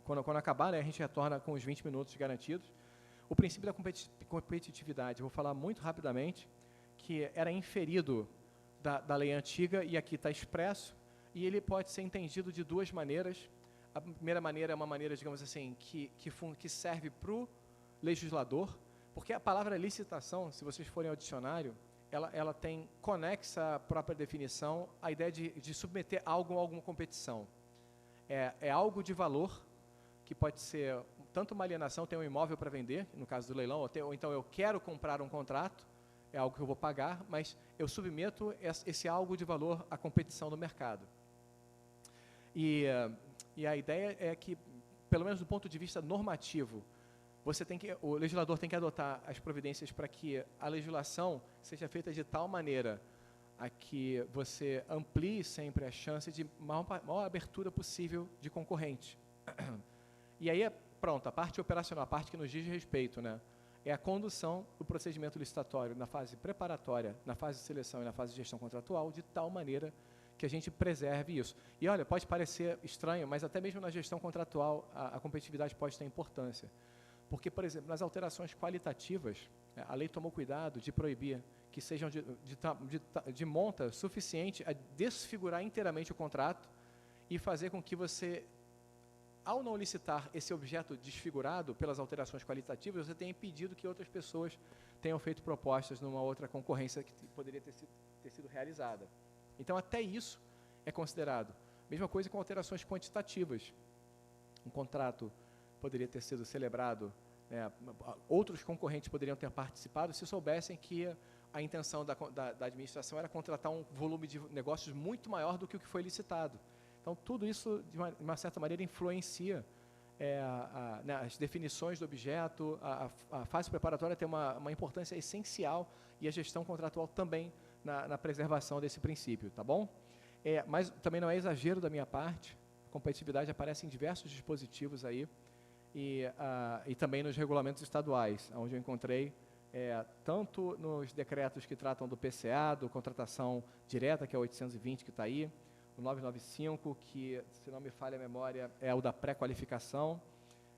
quando acabar, né, a gente retorna com os 20 minutos garantidos. O princípio da competitividade, eu vou falar muito rapidamente, que era inferido da lei antiga, e aqui está expresso, e ele pode ser entendido de 2 maneiras. A primeira maneira é uma maneira, digamos assim, que serve para o legislador, porque a palavra licitação, se vocês forem ao dicionário, ela tem conexa à própria definição a ideia de submeter algo a alguma competição. É algo de valor, que pode ser tanto uma alienação, tem um imóvel para vender, no caso do leilão, ou então eu quero comprar um contrato, é algo que eu vou pagar, mas eu submeto esse algo de valor à competição do mercado. E a ideia é que, pelo menos do ponto de vista normativo, o legislador tem que adotar as providências para que a legislação seja feita de tal maneira a que você amplie sempre a chance de maior abertura possível de concorrente. E aí, pronto, a parte operacional, a parte que nos diz respeito, né, é a condução do procedimento licitatório na fase preparatória, na fase de seleção e na fase de gestão contratual, de tal maneira que a gente preserve isso. E olha, pode parecer estranho, mas até mesmo na gestão contratual a competitividade pode ter importância. Porque, por exemplo, nas alterações qualitativas, a lei tomou cuidado de proibir que sejam de monta suficiente a desfigurar inteiramente o contrato e fazer com que você, ao não licitar esse objeto desfigurado pelas alterações qualitativas, você tenha impedido que outras pessoas tenham feito propostas numa outra concorrência que poderia ter sido realizada. Então, até isso é considerado. Mesma coisa com alterações quantitativas. Um contrato poderia ter sido celebrado, outros concorrentes poderiam ter participado se soubessem que a intenção da administração era contratar um volume de negócios muito maior do que o que foi licitado. Então, tudo isso, de uma certa maneira, influencia as definições do objeto, a fase preparatória tem uma importância essencial e a gestão contratual também na preservação desse princípio, tá bom? Mas também não é exagero da minha parte, a competitividade aparece em diversos dispositivos aí, e também nos regulamentos estaduais, onde eu encontrei tanto nos decretos que tratam do PCA, do contratação direta, que é o 820 que está aí, o 995, que, se não me falha a memória, é o da pré-qualificação,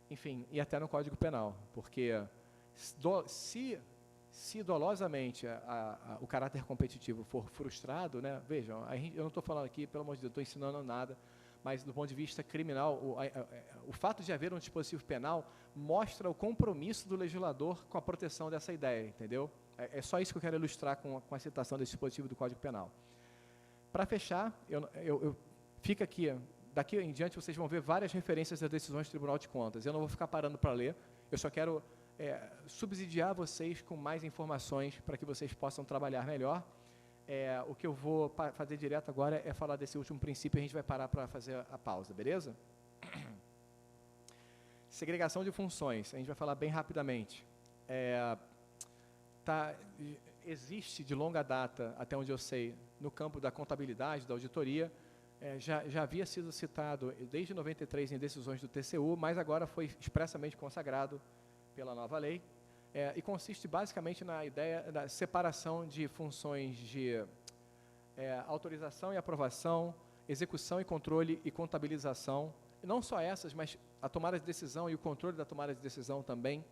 enfim, e até no Código Penal, porque se dolosamente o caráter competitivo for frustrado, né, vejam, eu não estou falando aqui, pelo amor de Deus, estou ensinando nada, mas do ponto de vista criminal, o fato de haver um dispositivo penal mostra o compromisso do legislador com a proteção dessa ideia, entendeu? É só isso que eu quero ilustrar com a citação desse dispositivo do Código Penal. Para fechar, fica aqui, daqui em diante vocês vão ver várias referências das decisões do Tribunal de Contas. Eu não vou ficar parando para ler, eu só quero subsidiar vocês com mais informações para que vocês possam trabalhar melhor. O que eu vou fazer direto agora é falar desse último princípio e a gente vai parar para fazer a pausa, beleza? Segregação de funções, a gente vai falar bem rapidamente. Existe de longa data, até onde eu sei, no campo da contabilidade, da auditoria, já havia sido citado desde 93 em decisões do TCU, mas agora foi expressamente consagrado pela nova lei, e consiste basicamente na ideia da separação de funções de autorização e aprovação, execução e controle e contabilização, e não só essas, mas a tomada de decisão e o controle da tomada de decisão também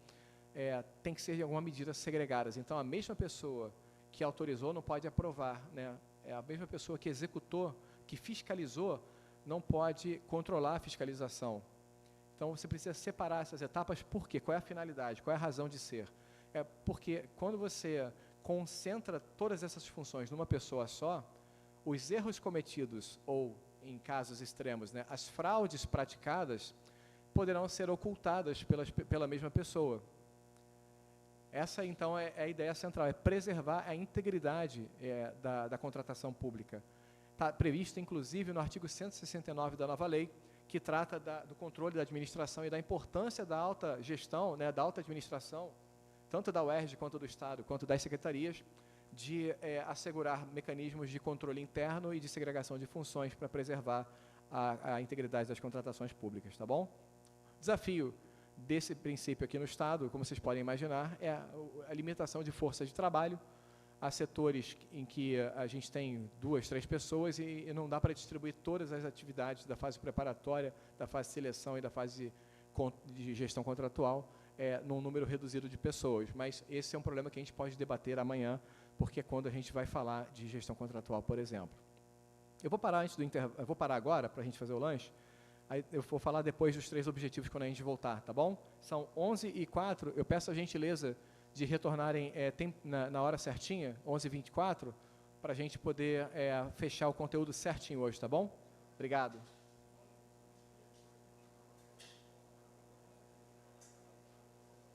tem que ser, em alguma medida, segregadas. Então, a mesma pessoa que autorizou não pode aprovar, né? A mesma pessoa que executou, que fiscalizou, não pode controlar a fiscalização. Então, você precisa separar essas etapas. Por quê? Qual é a finalidade? Qual é a razão de ser? Porque quando você concentra todas essas funções numa pessoa só, os erros cometidos, ou, em casos extremos, né, as fraudes praticadas, poderão ser ocultadas pela mesma pessoa. Essa, então, é a ideia central, é preservar a integridade da contratação pública. Está previsto, inclusive, no artigo 169 da nova lei, que trata do controle da administração e da importância da alta gestão, né, da alta administração, tanto da UERJ quanto do Estado, quanto das secretarias, de assegurar mecanismos de controle interno e de segregação de funções para preservar a integridade das contratações públicas, tá bom? Desafio desse princípio aqui no Estado, como vocês podem imaginar, é a limitação de força de trabalho. Há setores em que a gente tem 2, 3 pessoas e não dá para distribuir todas as atividades da fase preparatória, da fase de seleção e da fase de gestão contratual num número reduzido de pessoas. Mas esse é um problema que a gente pode debater amanhã, porque é quando a gente vai falar de gestão contratual, por exemplo. Eu vou parar agora para a gente fazer o lanche. Aí eu vou falar depois dos 3 objetivos quando a gente voltar, tá bom? São 11h04, eu peço a gentileza de retornarem na hora certinha, 11h24, para a gente poder fechar o conteúdo certinho hoje, tá bom? Obrigado.